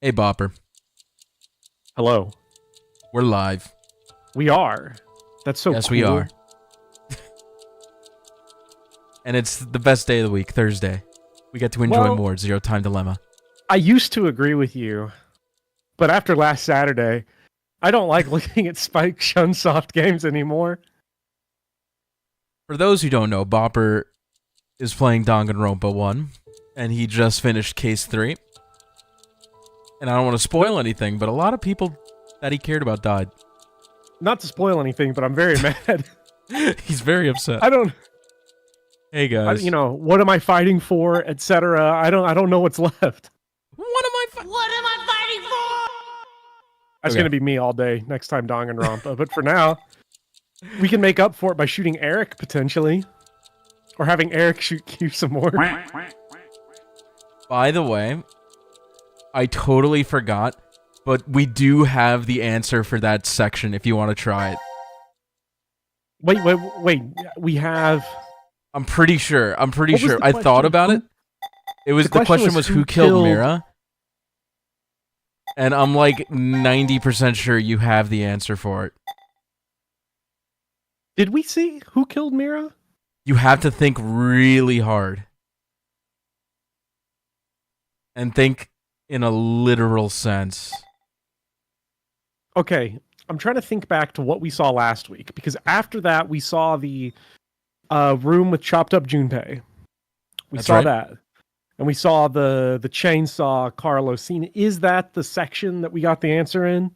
Hey, Bopper. Hello. We're live. We are. That's so Yes, cool. we are. And it's the best day of the week, Thursday. We get to enjoy more Zero Time Dilemma. I used to agree with you, but after last Saturday, I don't like looking at Spike Shunsoft games anymore. For those who don't know, Bopper is playing Danganronpa 1, and he just finished Case 3. And I don't want to spoil anything, but a lot of people that he cared about died. Not to spoil anything, but I'm very mad. He's very upset. I don't... Hey, guys. What am I fighting for, etc. I don't know what's left. What am I fighting for? That's going to be me all day next time Danganronpa. But for now, we can make up for it by shooting Eric, potentially. Or having Eric shoot Q some more. By the way, I totally forgot, but we do have the answer for that section if you want to try it. Wait. We have... I'm pretty sure. I question? thought about it. It was the question was who killed Mira? And I'm like 90% sure you have the answer for it. Did we see who killed Mira? You have to think really hard. And think in a literal sense. Okay, I'm trying to think back to what we saw last week, because after that we saw the room with chopped up Junpei. We saw that. And we saw the chainsaw Carlos scene. Is that the section that we got the answer in?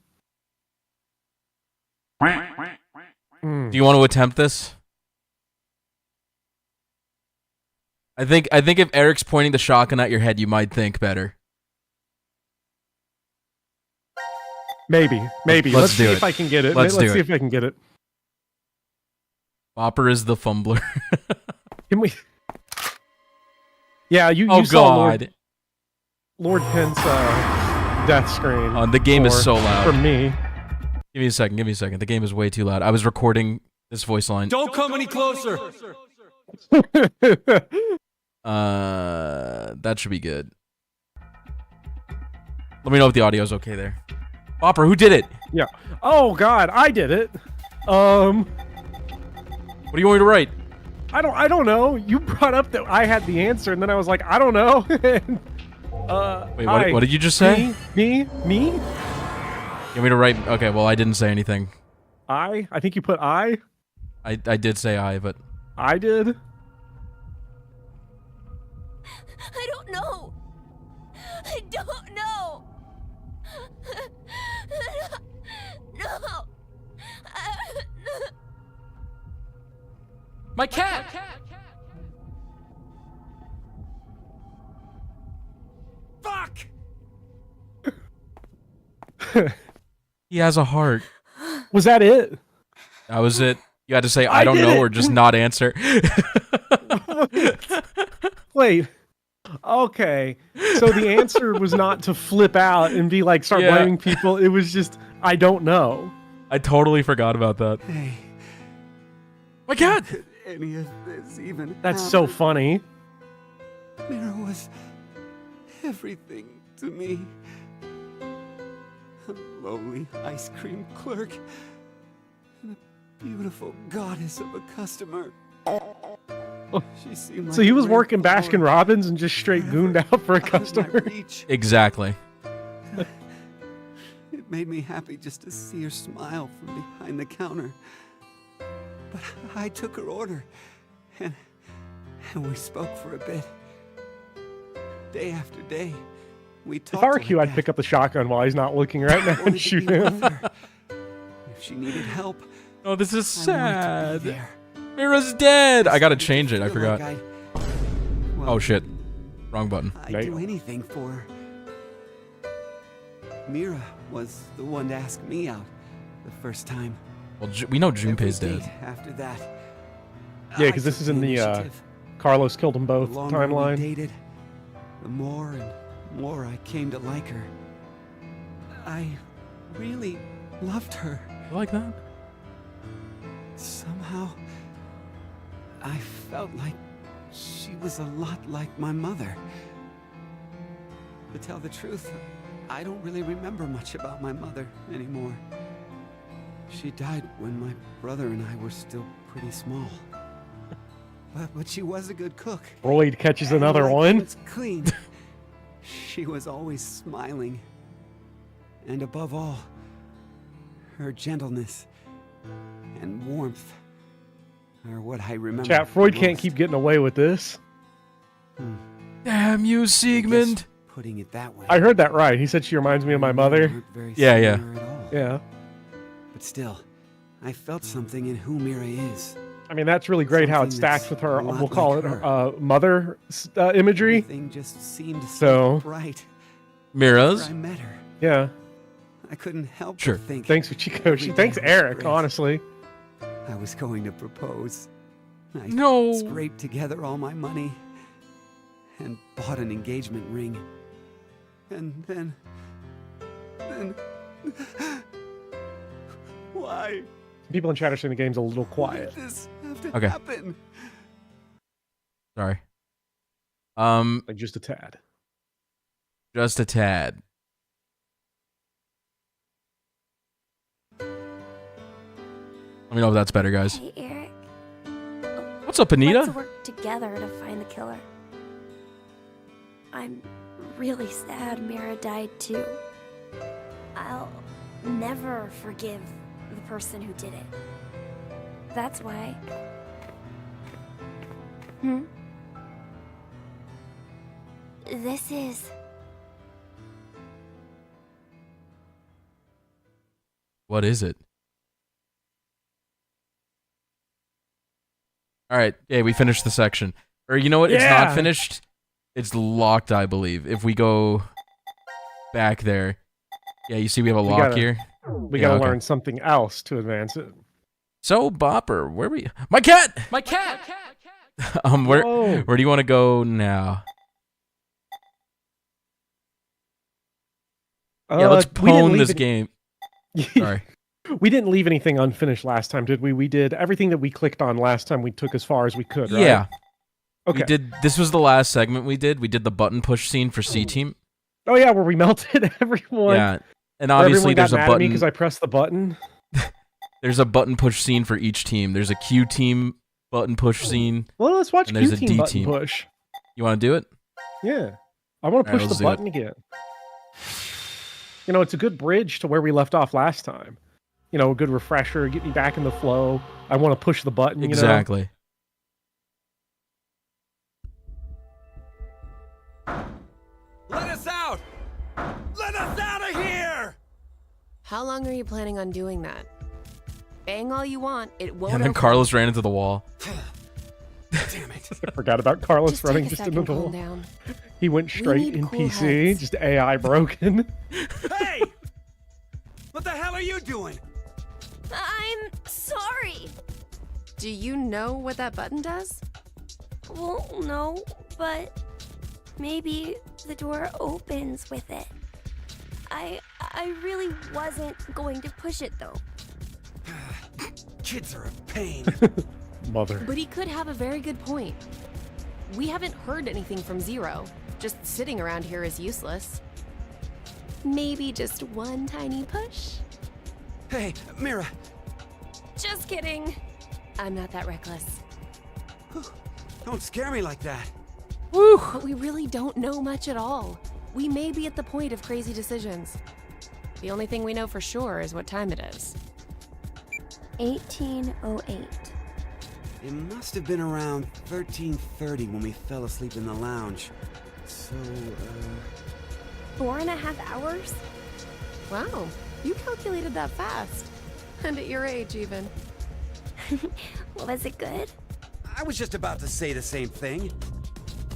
Do you want to attempt this? I think if Eric's pointing the shotgun at your head, you might think better. Maybe. Let's see do if it. I can get it. Let's see if I can get it. Bopper is the fumbler. Can we? Yeah, you oh saw God. Lord Pence death screen. The game is so loud. For me. Give me a second. The game is way too loud. I was recording this voice line. Don't come any closer. That should be good. Let me know if the audio is okay there. Bopper, who did it? Yeah. Oh God, I did it. What do you want me to write? I don't know. You brought up that I had the answer, and then I was like, I don't know. Wait, what did you just say? Me? You want me to write? Okay, well, I didn't say anything. I think you put I. I did say I, but... I did? I don't know. I don't know. No. My cat. Fuck. He has a heart. Was that it? That was it. You had to say I don't know or just not answer. Wait. Okay. So the answer was not to flip out and be like, start blaming people. It was just, I don't know. I totally forgot about that. Hey. My cat! Could any of this even That's so funny. Mira was everything to me. A lowly ice cream clerk. And a beautiful goddess of a customer. She seemed like So he was working Lord Baskin Robbins and just straight gooned out for a out of my customer. reach. Exactly. It made me happy just to see her smile from behind the counter. But I took her order, and we spoke for a bit. Day after day, we talked. If I were Q, I'd pick up the shotgun while he's not looking right now and shoot him. If she needed help, Oh, this is I wanted to be sad. there. Mira's dead! I gotta change it, I Feel forgot. like Oh shit. Wrong button. I'd do anything for her. Mira was the one to ask me out the first time. Well, we know Junpei's Every dead. date after that. Yeah, I because this took is in the initiative. Carlos killed them both The longer we timeline. dated, the more and more I came to like her. I really loved her. You like that? Somehow, I felt like she was a lot like my mother. To tell the truth, I don't really remember much about my mother anymore. She died when my brother and I were still pretty small. But she was a good cook. Freud catches another And one. It's clean. She was always smiling. And above all, her gentleness and warmth are what I remember. Chat, Freud most. can't keep getting away with this. Damn you, I guess Siegmund. putting it that way. I heard that right. He said she reminds me of my mother. Weren't very Yeah, yeah. similar at all. Yeah. But still, I felt something in who Mira is. I mean, that's really great how it Something stacks that's with her, a lot we'll call like it her. mother imagery. Everything just seemed So- so bright. Mira's? After I met her, Yeah. I couldn't help Sure. but think Thanks, Chico. She thanks Eric, honestly. I was going to propose. I No. scraped together all my money and bought an engagement ring. And then... Why People in chat are saying the game's a little quiet. did this have to Okay. happen? Sorry. Like just a tad. Just a tad. Let me know if that's better, guys. Hey, Eric. What's up, Let's Anita? work together to find the killer. I'm really sad Mira died too. I'll never forgive the person who did it. That's why. This is. What is it? All right. Yeah, we finished the section. Or you know what? It's Yeah. not finished. It's locked, I believe. If we go back there. Yeah, you see we have a lock gotta- here. We Yeah, gotta okay. learn something else to advance it. So, Bopper, where we... My cat! My cat! Where Whoa. do you want to go now? Yeah, let's we didn't pwn leave this it- game. Sorry. We didn't leave anything unfinished last time, did we? We did everything that we clicked on last time. We took as far as we could, right? Yeah. Okay. We did. This was the last segment we did. We did the button push scene for C Team. Oh yeah, where we melted everyone. Yeah. And Where obviously everyone got there's a mad at me button. because I pressed the button. There's a button push scene for each team. There's a Q team button push scene. Well, let's watch And there's Q a Team D button team. push. You want to do it? Yeah, I want to All right, push let's the do it. button again. You know, it's a good bridge to where we left off last time. You know, a good refresher, get me back in the flow. I want to push the button. You know? Exactly. Let us out! Let us out of here! How long are you planning on doing that? Bang all you want, it won't. And then open. Carlos ran into the wall. Damn it. I forgot about Carlos Just running take a just second, into the calm wall. down. He went straight need in cool PC, heads. just AI broken. Hey! What the hell are you doing? I'm sorry. Do you know what that button does? Well, no, but maybe the door opens with it. I really wasn't going to push it though. Kids are a pain. Mother. But he could have a very good point. We haven't heard anything from Zero. Just sitting around here is useless. Maybe just one tiny push? Hey, Mira. Just kidding. I'm not that reckless. Don't scare me like that. But we really don't know much at all. We may be at the point of crazy decisions. The only thing we know for sure is what time it is. 1808. It must have been around 13:30 when we fell asleep in the lounge. So, 4.5 hours? Wow, you calculated that fast. And at your age, even. Was it good? I was just about to say the same thing.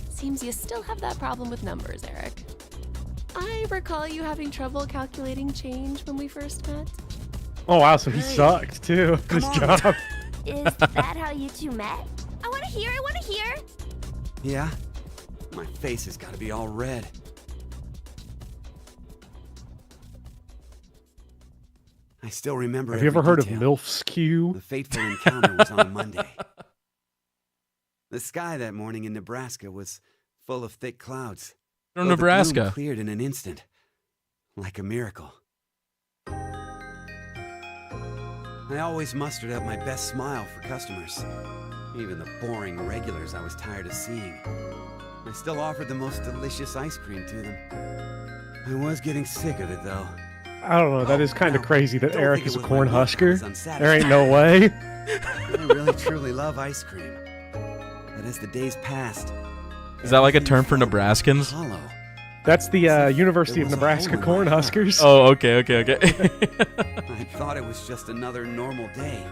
Seems you still have that problem with numbers, Eric. I recall you having trouble calculating change when we first met. Oh wow, so he Hey, sucked too. come This on. job. Is that how you two met? I want to hear, I want to hear. Yeah? My face has got to be all red. I still remember Have you ever every heard of detail. MILF's Q? The fateful encounter was on Monday. The sky that morning in Nebraska was full of thick clouds. From though the gloom Nebraska. cleared in an instant, like a miracle. I always mustered up my best smile for customers, even the boring regulars I was tired of seeing. I still offered the most delicious ice cream to them. I was getting sick of it, though. I don't know. That is kind of no, crazy that don't Eric think is it a was corn my milk that was husker. There ain't no unsatisfying. way. I really truly love ice cream. But as the days passed, Is that like a everything term for felt Nebraskans? hollow. That's the As if University there of was a hole Nebraska in my corn heart. huskers. Oh, okay. I thought it was just another normal day.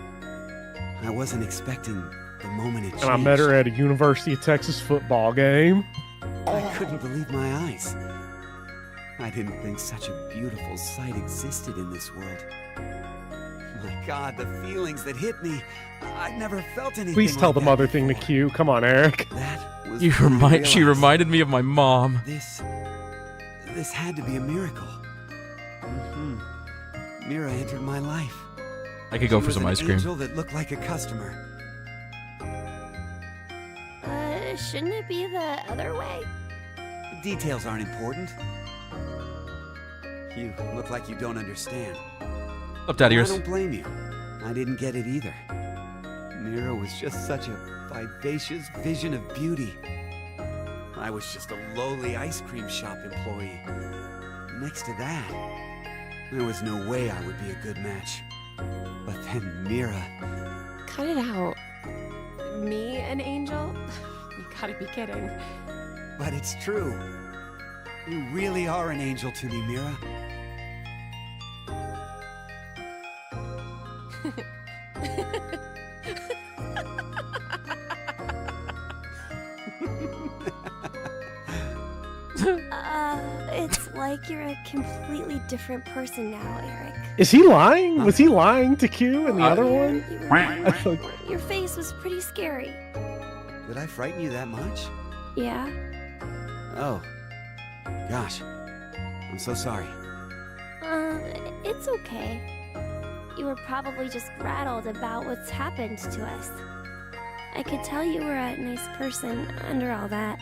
I wasn't expecting the moment it changed. And I met her at a University of Texas football game. I couldn't believe my eyes. I didn't think such a beautiful sight existed in this world. My God, the feelings that hit me. I'd never felt anything Please tell like the that mother thing to before. Q. Come on, Eric. That was She when I reminded realized me of my mom. This had to be a miracle. Mira entered my life. I could go She for was some an ice cream. angel that looked like a customer. Shouldn't it be the other way? The details aren't important. You look like you don't understand. Up, Daddy I Ears. don't blame you. I didn't get it either. Mira was just such a vivacious vision of beauty. I was just a lowly ice cream shop employee. Next to that, there was no way I would be a good match. But then Mira... Cut it out. Me, an angel? You gotta be kidding. But it's true. You really are an angel to me, Mira. It's like you're a completely different person now, Eric. Is he lying? Was he lying to Q in the other one? You were- I feel like Your face was pretty scary. Did I frighten you that much? Yeah? Oh. Gosh. I'm so sorry. It's okay. You were probably just rattled about what's happened to us. I could tell you were a nice person under all that.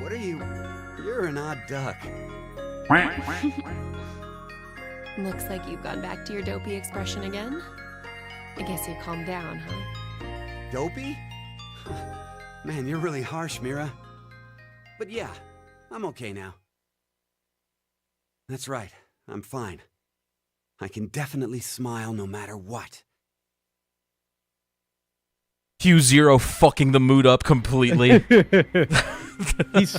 What are you... You're an odd duck. Looks like you've gone back to your dopey expression again. I guess you calmed down, huh? Dopey? Man, you're really harsh, Mira. But yeah, I'm okay now. That's right, I'm fine. I can definitely smile no matter what. Q0 fucking the mood up completely. he's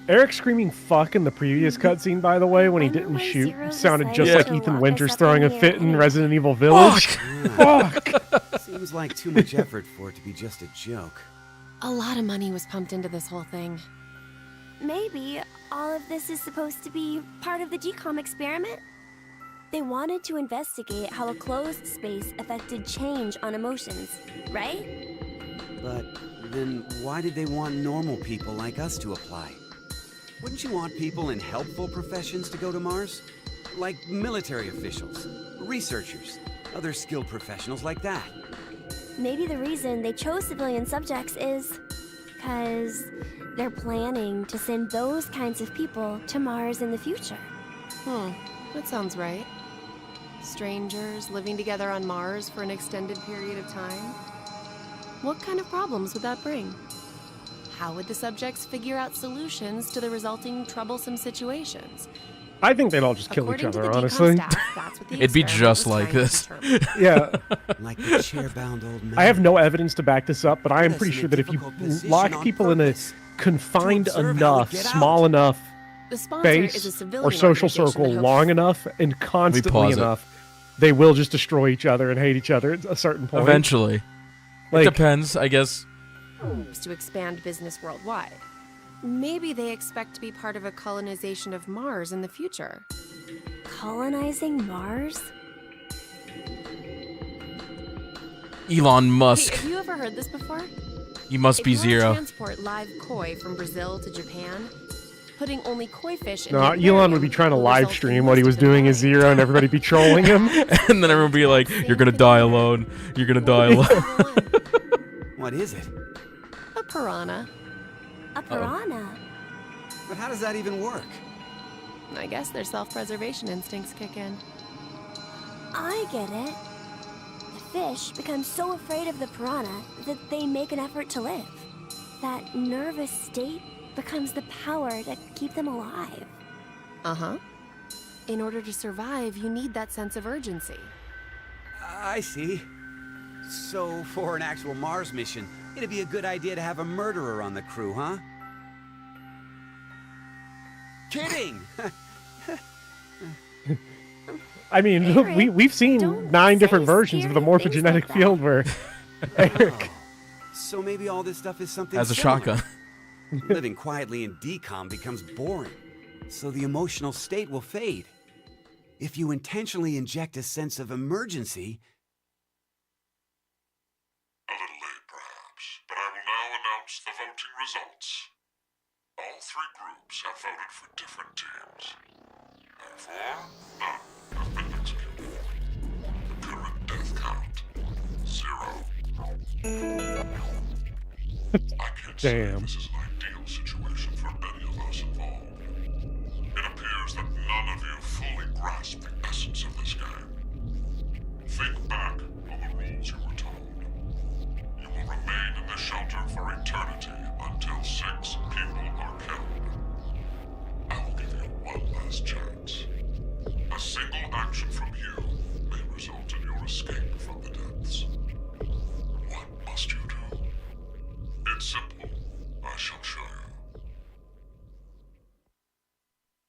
Eric screaming "fuck" in the previous cutscene, by the way, when he I know didn't why shoot, Zero sounded decided just to like lock Ethan us Winters up throwing a in fit in here. Resident Evil Village. Fuck. Seems like too much effort for it to be just a joke. A lot of money was pumped into this whole thing. Maybe all of this is supposed to be part of the DCOM experiment? They wanted to investigate how a closed space affected change on emotions, right? But then why did they want normal people like us to apply? Wouldn't you want people in helpful professions to go to Mars? Like military officials, researchers, other skilled professionals like that. Maybe the reason they chose civilian subjects is because they're planning to send those kinds of people to Mars in the future. That sounds right. Strangers living together on Mars for an extended period of time. What kind of problems would that bring? How would the subjects figure out solutions to the resulting troublesome situations? I think they'd all just kill each According to other, the honestly. DCOM staff, that's what the It'd be experiment just was like trying to this. determine. Yeah. Like the chair-bound old man. I have no evidence to back this up, but I am Put us pretty in a sure that if you difficult position lock on people in a purpose confined to observe how we enough, get small out. enough The sponsor is a space civilian or social organization circle that hopes long enough and constantly pause it. enough, they will just destroy each other and hate each other at a certain point. Eventually. Like, It depends, I guess. to expand business worldwide. Maybe they expect to be part of a colonization of Mars in the future. Colonizing Mars? Elon Musk. Hey, have you ever heard this before? He must If be you wanna Zero. transport live koi from Brazil to Japan, putting only koi fish in no, the Elon would be aquarium trying to will live result in stream what he most was of the doing as value. Zero and everybody be trolling him. And then everyone be like, you're gonna die alone. You're gonna die alone. What is it? A piranha. A piranha? But how does that even work? I guess their self-preservation instincts kick in. I get it. The fish become so afraid of the piranha that they make an effort to live. That nervous state becomes the power to keep them alive. Uh-huh. In order to survive, you need that sense of urgency. I see. So, for an actual Mars mission, it'd be a good idea to have a murderer on the crew, huh? Kidding! I mean, Eric, we've seen don't 9 different say versions of the scary things morphogenetic like that. field where Eric. So maybe all this stuff is something As a similar. shotgun. Living quietly in decom becomes boring, so the emotional state will fade. If you intentionally inject a sense of emergency... A little late, perhaps, but I will now announce the voting results. All 3 groups have voted for different teams. Therefore, none have been executed. The current death count, 0. I can't say Damn. this is an ideal situation for any of us involved. It appears that none of you fully grasp the essence of this game. Think back on the rules you were told. You will remain in the shelter for eternity until 6 people are killed. I will give you one last chance. A single action from you may result in your escape from the depths. What must you do? It's simple. I shall show you.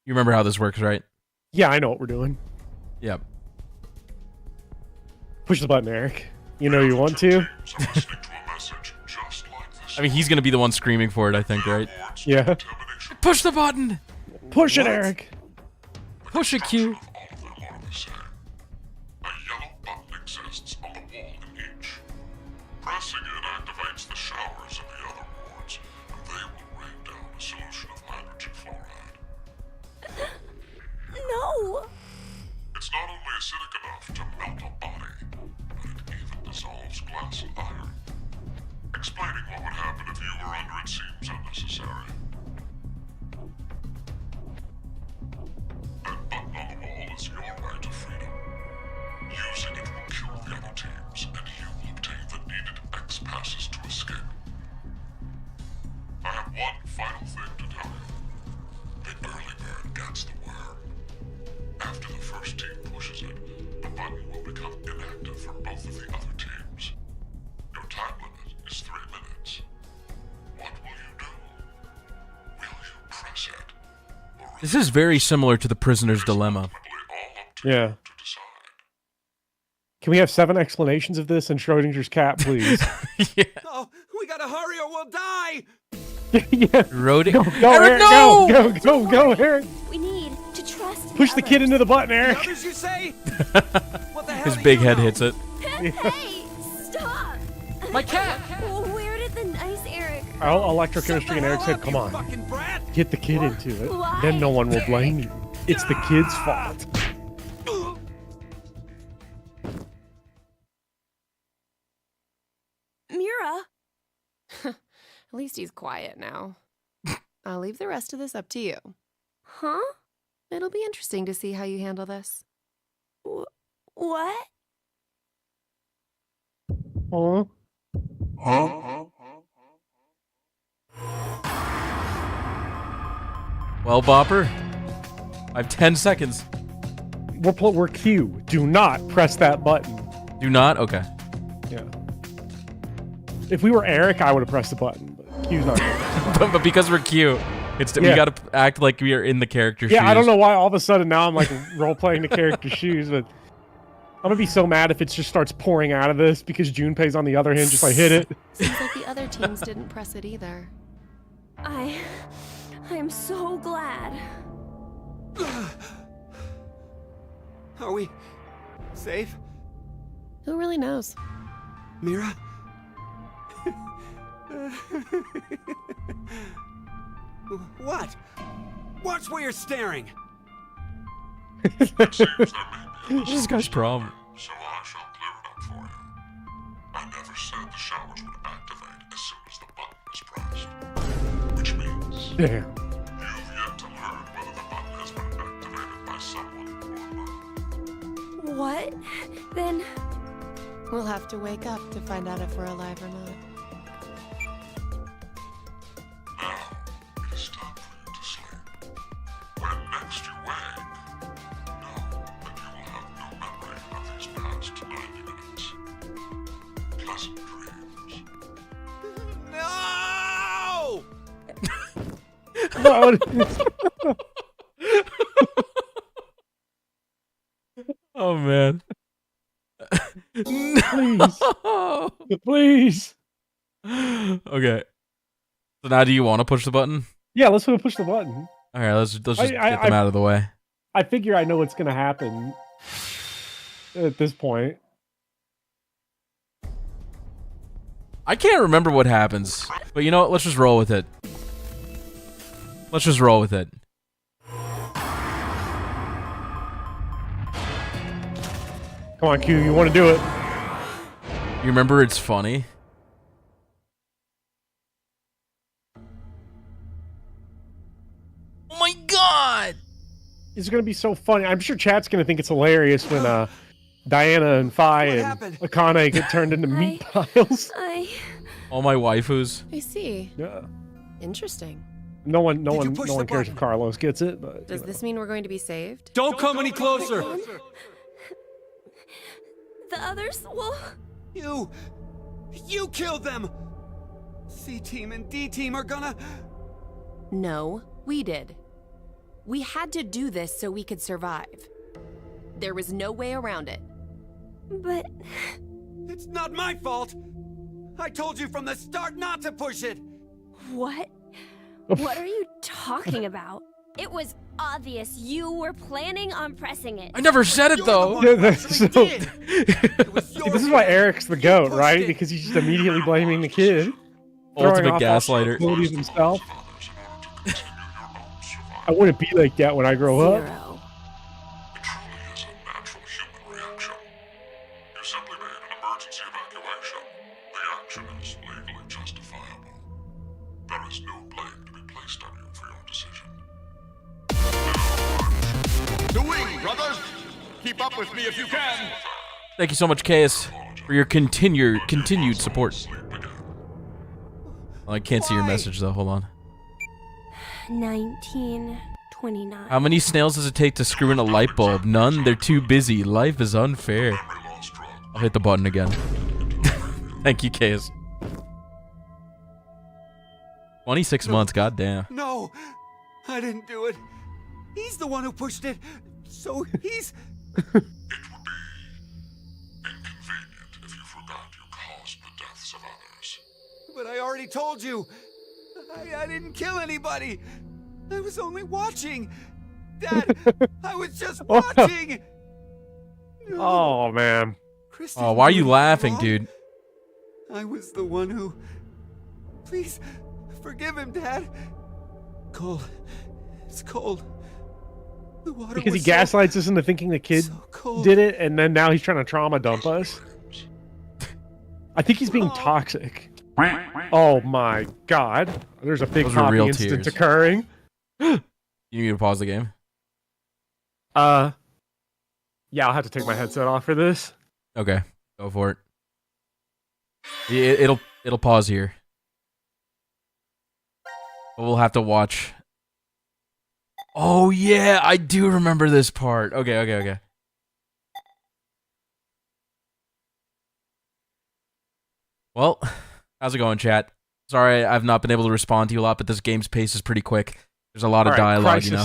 You remember how this works, right? Yeah, I know what we're doing. Yep. Push the button, Eric. You know you want to. Teams are listening to a message just like this. I mean, he's gonna be the one screaming for it, I think, right? Awards Yeah. Decontamination. Push the button! Push it, What? Eric. Push it, Q. Of all of them are the same. A yellow button exists on the wall in each. Pressing it activates the showers in the other wards, and they will rain down a solution of hydrogen fluoride. No! It's not only acidic enough to melt a body, but it even dissolves glass and iron. Explaining what would happen if you were under it seems unnecessary. That button on the wall is your right to freedom. Using it will kill the other teams, and you will obtain the needed X passes to escape. I have one final thing to tell you. The early bird gets the worm. After the first team pushes it, the button will become inactive for both of the other teams. Your time limit is 3 minutes. What will you do? Will you press it? Or This is very similar to the prisoner's dilemma. ultimately all up to Yeah. you to decide? Can we have 7 explanations of this in Schrodinger's cat, please? Yeah. Oh, we gotta hurry or we'll die! Yeah. Wrote it. Go, Eric, Eric, no! go, Eric. We need to trust Push the kid into the button, The Eric. others, you say? What the hell His do big you head know? hits it. Hey, stop! My cat! Where did the nice Eric? I'll Shut electrochemistry the and Eric hell said, up, come you on, fucking brat! get the kid into it. Why? Then no one will blame you. It's the kid's fault. Mira? At least he's quiet now. I'll leave the rest of this up to you. Huh? It'll be interesting to see how you handle this. What? Huh? Well, Bopper, I have 10 seconds. We're Q. Do not press that button. Do not? Okay. Yeah. If we were Eric, I would have pressed the button, but Q's not. but because we're Q, we Yeah. gotta act like we are in the character shoes. Yeah, I don't know why all of a sudden now I'm like role playing the character shoes, but I'm gonna be so mad if it just starts pouring out of this because Junpei's on the other hand, just like hit it. Seems like the other teams didn't press it either. I am so glad. Are we safe? Who really knows? Mira? What? Watch where you're staring! It seems there may be a What is this guy's problem? so I shall clear it up for you. I never said the showers would activate as soon as the button is pressed. Which means Damn. you've yet to learn whether the button has been activated We'll have to wake up to find out if we're alive or not. Now, it is time for you to sleep. When next you wake, know that you will have no memory of these past 90 minutes. Pleasant dreams. No! Oh man. Please. Please. Okay. So now, do you want to push the button? Yeah, let's push the button. All right, let's just get them I- out of the way. I figure I know what's gonna happen at this point. I can't remember what happens, but you know what? Let's just roll with it. Let's just roll with it. Come on, Q, you want to do it? You remember it's funny? Oh my god! It's gonna be so funny. I'm sure chat's gonna think it's hilarious when Diana and Fi What and happened? Akane get turned into meat piles. All my waifus. I see. Yeah. Interesting. No one Did you push the cares if button? Carlos gets it, but Does this mean we're going to be saved? Don't come any closer! The others will. You killed them! C-Team and D-Team are gonna... No, we did. We had to do this so we could survive. There was no way around it. But It's not my fault! I told you from the start not to push it! what? What are you talking about? It was obvious you were planning on pressing it. I never said it You're the though. one who actually So- did. It was your this is why fault. Eric's the You goat, pushed right? it. Because he's just immediately blaming the kid. throwing Ultimate off all gaslighter. responsibility of himself. Others in order to continue your own survival. I wouldn't be like that when I grow up. Zero. It truly is a natural human reaction. You simply made an emergency evacuation. The action is legally justifiable. There is no blame to be placed on you for your decision. The wing, brothers! Keep up with me if you can! Thank you so much, Caius, for your continued support. Well, I can't see your Why? message though. Hold on. 1929. How many snails does it take to screw in a light bulb? None. They're too busy. Life is unfair. Memory loss drug. I'll hit the button again. Thank you, Caius. 26 months. Goddamn. No, I didn't do it. He's the one who pushed it. So he's... It would be inconvenient if you forgot you caused the deaths of others. But I already told you. I didn't kill anybody. I was only watching. Dad, I was just watching. No, Oh man. Chris Oh, didn't why are do you anything laughing, wrong. dude? I was the one who... Please, forgive him, Dad. Cole, it's cold. The water Because he was gaslights us into thinking the kid so cold. did it, and then now he's trying to trauma dump us. I think he's being toxic. Oh my god. There's a big Those were copy real incident tears. occurring. You need me to pause the game? Yeah, I'll have to take my headset off for this. Okay, go for it. It'll pause here. But we'll have to watch. Oh yeah, I do remember this part. Okay. Well, how's it going, chat? Sorry, I've not been able to respond to you a lot, but this game's pace is pretty quick. There's a lot of All right, dialogue, you know.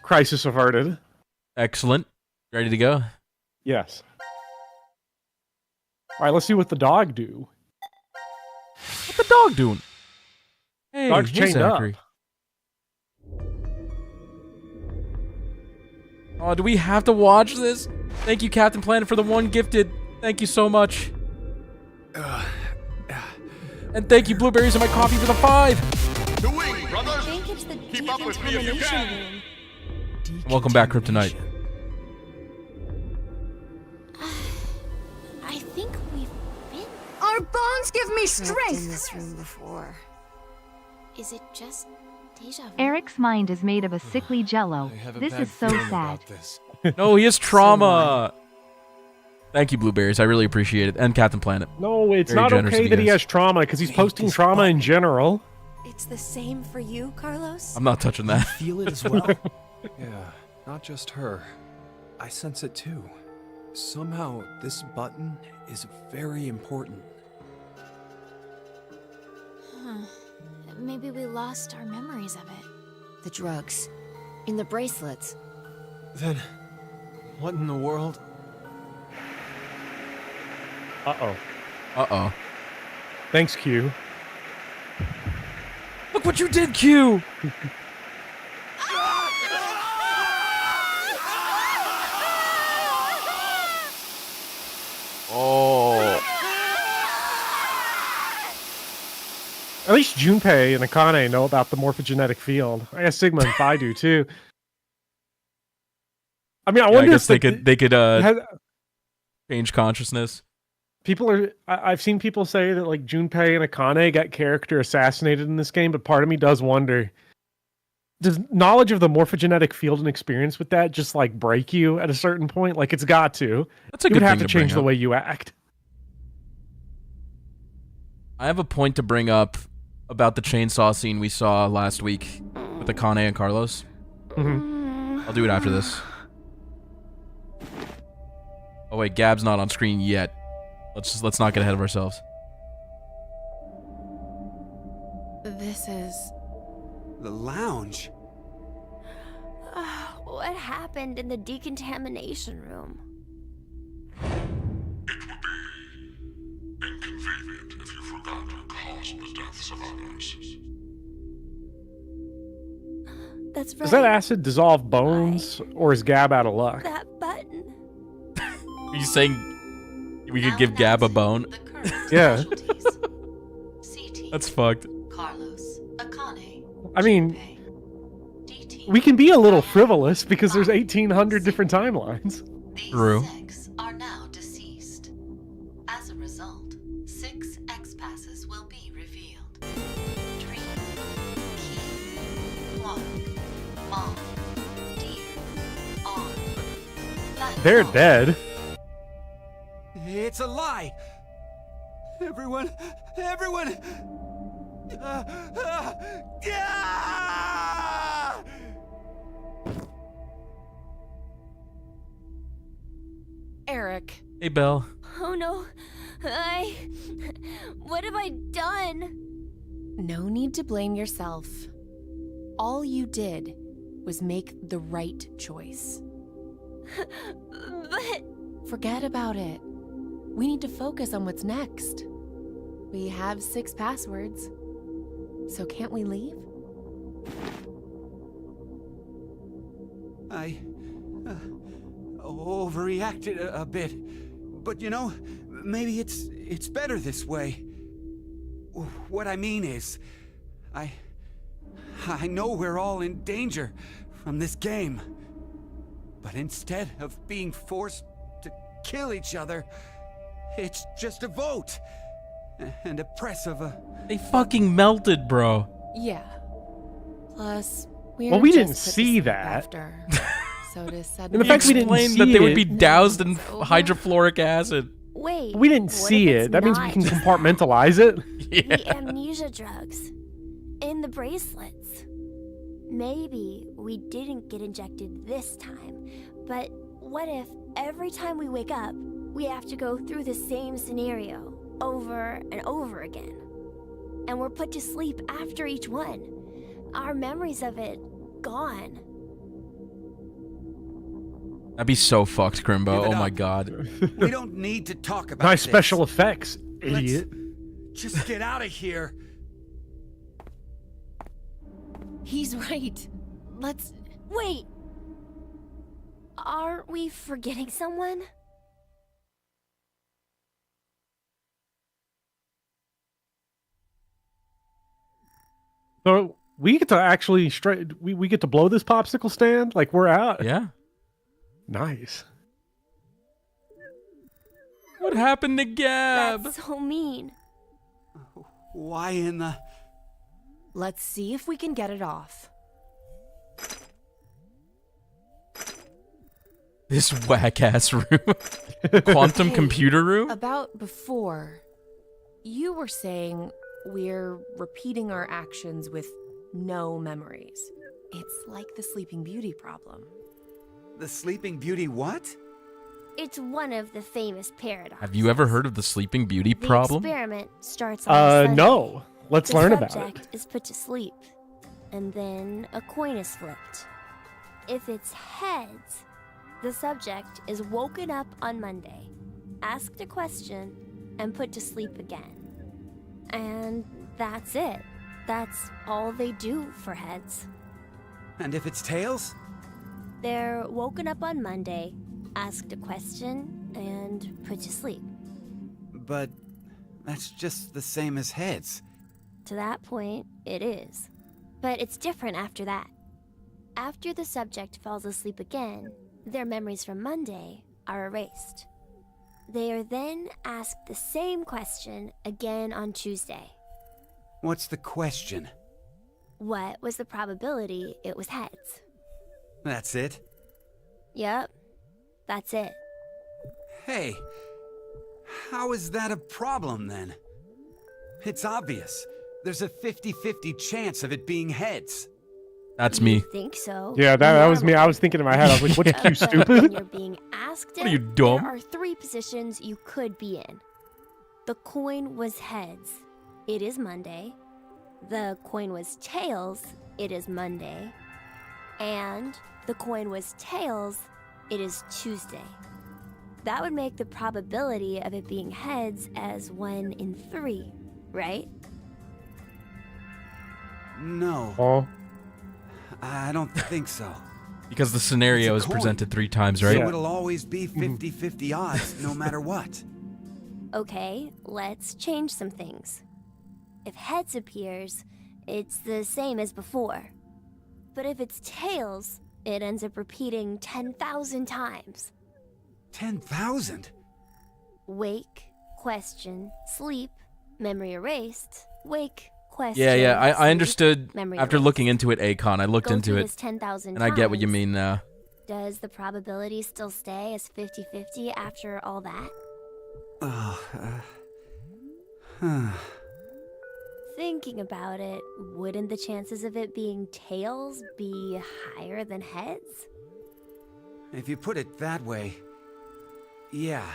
Crisis averted. Excellent. Ready to go? Yes. All right, let's see what the dog do. What the dog doing? Hey, Dog's hey, chained up. Zachary. Oh, do we have to watch this? Thank you, Captain Planet, for the one gifted. Thank you so much. And thank you, Blueberries, and my coffee for the 5. The wing, I brothers! think it's the Keep up with me if you decontamination can. room. Welcome back, Kryptonite. I think we've been Our bones give me in strength. this room before. Is it just deja vu? Eric's mind is made of a sickly jello. This is so sad. No, he has trauma. Thank you, Blueberries. I really appreciate it. And Captain Planet. No, it's Very not generous okay of you that he guys. has trauma because he's Made posting this trauma in button. general. It's the same for you, Carlos? I'm not touching You that. feel it as well? Yeah, not just her. I sense it too. Somehow, this button is very important. Maybe we lost our memories of it. The drugs. In the bracelets. Then, what in the world? Uh-oh. Uh-oh. Thanks, Q. Look what you did, Q! Oh. At least Junpei and Akane know about the morphogenetic field. I guess Sigma and Phi do too. I mean, I Yeah, I wonder guess if they could has- change consciousness. I've seen people say that like Junpei and Akane got character assassinated in this game, but part of me does wonder, does knowledge of the morphogenetic field and experience with that just like break you at a certain point? Like it's got to. That's a You good would have thing to bring change the up. way you act. I have a point to bring up about the chainsaw scene we saw last week with Akane and Carlos. I'll do it after this. Oh wait, Gab's not on screen yet. Let's not get ahead of ourselves. This is... The lounge? What happened in the decontamination room? It would be inconvenient if you forgot to cause the deaths of others. That's right. Does that acid dissolve bones, or is Gab out of luck? That button. Are you saying we could give Gab a bone? Yeah. That's fucked. Carlos, Akane. I mean, we can be a little frivolous because there's 1,800 different timelines. These True. 6 are now deceased. As a result, 6 X-passes will be revealed. Dream, Key, Clark, Mom, Dear, On. That's They're all. dead. It's a lie! Everyone! Yeah! Eric. Hey, Belle. Oh no. What have I done? No need to blame yourself. All you did was make the right choice. But Forget about it. We need to focus on what's next. We have 6 passwords. So can't we leave? I overreacted a bit, but you know, maybe it's better this way. What I mean is, I know we're all in danger from this game, but instead of being forced to kill each other, it's just a vote and a press of a. They fucking melted, bro. Yeah. Plus, we Well, aren't we just didn't put to see sleep that. After. So to And the suddenly fact we didn't Explained see that they would it- be doused in No. hydrofluoric acid. wait. We didn't what see if it's it. That means we not can just compartmentalize it. the amnesia drugs in the bracelets. Maybe we didn't get injected this time, but what if every time we wake up, we have to go through the same scenario over and over again? And we're put to sleep after each one. Our memories of it gone. That'd be so fucked, Crimbo. Give it Oh my up. god. We don't need to talk about Nice this. special effects, idiot. Just get out of here. He's right. Let's... Wait! Aren't we forgetting someone? So we get to actually we get to blow this popsicle stand? Like we're out? Yeah. Nice. What happened to Gab? That's so mean. Why in the... Let's see if we can get it off. This whack-ass room. Quantum Hey, computer room? About before, you were saying we're repeating our actions with no memories. It's like the Sleeping Beauty problem. The Sleeping Beauty what? It's one of the famous paradoxes. Have you ever heard of the Sleeping Beauty The problem? experiment starts on Sunday. No. Let's learn The about it. subject is put to sleep, and then a coin is flipped. If it's heads, the subject is woken up on Monday, asked a question, and put to sleep again. And that's it. That's all they do for heads. And if it's tails? They're woken up on Monday, asked a question, and put to sleep. But that's just the same as heads. To that point, it is. But it's different after that. After the subject falls asleep again, their memories from Monday are erased. They are then asked the same question again on Tuesday. What's the question? What was the probability it was heads? That's it? Yep, that's it. Hey, how is that a problem then? It's obvious. There's a 50-50 chance of it being heads. That's me. You think so? Yeah, that was me. I was thinking in my head, I was like, what's Q, But stupid? when you're being asked What are you, it, dumb? there are 3 positions you could be in. The coin was heads. It is Monday. The coin was tails. It is Monday. And the coin was tails. It is Tuesday. That would make the probability of it being heads as 1 in 3, right? No, Oh, I don't think so. Because the scenario It's is a coin. presented 3 times, right? So it'll always be 50-50 odds, no matter what. Okay, let's change some things. If heads appears, it's the same as before. But if it's tails, it ends up repeating 10,000 times. 10,000? Wake, question, sleep, memory erased, wake, question. Yeah, I sleep, understood memory after erased. looking into it, Akon. I looked Go into through it, this 10,000 and I get what you times. mean now. Does the probability still stay as 50-50 after all that? Thinking about it, wouldn't the chances of it being tails be higher than heads? If you put it that way, yeah.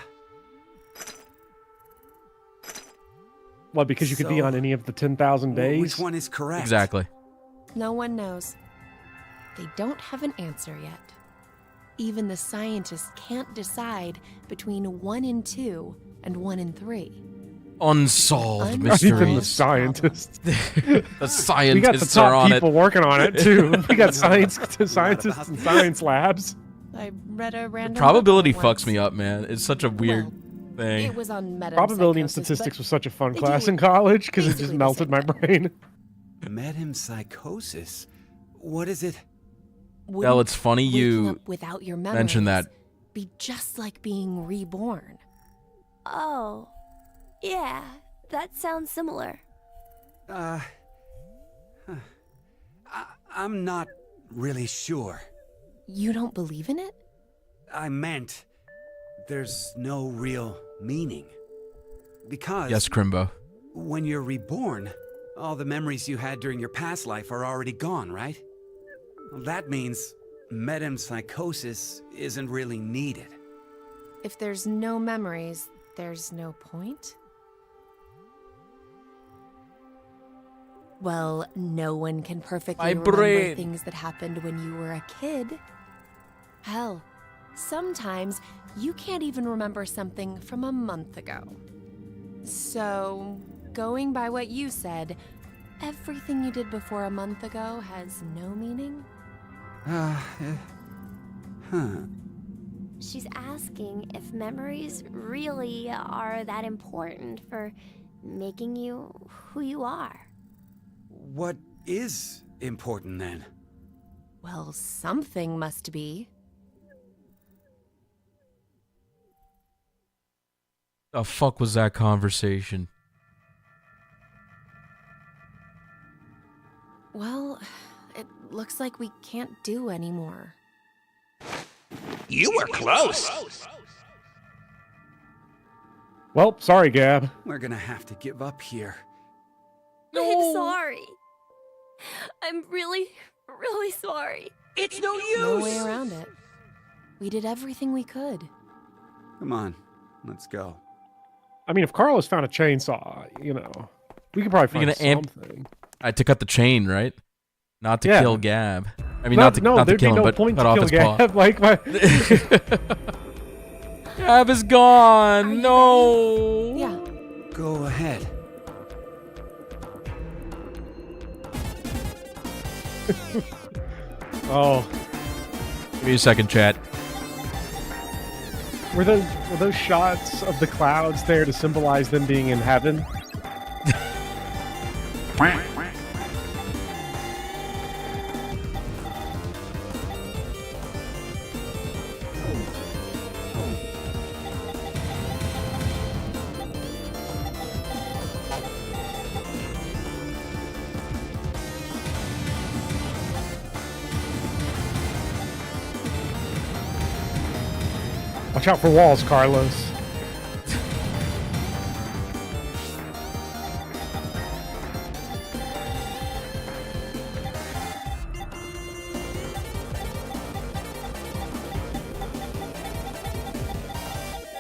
what, because you could be So, on any of the 10,000 days? Which one is correct? Exactly. No one knows. They don't have an answer yet. Even the scientists can't decide between 1 in 2 and 1 in 3. Unsolved Not even the mysteries. scientists. The We got the scientists are top on people it. working on it, too. We got scientists and science labs. I read a random Probability book once. fucks me up, man. It's such a weird thing. It was on metapsychosis. Probability and but statistics was such a fun they class do in college because it just basically the melted same my thing. brain. Metempsychosis? What is it? Well, Wouldn't it's funny waking you up without your mentioned memories that. be just like being reborn. Oh, yeah, that sounds similar. I'm not really sure. You don't believe in it? I meant there's no real meaning. Because Yes, Crimbo. when you're reborn, all the memories you had during your past life are already gone, right? Well, that means metempsychosis isn't really needed. If there's no memories, there's no point? Well, no one can perfectly My remember brain. things that happened when you were a kid. Hell, sometimes you can't even remember something from a month ago. So, going by what you said, everything you did before a month ago has no meaning? She's asking if memories really are that important for making you who you are. What is important then? Well, something must be. The fuck was that conversation? Well, it looks like we can't do anymore. You were close. Well, sorry, Gab. We're gonna have to give up here. I'm sorry. I'm really, really sorry. It's no use. No way around it. We did everything we could. Come on, let's go. I mean, if Carlos found a chainsaw, you know, we could probably find something. To cut the chain, right? Not to kill Gab. I mean, not to there'd kill be him, no but point cut to off kill his Gab. paw. Like my... Gab is gone. No. Yeah. Go ahead. Oh. Give me a second, chat. Were those shots of the clouds there to symbolize them being in heaven? Watch out for walls, Carlos.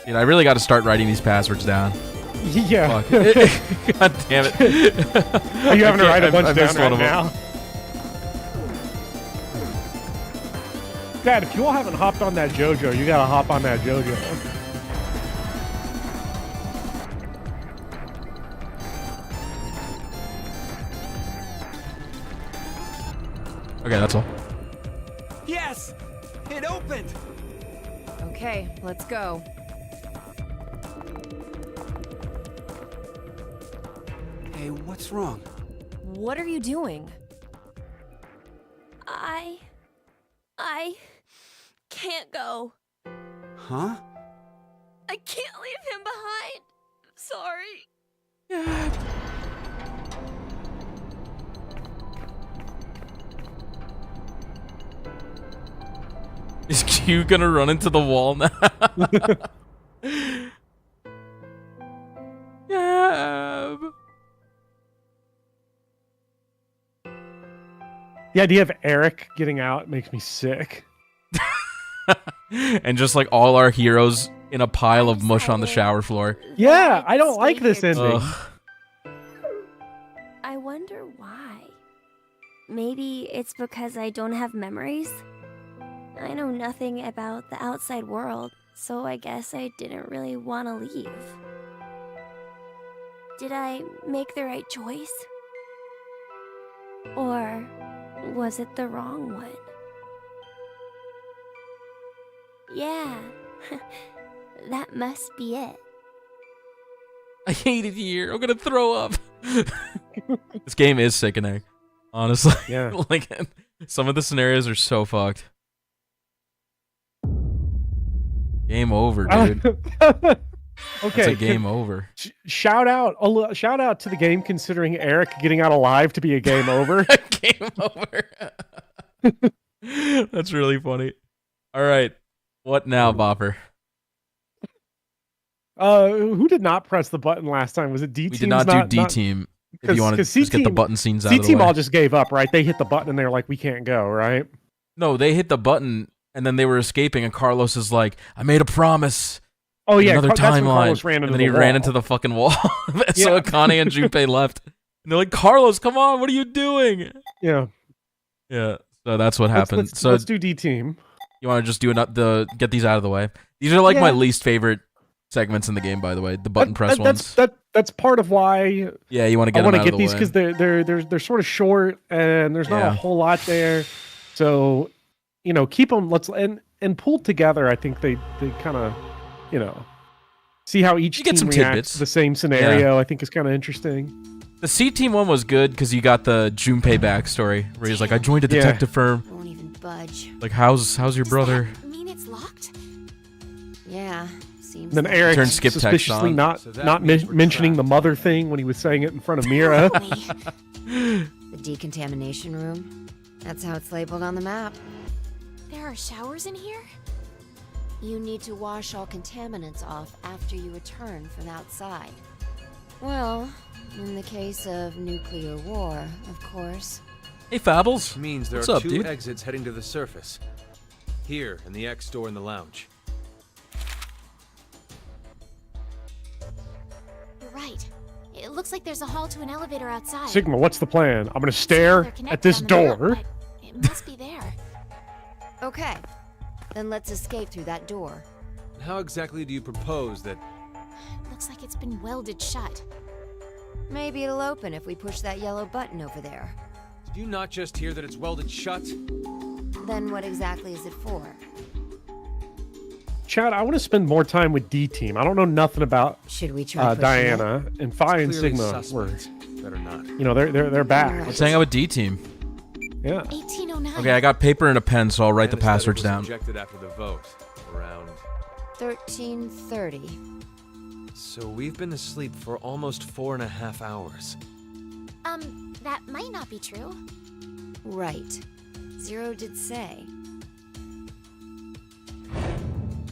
Dude, I really got to start writing these passwords down. Yeah. God damn it. Are you having to write a bunch down right now? Dad, if you all haven't hopped on that JoJo, you gotta hop on that JoJo. Okay, that's all. Yes! It opened! Okay, let's go. Hey, what's wrong? What are you doing? I can't go. Huh? I can't leave him behind. Sorry. Is Q gonna run into the wall now? Gab. The idea of Eric getting out makes me sick. And just like all our heroes in a pile of mush on the shower floor. Yeah, I don't like this ending. I wonder why. Maybe it's because I don't have memories? I know nothing about the outside world, so I guess I didn't really want to leave. Did I make the right choice? Or was it the wrong one? Yeah, that must be it. I hate it here. I'm gonna throw up. This game is sickening, honestly. Yeah. Like, some of the scenarios are so fucked. Game over, dude. Okay. It's a game over. Shout out to the game considering Eric getting out alive to be a game over. Game over. That's really funny. All right. What now, Bopper? Who did not press the button last time? Was it D-Team? We did not do D-Team. If you want to just get the button scenes out of the way. C-Team all just gave up, right? They hit the button and they're like, we can't go, right? No, they hit the button and then they were escaping and Carlos is like, I made a promise. Oh yeah, another that's when timeline. Carlos ran into And then the he wall. ran into the fucking wall. So Akane and Junpei left. And they're like, Carlos, come on, what are you doing? Yeah. Yeah. So that's what happened. Let's do D-Team. You want to just do get these out of the way? These are like my least favorite segments in the game, by the way. The button press ones. That's part of why. Yeah, you want to get. I want to them out get of the these way. because they're sort of short and there's not a whole lot there. So, keep them. And pulled together. I think they kind of, see how each team some reacts tidbits. to the same scenario. I think is kind of interesting. The C-Team one was good because you got the Junpei backstory where he's like, I joined a detective firm. Won't even budge. Like, how's your brother? That mean it's locked? Yeah, seems. Then Eric Turn skip text suspiciously on. not mentioning the mother thing when he was saying it in front of Mira. The decontamination room. That's how it's labeled on the map. There are showers in here? You need to wash all contaminants off after you return from outside. Well, in the case of nuclear war, of course. Hey, Fabbles. Means there What's are up, two dude? exits heading to the surface. Here, and the X door in the lounge. You're right. It looks like there's a hall to an elevator outside. Sigma, what's the plan? I'm gonna stare They're connected at this on the map, door. but it must be there. Okay, then let's escape through that door. How exactly do you propose that... Looks like it's been welded shut. Maybe it'll open if we push that yellow button over there. Did you not just hear that it's welded shut? Then what exactly is it for? Chad, I want to spend more time with D Team. I don't know nothing about Should we try pushing Diana and Phi and Clearly Sigma. Were, suspect. Better not. you know, they're back. Let's hang out with D Team. Yeah. 1809. Okay, I got paper and a pen, so I'll write the Diana said it passwords was down. Injected after the vote, around... 1330. So we've been asleep for almost 4.5 hours. That might not be true. Right. Zero did say.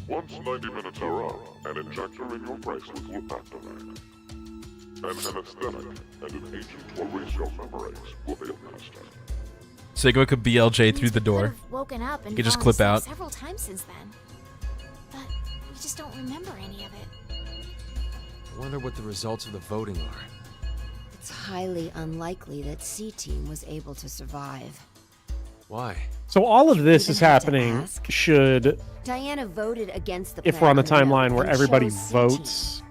Once 90 minutes are up, an injector in your bracelet will activate. An anesthetic and an agent to erase your memories will be administered. Sigma could BLJ through the Means we door. could've woken up and You could just fallen clip asleep out. several times since then. But we just don't remember any of it. I wonder what the results of the voting are. It's highly unlikely that C-Team was able to survive. Why? So all of this is Even have to happening. ask. Should, Diana voted against the if plan we're on the on the timeline note where and everybody chose C-Team. votes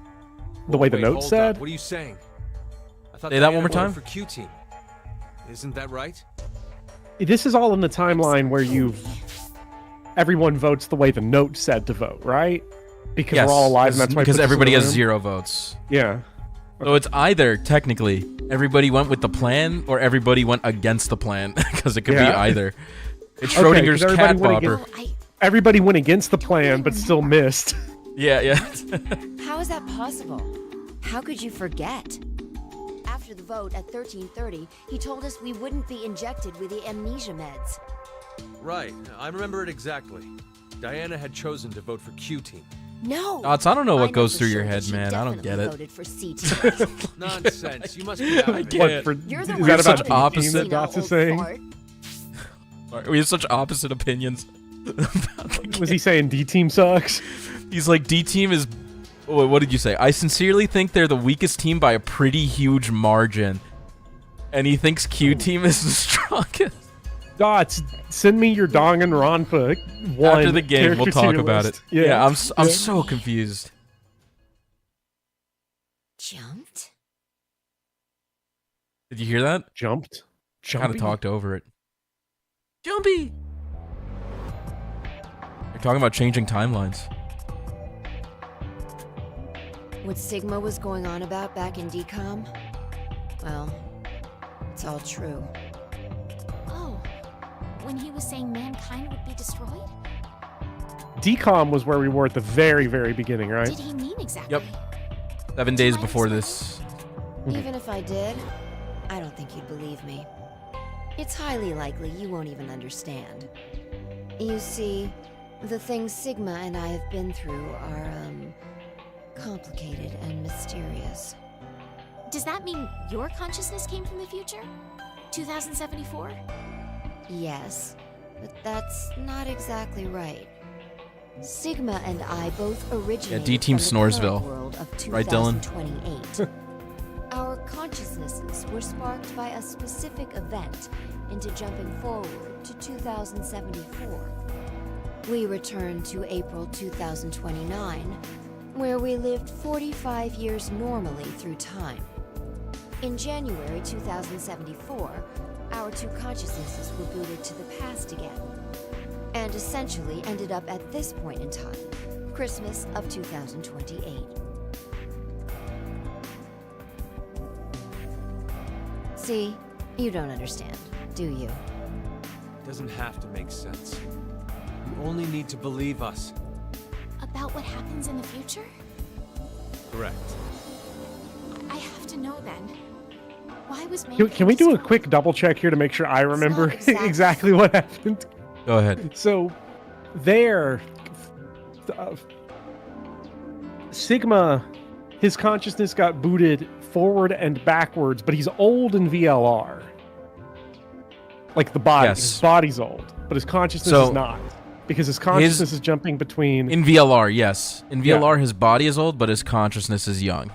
the way the Wait, note hold said. up. What are you saying? I thought Say that Diana one more voted time? for Q Team. Isn't that right? This is all in the timeline where everyone votes the way the note said to vote, right? Because Yes, we're all alive, and that's why it because puts us in everybody the has room? 0 votes. Yeah. So it's either, technically, everybody went with the plan, or everybody went against the plan, because it could be Yeah. either. It's Okay, 'cause Schrodinger's everybody cat went bopper. against- Everybody went against the plan, but still missed. Yeah, yeah. How is that possible? How could you forget? After the vote at 1330, he told us we wouldn't be injected with the amnesia meds. Right. I remember it exactly. Diana had chosen to vote for Q Team. No! Dots, I don't know I what goes for through your sure that head, she man. I don't get definitely it. voted for C-Team. Nonsense. You must be out of it. can't. You're the Is one that have about such the opposite- team that Dots is saying? fart. We have such opposite opinions. Was he saying D Team sucks? He's like, D Team is... What did you say? I sincerely think they're the weakest team by a pretty huge margin. And he thinks Q Team is the strongest. Dots, send me your Danganronpa one. After the game, we'll character talk tier about list. it. Yeah, I'm Yeah. so confused. Jumped? Did you hear that? Jumped. Kind of Jumpy? talked over it. Jumpy! You're talking about changing timelines. What Sigma was going on about back in Decom? Well, it's all true. Oh, when he was saying mankind would be destroyed? Decom was where we were at the very, very beginning, right? Did he mean exactly? Yep. 7 days before this. Even if I did, I don't think you'd believe me. It's highly likely you won't even understand. You see, the things Sigma and I have been through are, complicated and mysterious. Does that mean your consciousness came from the future? 2074? Yes, but that's not exactly right. Sigma and I both originated D-Team from the current Snoresville. world of Right, Dylan? 2028. Our consciousnesses were sparked by a specific event into jumping forward to 2074. We returned to April 2029, where we lived 45 years normally through time. In January 2074, our two consciousnesses were booted to the past again, and essentially ended up at this point in time, Christmas of 2028. See, you don't understand, do you? It doesn't have to make sense. You only need to believe us. About what happens in the future? Correct. I have to know then. Why was Can we do a quick double check here to make sure I remember exactly what happened? Go ahead. So, there, Sigma, his consciousness got booted forward and backwards, but he's old in VLR. Like the body, his body's old, but his consciousness is not, because his consciousness is jumping between. In VLR, yes. In VLR, his body is old, but his consciousness is young.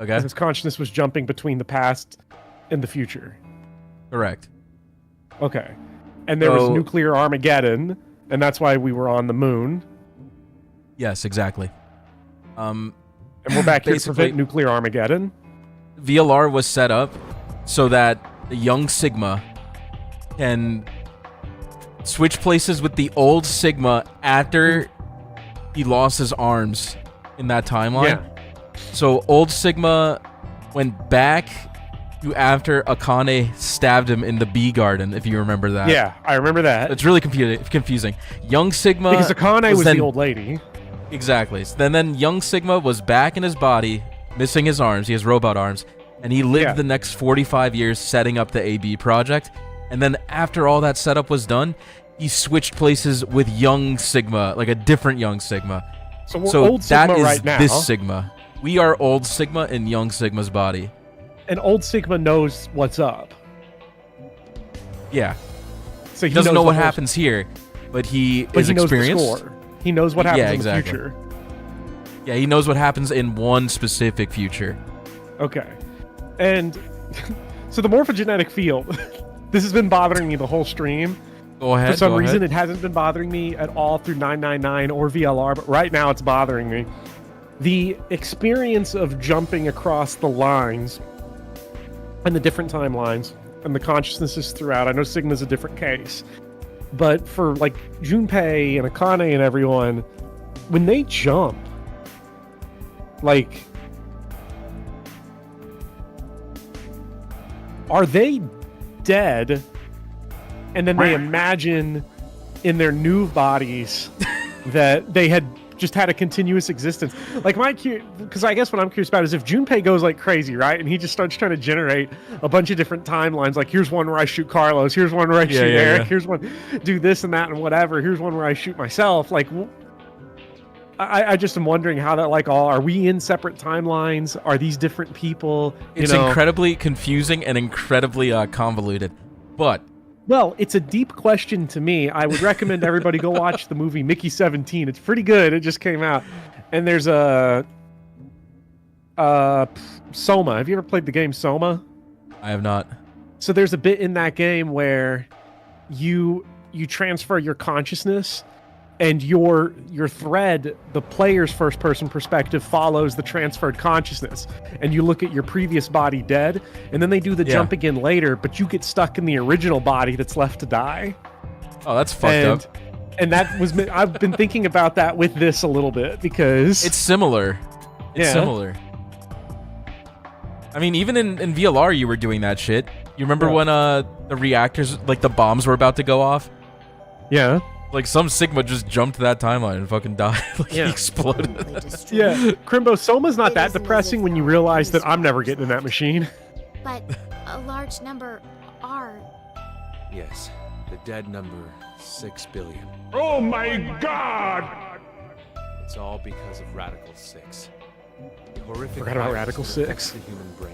Okay. His consciousness was jumping between the past and the future. Correct. Okay. And there was nuclear Armageddon, and that's why we were on the moon. Yes, exactly. And we're back here to prevent nuclear Armageddon. VLR was set up so that the young Sigma can switch places with the old Sigma after he lost his arms in that timeline. Yeah. So old Sigma went back to after Akane stabbed him in the bee garden, if you remember that. Yeah, I remember that. It's really confusing. Young Sigma... Because Akane was the old lady. Exactly. So then young Sigma was back in his body, missing his arms. He has robot arms. And he lived the next 45 years setting up the AB project. And then after all that setup was done, he switched places with young Sigma, like a different young Sigma. So we're old Sigma that is right now. This Sigma. We are old Sigma in young Sigma's body. And old Sigma knows what's up. Yeah. So he doesn't know what happens here, but he is experienced. Knows the score. He knows what happens in the future. Yeah, he knows what happens in one specific future. Okay. And so the morphogenetic field, this has been bothering me the whole stream. Go ahead. For some reason, it hasn't been bothering me at all through 999 or VLR, but right now it's bothering me. The experience of jumping across the lines and the different timelines and the consciousnesses throughout. I know Sigma's a different case, but for like Junpei and Akane and everyone, when they jump, like, are they dead? And then they imagine in their new bodies that they had just had a continuous existence. Like because I guess what I'm curious about is if Junpei goes like crazy, right? And he just starts trying to generate a bunch of different timelines. Like, here's one where I shoot Carlos. Here's one where I shoot Eric. Here's one, do this and that and whatever. Here's one where I shoot myself. Like, I just am wondering how that, like, are we in separate timelines? Are these different people? It's incredibly confusing and incredibly convoluted. But well, it's a deep question to me. I would recommend everybody go watch the movie Mickey 17. It's pretty good. It just came out. And there's a Soma. Have you ever played the game Soma? I have not. So there's a bit in that game where you transfer your consciousness, and your thread, the player's first person perspective, follows the transferred consciousness, and you look at your previous body dead, and then they do the jump again later, but you get stuck in the original body that's left to die. Oh, that's fucked up. And that was, I've been thinking about that with this a little bit, because it's similar. It's similar. I mean, even in VLR, you were doing that shit. You remember when the reactors, like the bombs were about to go off? Yeah. Like, some Sigma just jumped to that timeline and fucking died. Like, he exploded. Yeah, Crimbo, Soma's not that depressing when you realize that I'm never getting in that machine. But a large number are. Yes, the dead number 6 billion. Oh my god! It's all because of Radical 6. The horrific Forgot about Radical 6. The human brain.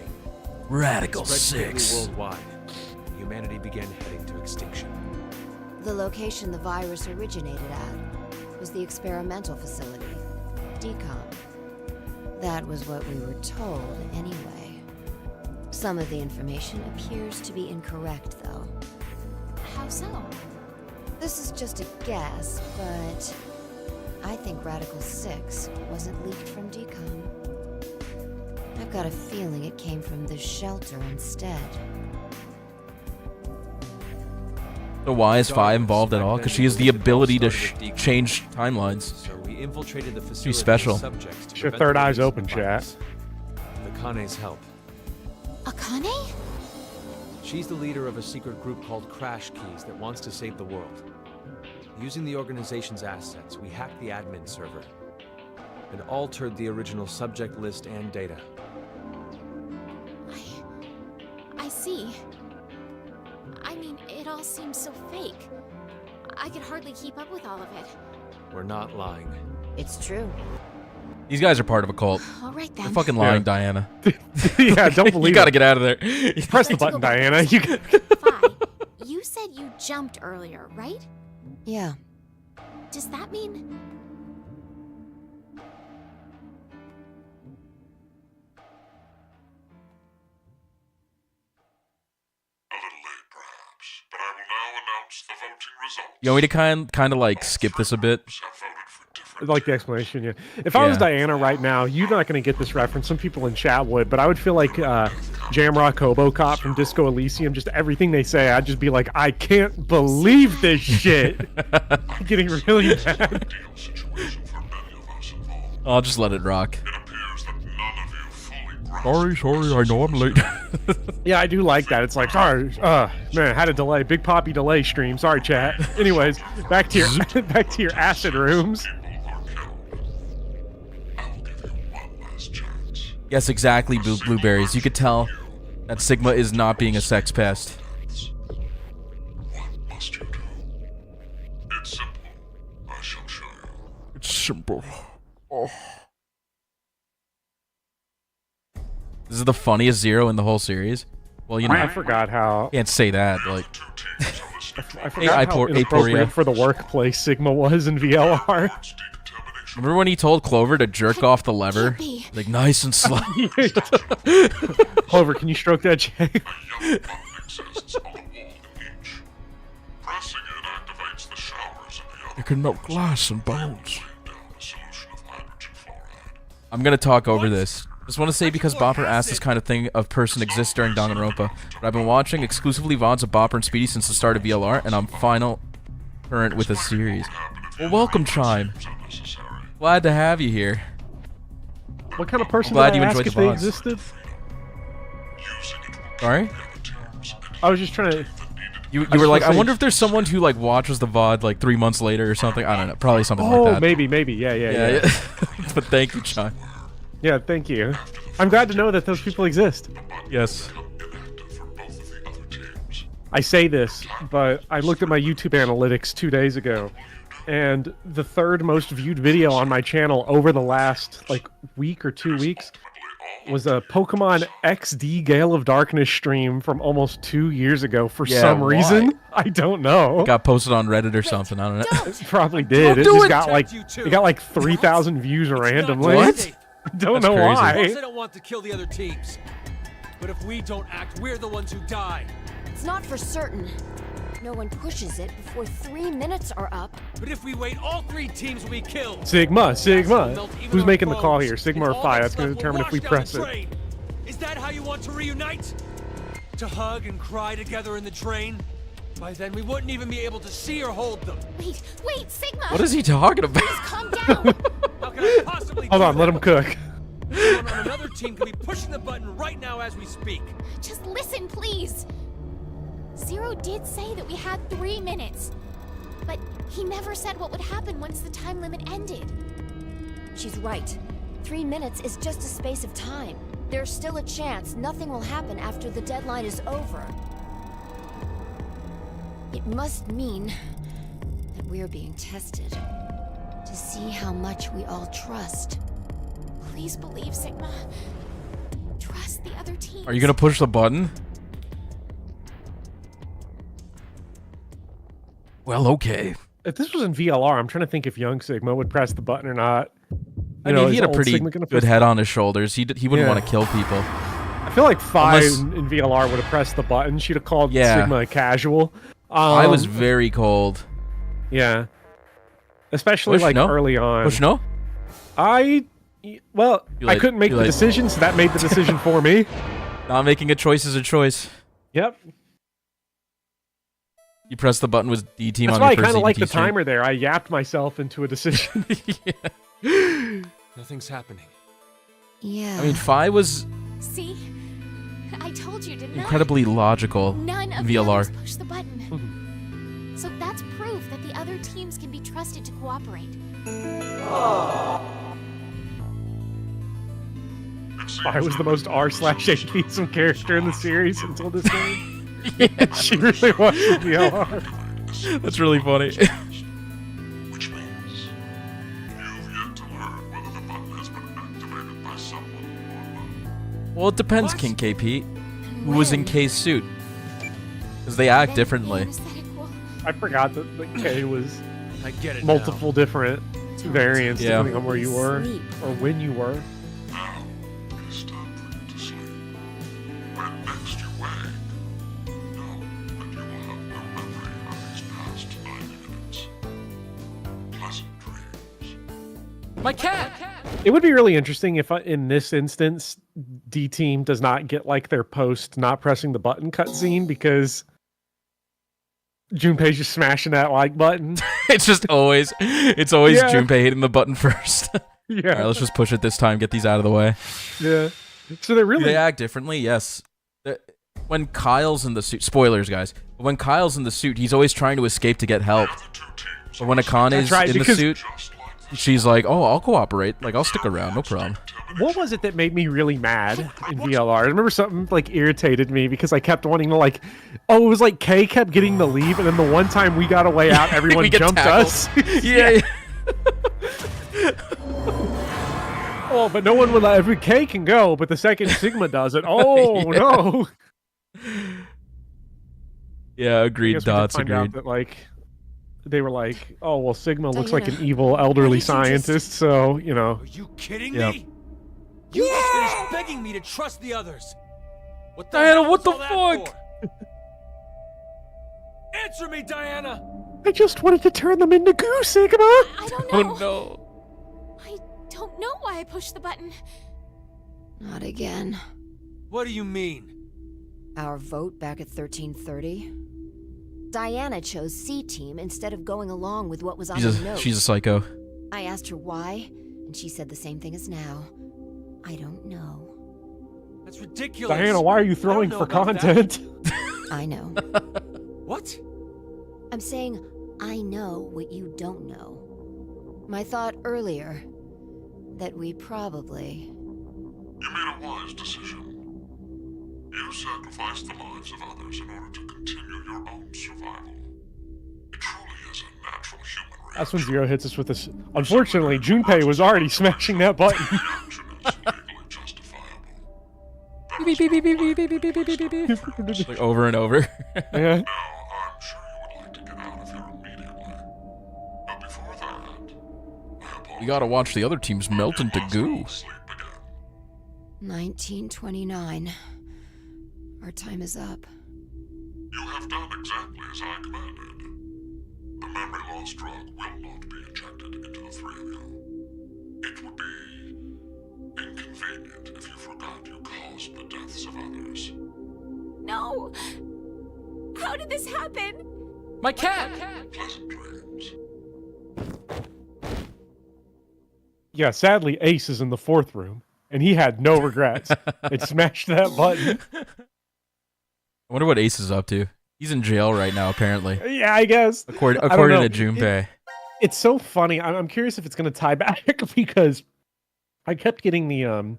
Radical It spread 6. quickly worldwide. Humanity began heading to extinction. The location the virus originated at was the experimental facility, Decom. That was what we were told, anyway. Some of the information appears to be incorrect, though. How so? This is just a guess, but I think Radical 6 wasn't leaked from Decom. I've got a feeling it came from this shelter instead. So why is Fi involved at all? Because she has the ability to change timelines. So we infiltrated the facility. She's special. Subjects to Your prevent third the eye's release open, of chat. virus. With Akane's help. Akane? She's the leader of a secret group called Crash Keys that wants to save the world. Using the organization's assets, we hacked the admin server and altered the original subject list and data. I see. I mean, it all seems so fake. I could hardly keep up with all of it. We're not lying. It's true. These guys are part of a cult. All right then. They're fucking lying, Diana. Yeah, don't believe You gotta it. get out of there. Press the button, Diana. You Fi, you said you jumped earlier, right? Yeah. Does that mean... A little late, perhaps, but I will now announce the voting results. You want me to kind of like skip this a bit? like the explanation, yeah. If I was Diana right now, you're not going to get this reference. Some people in chat would, but I would feel like Jamrock Hobocop from Disco Elysium. Just everything they say, I'd just be like, I can't believe this shit. I'm getting really mad. I'll just let it rock. Sorry, I know I'm late. Yeah, I do like that. It's like, sorry, man, had a delay, Big Poppy delay stream. Sorry, chat. Anyways, back to your acid rooms. Yes, exactly, Blueberries. You could tell that Sigma is not being a sex pest. What must you do? It's simple. I shall show you. It's simple. Oh. This is the funniest Zero in the whole series. Well, you know, I forgot how. Can't say that. Like, I forgot how inappropriate for the workplace Sigma was in VLR. Remember when he told Clover to jerk off the lever? Like, nice and slow. Clover, can you stroke that check? It can melt glass and bones. I'm gonna talk over this. Just want to say, because Bopper asked this kind of thing of person exists during Danganronpa, but I've been watching exclusively VODs of Bopper and Speedy since the start of VLR, and I'm final current with the series. Well, welcome, Chime. Glad to have you here. What kind of person Glad did you I ask enjoyed if the they VODs. existed? Sorry? I was just trying to... You were like, I wonder if there's someone who like watches the VOD like 3 months later or something. I don't know. Probably something like that. Maybe. Yeah. But thank you, Chime. Yeah, thank you. I'm glad to know that those people exist. Yes. I say this, but I looked at my YouTube analytics 2 days ago, and the third most viewed video on my channel over the last like week or 2 weeks was a Pokemon XD Gale of Darkness stream from almost 2 years ago for some reason. I don't know. It got posted on Reddit or something. I don't know. It probably did. It just got like 3,000 views randomly. What? I don't That's know crazy. why. They don't want to kill the other teams. But if we don't act, we're the ones who die. It's not for certain. No one pushes it before 3 minutes are up. But if we wait, all 3 teams will be killed. Sigma. Who's making the call here? Sigma or Phi? That's going to determine if we press it. Is that how you want to reunite? To hug and cry together in the train? By then, we wouldn't even be able to see or hold them. Wait, Sigma! What is he talking about? Please calm down! How can I possibly Hold on, let him cook. Someone on another team could be pushing the button right now as we speak. Just listen, please! Zero did say that we had 3 minutes, but he never said what would happen once the time limit ended. She's right. 3 minutes is just a space of time. There's still a chance nothing will happen after the deadline is over. It must mean that we're being tested to see how much we all trust. Please believe, Sigma. Trust the other team. Are you gonna push the button? Well, okay. If this was in VLR, I'm trying to think if young Sigma would press the button or not. I mean, he had a pretty good head on his shoulders. He wouldn't want to kill people. I feel like Phi in VLR would have pressed the button. She'd have called Sigma a casual. I was very cold. Yeah. Especially Push like no? early on. Push no? I couldn't make the decision, so that made the decision for me. Not making a choice is a choice. Yep. You press the button with D team That's on why I your first kind of like the stream. timer there. I yapped myself into a decision. Nothing's happening. Yeah. I mean, Phi was See? I told you, didn't incredibly logical None in of the others VLR. push the button. So that's proof that the other teams can be trusted to cooperate. Phi was the most r/atheism character in the series until this game. She really was in VLR. That's really funny. Which means you've yet Well, it depends, King KP. Who was in K's suit? Because they act differently. I forgot that the K was I get it multiple different variants depending on where you were or when you were. Now, it is time for you to sleep. When next you wake, know that you will have no memory of these past 90 minutes. Pleasant dreams. My cat! It would be really interesting if, in this instance, D Team does not get like their post not pressing the button cutscene because Junpei's just smashing that like button. It's always Junpei hitting the button first. Yeah. All right, let's just push it this time. Get these out of the way. Yeah. So they really Do they act differently? Yes. When Kyle's in the suit, spoilers, guys. When Kyle's in the suit, he's always trying to escape to get help. But when Akane's in the suit, she's like, "Oh, I'll cooperate. Like, I'll stick around. No problem." What was it that made me really mad in VLR? I remember something like irritated me because I kept wanting to like, it was like K kept getting the leave, and then the one time we got a way out, everyone jumped us. Yeah. Oh, but no one would let every K can go, but the second Sigma does it. Oh no. Yeah, agreed. I guess we did Dots find out agreed. that, like, they were like, oh well, Sigma looks like an evil elderly scientist, so you know. Are you kidding Yep. me? You just finished begging me to trust the others. What the Diana, hell what was the all that fuck? for? Answer me, Diana! I just wanted to turn them into goo, Sigma. I don't know. Oh no. I don't know why I pushed the button. Not again. What do you mean? Our vote back at 1330? Diana chose C Team instead of going along with what was on the note. She's a psycho. I asked her why, and she said the same thing as now. I don't know. That's ridiculous. Diana, why are you I throwing don't for know about content? I know. What? I'm saying I know what you don't know. My thought earlier that we probably... You made a wise decision. You sacrificed the lives of others in order to continue your own survival. It truly is a natural human reaction. That's when Zero hits us with this. Unfortunately, Junpei was already smashing that button. Beep, beep, beep, beep, beep, beep, beep, beep, beep, beep, beep. Just like over and over. Yeah. Now, I'm sure you would like to get out of here immediately. But before that, We gotta watch the other teams melt into goo. 1929. Our time is up. you have done exactly as I commanded. The memory loss drug will not be injected into the three of you. It would be inconvenient if you forgot you caused the deaths of others. No! How did this happen? My cat! Pleasant dreams. Yeah, sadly, Ace is in the fourth room, and he had no regrets. And smashed that button. I wonder what Ace is up to. He's in jail right now, apparently. Yeah, I guess. According I don't know. to Junpei. It's so funny. I'm curious if it's going to tie back because I kept getting the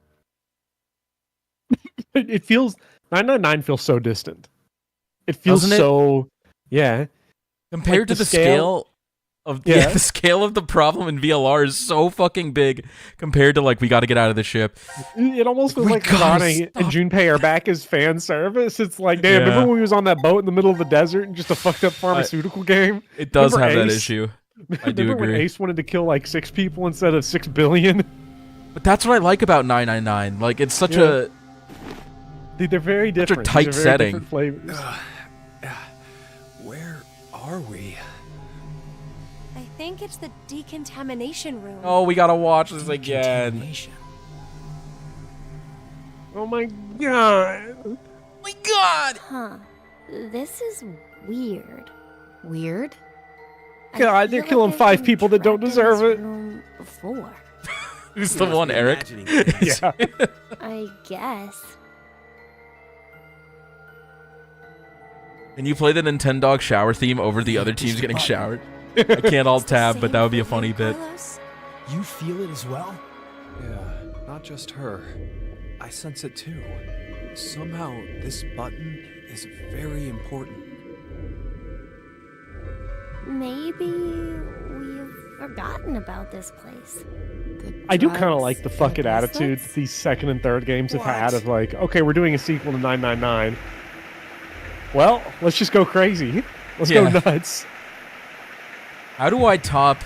it feels 999 feels so distant. It feels Doesn't it? so yeah. Compared Like to the scale of the scale of the problem in VLR is so fucking big compared to like we got to get out of the ship. It almost feels We like gotta Nana and Junpei are back as fan service. It's like, damn, Yeah. remember when we was on that boat in the middle of the desert and just a fucked up pharmaceutical game? It does Remember have that Ace? issue. I do Remember when agree. Ace wanted to kill like 6 people instead of 6 billion? But that's what I like about 999. Like it's such Yeah. a Dude, they're very different. tight These are very setting. different flavors. Where are we? I think it's the decontamination room. Oh, we gotta watch this again. Oh my god. My god! Huh. This is weird. Weird? God, they're killing 5 people that don't deserve it. Room before. Who's the one, Eric? Yeah. I guess. Can you play the Nintendo shower theme over the other teams getting showered? I can't alt tab, but that would be a funny bit. You feel it as well? Yeah, not just her. I sense it too. Somehow, this button is very important. Maybe we've forgotten about this place. I do kind of like the fuck it attitude that these second and third games have had of like, okay, we're doing a sequel to 999. Well, let's just go crazy. Let's go nuts. How do I top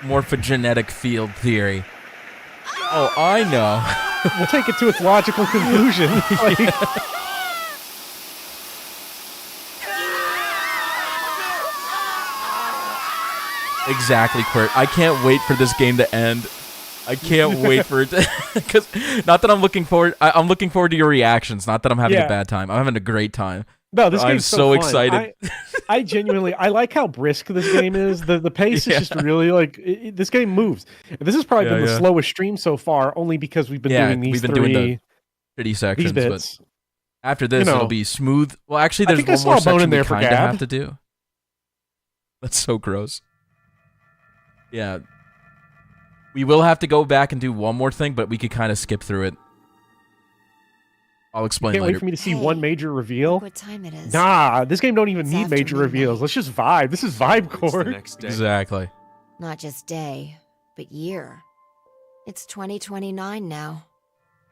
morphogenetic field theory? Oh, I know. We'll take it to its logical conclusion. Like, exactly, Quirt. I can't wait for this game to end. I can't wait for it to... Because, not that I'm looking forward... I'm looking forward to your reactions. Not that I'm having a bad time. I'm having a great time. No, this game's so fun. excited. I genuinely... I like how brisk this game is. The pace is just really like... this game moves. This has probably been the slowest stream so far, only because we've been doing these doing the shitty sections. bits. But after this, it'll be smooth. Well, actually, there's one more section we kind of have to do. That's so gross. Yeah. We will have to go back and do one more thing, but we could kind of skip through it. I'll explain Can't later. wait for me to see one major reveal. What time it is? Nah, this game don't even need major reveals. Let's just vibe. This is vibe core. Exactly. Not just day, but year. It's 2029 now.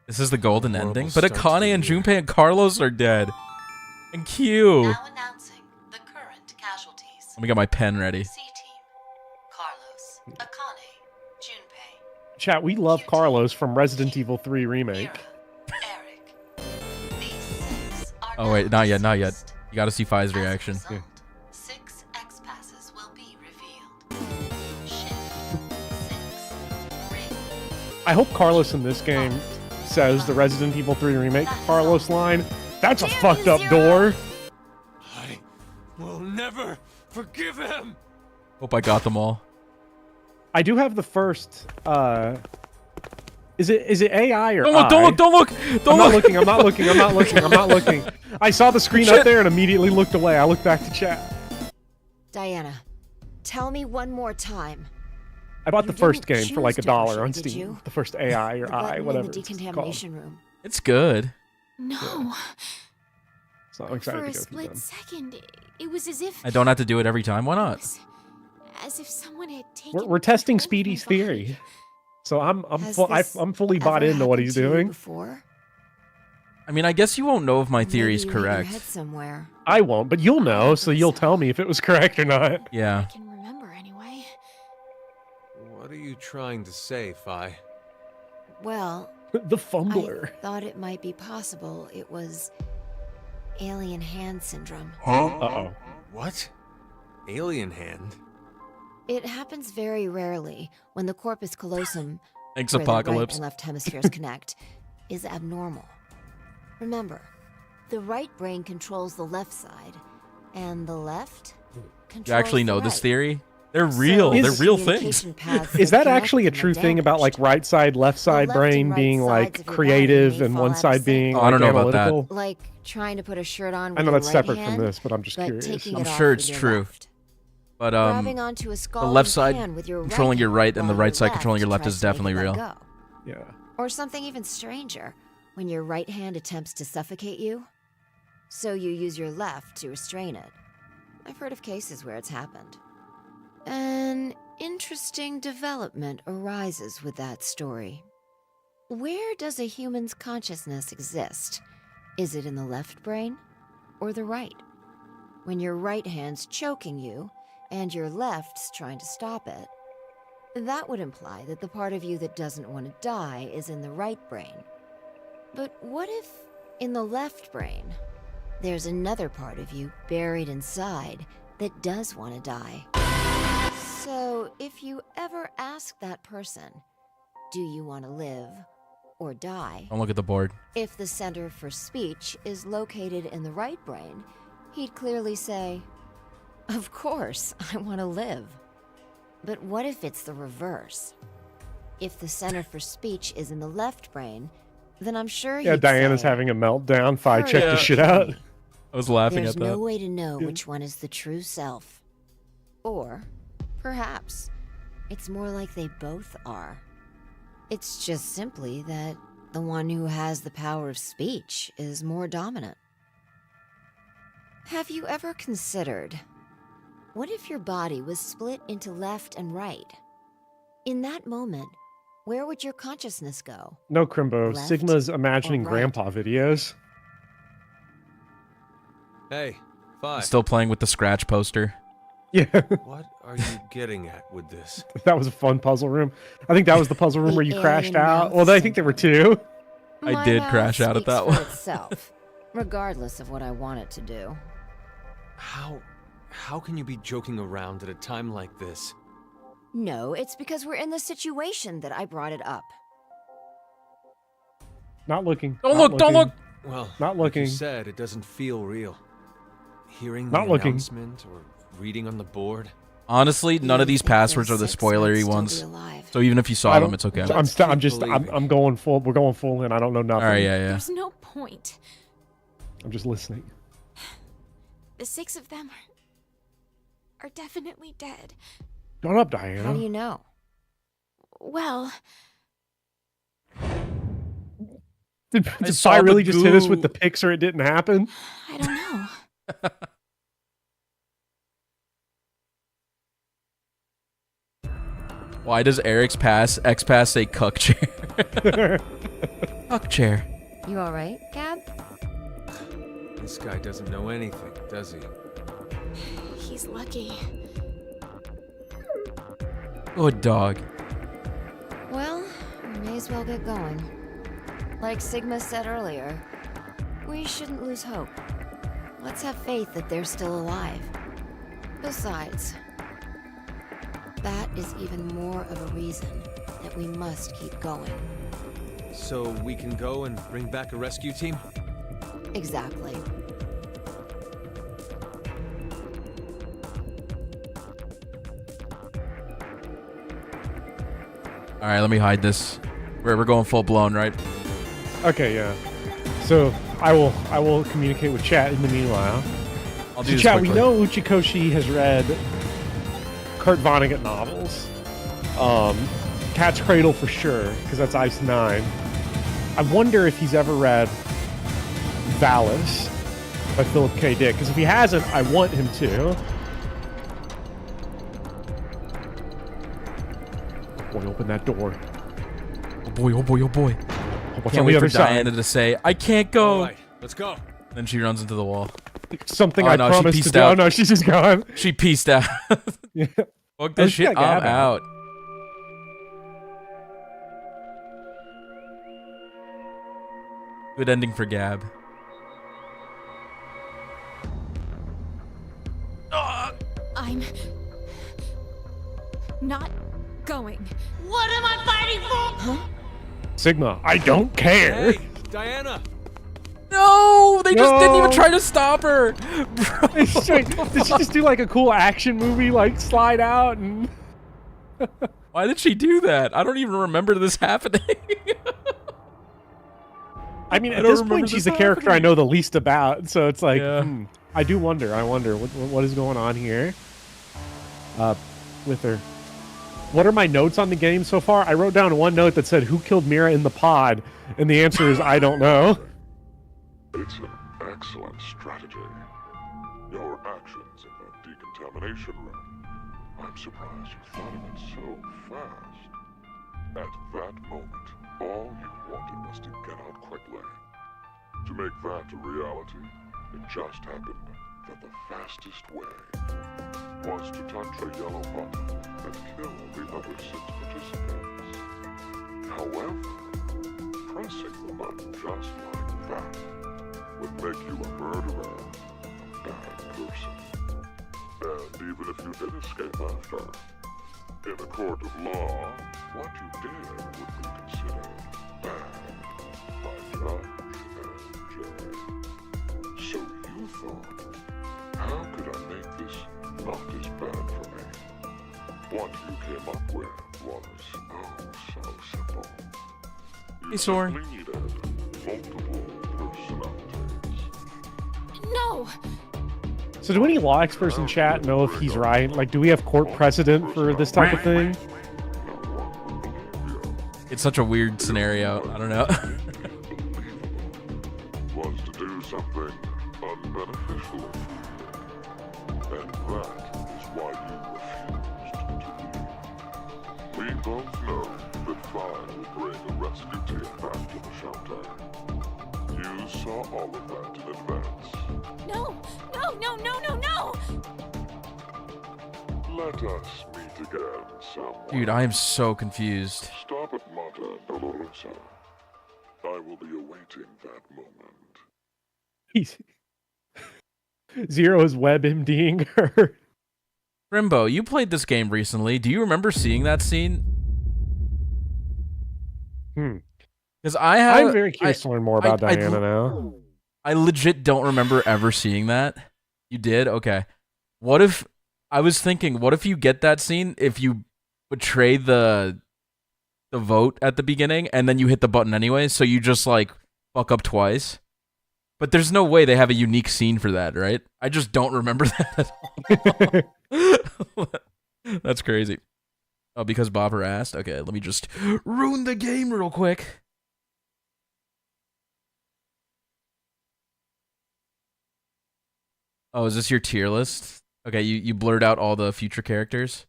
This is the golden ending, but Akane and Junpei and Carlos are dead. And Q. Now announcing the current casualties. Let me get my pen ready. Carlos, Akane, Junpei. Chat, we love Carlos from Resident Evil 3 Remake. Oh wait, not yet, not yet. You gotta see Fi's reaction. 6 X passes will be revealed. I hope Carlos in this game says the Resident Evil 3 Remake Carlos line. That's a fucked up door. I will never forgive him. Hope I got them all. I do have the first. Is it AI or Don't look! Don't look! Don't look! Don't I'm not look! looking. I'm not looking. I'm not looking. I'm not looking. I saw the screen up there and immediately looked away. I looked back to chat. Diana, tell me one more time. I bought the first game for like choose $1 to on push it, did Steam. you? The first AI or The I, button whatever in the it's called. decontamination room. It's good. No. So I'm excited For to a go through split them. second, it was as if I don't have to do it every time. Why not? as if someone had taken We're testing Speedy's theory, so I'm fully bought into what he's doing. Before? I mean, I guess you won't know if my theory is Maybe you hit your correct. head somewhere. I won't, but you'll know, so you'll tell me if it was correct or not. Yeah. I can remember anyway. What are you trying to say, Fi? Well, The fumbler. I thought it might be possible it was alien hand syndrome. Uh-oh. What? Alien hand? It happens very rarely when the corpus callosum, Thanks, where the right Apocalypse. and left hemispheres connect, is abnormal. Remember, the right brain controls the left side, and the left controls You actually know the this right. theory? They're real. So They're real communication things. paths Is that that actually a connect true them are thing about like damaged. right side, left side left and brain right being sides like of your body creative may and fall one out of side sync. being Oh, I like don't know about that. analytical? Like trying to put a shirt on with I know your that's right separate hand, from this, but I'm just but curious. taking I'm it off sure with it's your true. left. But Grabbing onto a the skull left and side pan with your controlling right your right and the while right your side controlling your left tries is to make definitely it let real. go. Yeah. Or something even stranger, when your right hand attempts to suffocate you, so you use your left to restrain it. I've heard of cases where it's happened. An interesting development arises with that story. Where does a human's consciousness exist? Is it in the left brain or the right? When your right hand's choking you and your left's trying to stop it, that would imply that the part of you that doesn't want to die is in the right brain. But what if, in the left brain, there's another part of you buried inside that does want to die? So, if you ever ask that person, do you want to live or die? Don't look at the board. If the center for speech is located in the right brain, he'd clearly say, of course, I want to live. But what if it's the reverse? If the center for speech is in the left brain, then I'm sure Yeah, he'd Diana's say, having a meltdown. Fi, check Yeah. the shit out. I was laughing there's at that. no way to know which one is the true self. Or, perhaps, it's more like they both are. It's just simply that the one who has the power of speech is more dominant. Have you ever considered, what if your body was split into left and right? In that moment, where would your consciousness go? No, Crimbo. Left Sigma's imagining or right? grandpa videos. Hey, Five. Still playing with the scratch poster. Yeah. What are you getting at with this? That was a fun puzzle room. I think that was the puzzle room The where you crashed alien out. mouth Well, I think there were two. I My did mouth crash out at speaks that for one. itself, regardless of what I want it to do. How can you be joking around at a time like this? No, it's because we're in the situation that I brought it up. Not looking. Don't Not look, don't looking. look. Well, Not like you looking. said, it doesn't feel real. Hearing Not the looking. announcement or reading on the board. Honestly, none of these think passwords those are the 6 might spoilery still ones. be alive. So even if you saw I them, don't- it's okay. I'm going full. We're going full in. I don't know nothing. All right, yeah. There's no point. I'm just listening. The 6 of them are definitely dead. Shut up, Diana. How do you know? Well, Did I Fi saw the really just hit us goo. with the pics or it didn't happen? I don't know. Why does Eric's X-Pass say cuck chair? Cuck chair. You alright, Gab? This guy doesn't know anything, does he? He's lucky. Good dog. Well, we may as well get going. Like Sigma said earlier, we shouldn't lose hope. Let's have faith that they're still alive. Besides, that is even more of a reason that we must keep going. So we can go and bring back a rescue team? Exactly. All right, let me hide this. We're going full blown, right? Okay, yeah. So I will communicate with chat in the meanwhile. I'll So do this chat, we quickly. know Uchikoshi has read Kurt Vonnegut novels. Cat's Cradle for sure, because that's Ice 9. I wonder if he's ever read Valis by Philip K. Dick, because if he hasn't, I want him to. Boy, open that door. Oh boy, oh boy, oh boy. What's Can't on wait the for other side? Diana to say, I can't go. All right, let's go. Then she runs into the wall. Something Oh, I no, she promised to peaced do. out. Oh no, she's just gone. She pieced out. Yeah. Fuck this she shit, got I'm Gab out. out. Good ending for Gab. I'm not going. What am I fighting for? Huh? Sigma, I don't care. Hey, Diana! No, they just didn't even No. try to stop her. Did she just do like a cool action movie, like slide out and? Why did she do that? I don't even remember this happening. I mean, I at don't this remember point, she's this the character I happening. know the least about, so it's like, Yeah. I do wonder. I wonder what is going on here. With her. What are my notes on the game so far? I wrote down one note that said, "Who killed Mira in the pod?" And the answer is, I don't know. It's an excellent strategy. Your actions in the decontamination room. I'm surprised you thought of it so fast. At that moment, all you wanted was to get out quickly. To make that a reality, it just happened that the fastest way was to touch a yellow button and kill the other 6 participants. However, pressing the button just like that would make you a murderer, a bad person. And even if you did escape after, in a court of law, what you did would be considered bad by judge and jury. So you thought, how could I make this not as bad for me? What you came up with was oh so simple. You Hey, Soren. simply needed multiple personalities. No! So, do any law experts in chat know if he's right? Like, do we have court precedent for this type of thing? It's such a weird scenario. I don't know. Was to do something unbeneficial. And that is why you refused to leave. both know that Fire will bring a rescue team back to the shelter. You saw all of that in advance. No! No, no, no, no, no! Let us meet again somewhere. Dude, I am so confused. Stop at Mata Dolorosa. I will be awaiting that moment. He's Zero is WebMDing her. Rimbo, you played this game recently. Do you remember seeing that scene? Because I'm very curious to learn more about Diana now. I legit don't remember ever seeing that. You did? Okay. What if... I was thinking, what if you get that scene if you betray the vote at the beginning and then you hit the button anyway, so you just, like, fuck up twice? But there's no way they have a unique scene for that, right? I just don't remember that at all. That's crazy. Oh, because Bopper asked? Okay, let me just ruin the game real quick. Oh, is this your tier list? Okay, you blurred out all the future characters.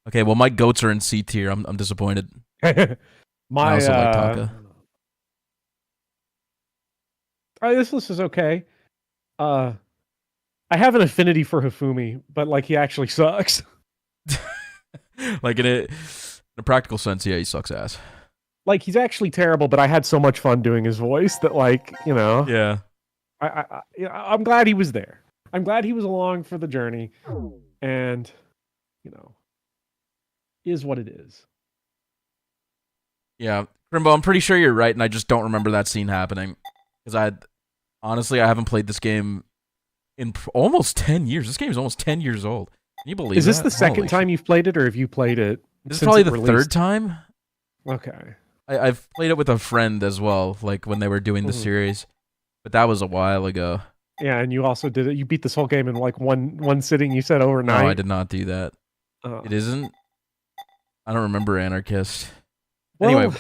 Okay, well my goats are in C tier. I'm disappointed. I also like Taka. This list is okay. I have an affinity for Hifumi, but like he actually sucks. Like in a practical sense, yeah, he sucks ass. Like he's terrible, but I had so much fun doing his voice that, like, you know. Yeah. I'm glad he was there. I'm glad he was along for the journey, and you know, is what it is. Yeah, Grimbo, I'm pretty sure you're right, and I just don't remember that scene happening because honestly I haven't played this game in almost 10 years. This game is almost 10 years old. Can you believe? Is this that? the second Holy time you've played it, or have you played it? This is since probably it the released? third time. Okay. I've played it with a friend as well, like when they were doing the series, but that was a while ago. Yeah, and you also did it. You beat this whole game in like one sitting. You said overnight. No, I did not do that. It isn't. I don't remember Anarchist. Well, anyway,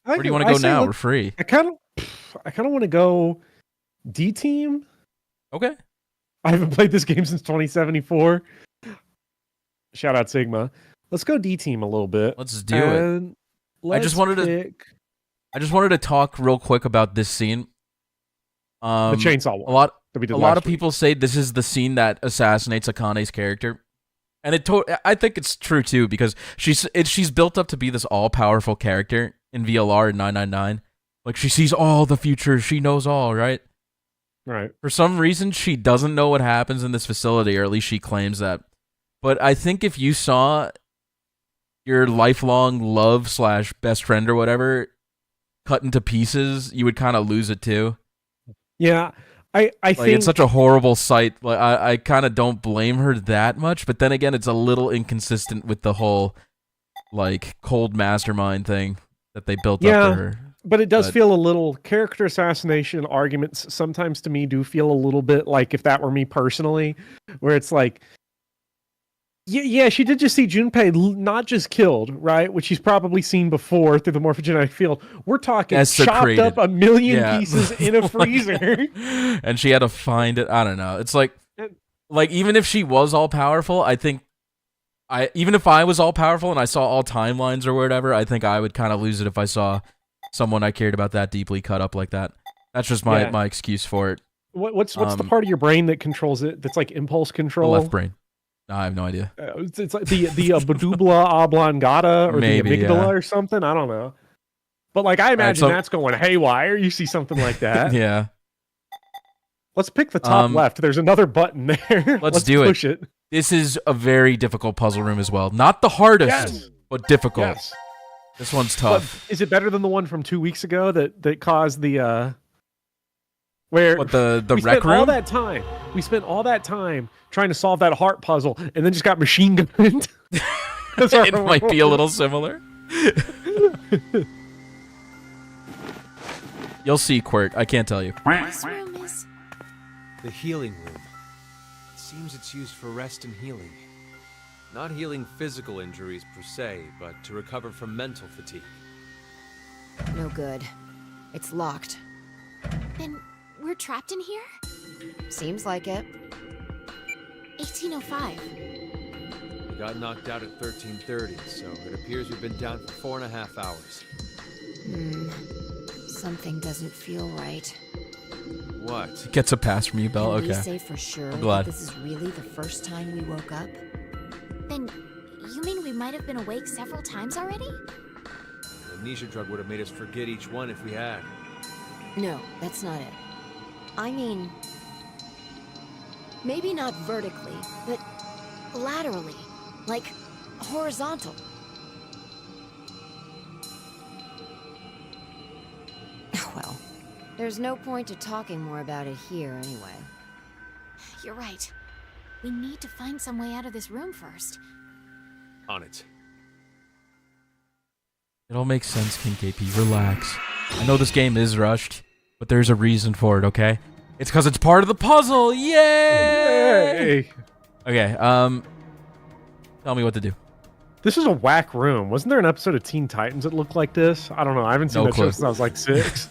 where do you want to go now? We're free. I kind of want to go D Team. Okay. I haven't played this game since 2074. Shout out Sigma. Let's go D Team a little bit. Let's do it. I just wanted to talk real quick about this scene. The chainsaw one. A lot of people say this is the scene that assassinates Akane's character, and I think it's true too, because she's built up to be this all-powerful character in VLR and 999. Like, she sees all the future, she knows all, right? Right. For some reason, she doesn't know what happens in this facility, or at least she claims that. But I think if you saw your lifelong love / best friend or whatever cut into pieces, you would kind of lose it too. Yeah, I think it's such a horrible sight. Like, I kind of don't blame her that much, but then again, it's a little inconsistent with the whole like cold mastermind thing that they built up for her. But it does feel a little character assassination arguments sometimes to me do feel a little bit like if that were me personally, where it's like, yeah, she did just see Junpei not just killed, right? Which she's probably seen before through the morphogenetic field. We're talking chopped up a million pieces in a freezer. And she had to find it. I don't know. It's like even if she was all powerful, I think even if I was all powerful and I saw all timelines or whatever, I think I would kind of lose it if I saw someone I cared about that deeply cut up like that. That's just my excuse for it. What's the part of your brain that controls it? That's like impulse control. The left brain. No, I have no idea. It's like the medulla oblongata or maybe, the amygdala or something. I don't know. But like I imagine that's going haywire. You see something like that. Yeah. Let's pick the top left. There's another button there. Let's push it. This is a very difficult puzzle room as well. Not the hardest, but difficult. Yes. This one's tough. But is it better than the one from 2 weeks ago that caused the where the rec room? We spent all that time trying to solve that heart puzzle and then just got machine gunned. It might be a little similar. You'll see, Quirt. I can't tell you. This room is the healing room. It seems it's used for rest and healing. Not healing physical injuries per se, but to recover from mental fatigue. No good. It's locked. Then we're trapped in here? Seems like it. 1805. We got knocked out at 13:30, so it appears we've been down for 4.5 hours. Something doesn't feel right. What? Gets a pass from you, Belle. Can Okay. we say for sure I'm glad. that this is really the first time we woke up? Then, you mean we might have been awake several times already? The amnesia drug would have made us forget each one if we had. No, that's not it. I mean, maybe not vertically, but laterally, like horizontal. Well, there's no point to talking more about it here anyway. You're right. We need to find some way out of this room first. On it. It all makes sense, King KP. Relax. I know this game is rushed, but there's a reason for it, okay? It's because it's part of the puzzle! Yay! Yay! Okay, tell me what to do. This is a whack room. Wasn't there an episode of Teen Titans that looked like this? I don't know. I haven't seen No that clue. show since I was like 6.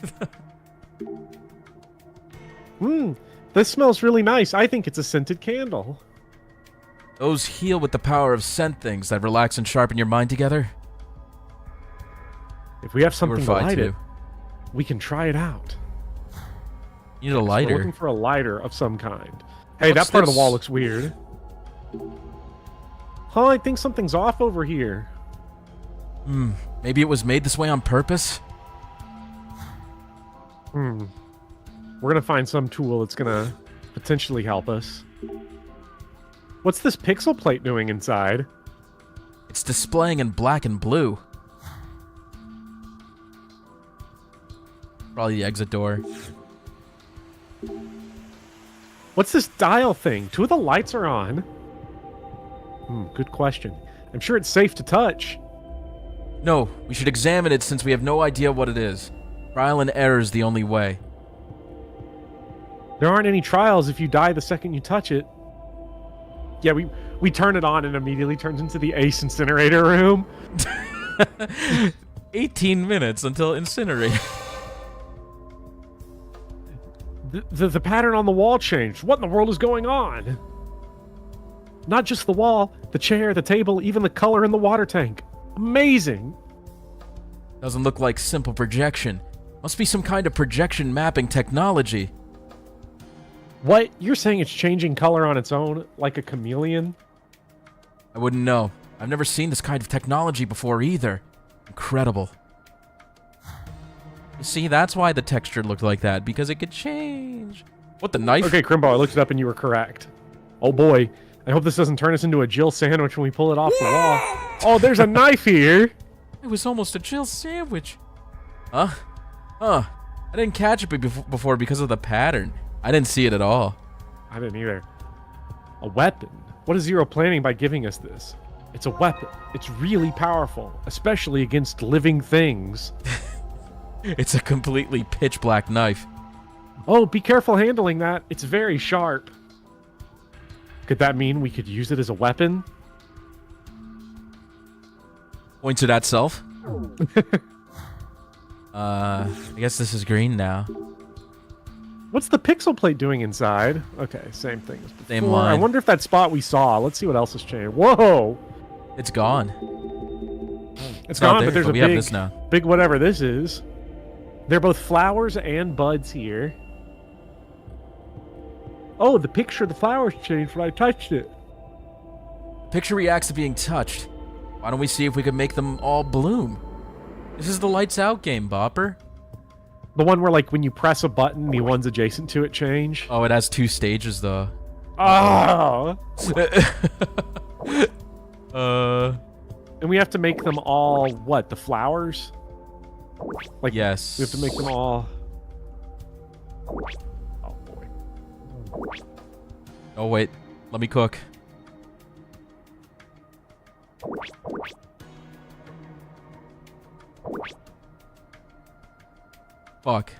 This smells really nice. I think it's a scented candle. Those heal with the power of scent things that relax and sharpen your mind together. If we have something to Purify, light it, too. we can try it out. You need a We're lighter. looking for a lighter of some kind. Hey, What's that part of this? the wall looks weird. Huh, I think something's off over here. Maybe it was made this way on purpose? We're gonna find some tool that's gonna potentially help us. What's this pixel plate doing inside? It's displaying in black and blue. Probably the exit door. What's this dial thing? 2 of the lights are on. Good question. I'm sure it's safe to touch. No, we should examine it since we have no idea what it is. Trial and error is the only way. There aren't any trials if you die the second you touch it. Yeah, we turn it on and immediately turns into the Ace incinerator room. 18 minutes until incinerate. The pattern on the wall changed. What in the world is going on? Not just the wall, the chair, the table, even the color in the water tank. Amazing. Doesn't look like simple projection. Must be some kind of projection mapping technology. What? You're saying it's changing color on its own, like a chameleon? I wouldn't know. I've never seen this kind of technology before either. Incredible. You see, that's why the texture looked like that, because it could change. What, the knife? Okay, Crimbo, I looked it up and you were correct. Oh boy, I hope this doesn't turn us into a Jill sandwich when we pull it off the wall. Oh, there's a knife here. It was almost a Jill sandwich. Huh? I didn't catch it before because of the pattern. I didn't see it at all. I didn't either. A weapon? What is Zero planning by giving us this? It's a weapon. It's really powerful, especially against living things. It's a completely pitch black knife. Oh, be careful handling that. It's very sharp. Could that mean we could use it as a weapon? Points it at self. I guess this is green now. What's the pixel plate doing inside? Okay, same thing as before. Same line. I wonder if that spot we saw. Let's see what else has changed. Whoa! It's gone. It's not gone, there, but there's but a we have big, this now. big whatever this is. They're both flowers and buds here. Oh, the picture of the flowers changed when I touched it. Picture reacts to being touched. Why don't we see if we can make them all bloom? This is the lights out game, Bopper. The one where, like, when you press a button, the ones adjacent to it change. Oh, it has 2 stages, though. Oh! And And we have to make them all, what, the flowers? Like, yes. We have to make them all... Oh, boy. Oh, wait. Let me cook. Fuck.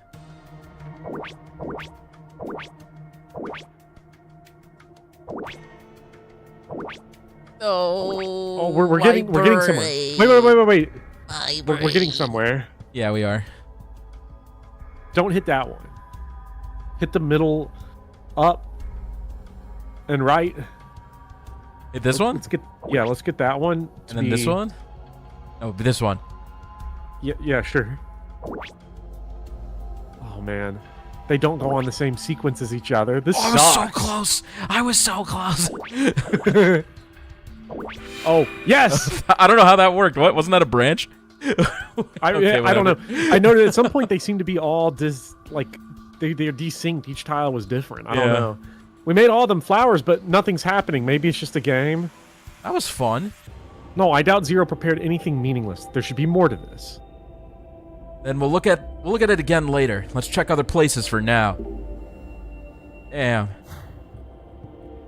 Oh, we're getting somewhere. Wait. We're getting somewhere. Yeah, we are. Don't hit that one. Hit the middle, up, and right. Hey, this one? Let's get that one. And then this one? Oh, this one. Yeah, sure. Oh man, they don't go on the same sequence as each other. This I was so close. I was so close. Oh yes. I don't know how that worked. What, wasn't that a branch? I don't know. I noted at some point they seem to be all they're desynced. Each tile was different. I don't know. We made all of them flowers, but nothing's happening. Maybe it's just a game. That was fun. No, I doubt Zero prepared anything meaningless. There should be more to this. Then we'll look at it again later. Let's check other places for now. Damn.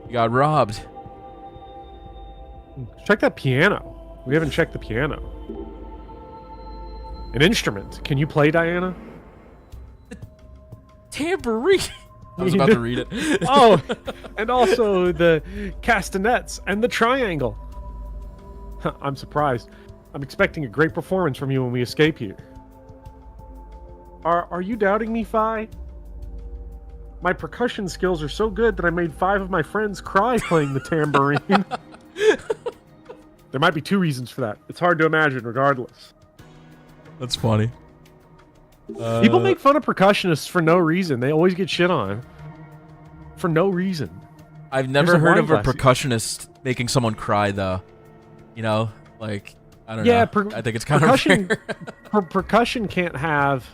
You got robbed. Check that piano. We haven't checked the piano. An instrument. Can you play, Diana? Tambourine. I was about to read it. Oh, and also the castanets and the triangle. I'm surprised. I'm expecting a great performance from you when we escape here. Are you doubting me, Fi? My percussion skills are so good that I made 5 of my friends cry playing the tambourine. There might be 2 reasons for that. It's hard to imagine, regardless. That's funny. People make fun of percussionists for no reason. They always get shit on. For no reason. I've never heard of a percussionist making someone cry, though. You know? Like, I don't know. I think it's kind of rare. Percussion can't have...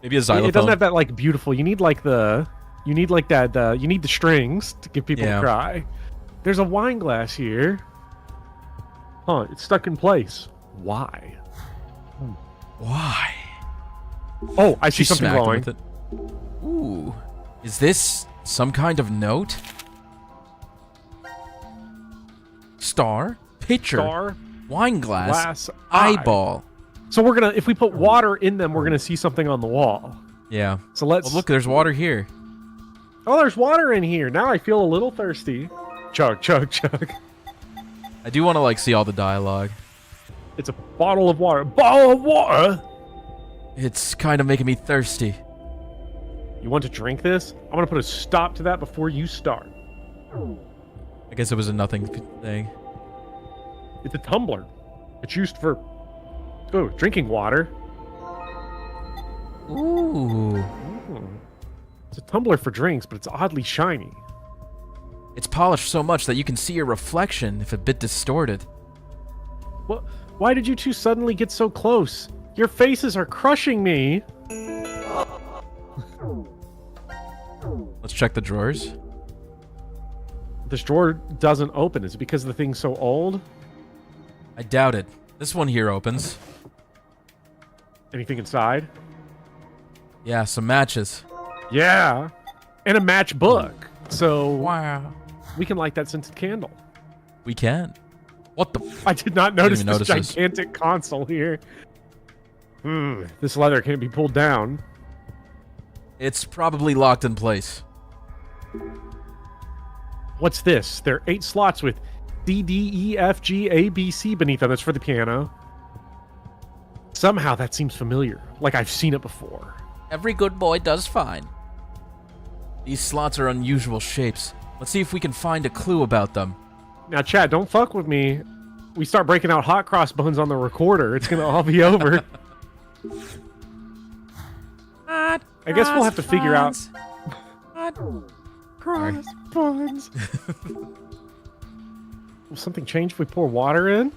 Maybe a xylophone. It doesn't have that, like, beautiful... You need, like, the... You need, like, that... You need the strings to get people to cry. There's a wine glass here. Huh, it's stuck in place. Why? Why? Oh, I see something glowing. With it. Ooh. Is this some kind of note? Star? Pitcher? Star? Wine glass? Eye. Eyeball? So we're gonna... If we put water in them, we're gonna see something on the wall. Yeah. So let's... Oh, look, there's water here. Oh, there's water in here. Now I feel a little thirsty. Chug, chug, chug. I do want to, like, see all the dialogue. It's a bottle of water. Bottle of water? It's kind of making me thirsty. You want to drink this? I'm going to put a stop to that before you start. I guess it was a nothing thing. It's a tumbler. It's used for drinking water. Ooh. It's a tumbler for drinks, but it's oddly shiny. It's polished so much that you can see your reflection if a bit distorted. What? Why did you two suddenly get so close? Your faces are crushing me. Let's check the drawers. This drawer doesn't open. Is it because the thing's so old? I doubt it. This one here opens. Anything inside? Yeah, some matches. Yeah. And a matchbook. So wow. We can light that scented candle. We can. What the? I did not notice this this. gigantic console here. This leather can't be pulled down. It's probably locked in place. What's this? There are 8 slots with C, D, E, F, G, A, B, C beneath them. That's for the piano. Somehow that seems familiar. Like I've seen it before. Every good boy does fine. These slots are unusual shapes. Let's see if we can find a clue about them. Now, Chad, don't fuck with me. We start breaking out hot cross buns on the recorder. It's going to all be over. I guess we'll have to figure out... Cross buns. Will something change if we pour water in?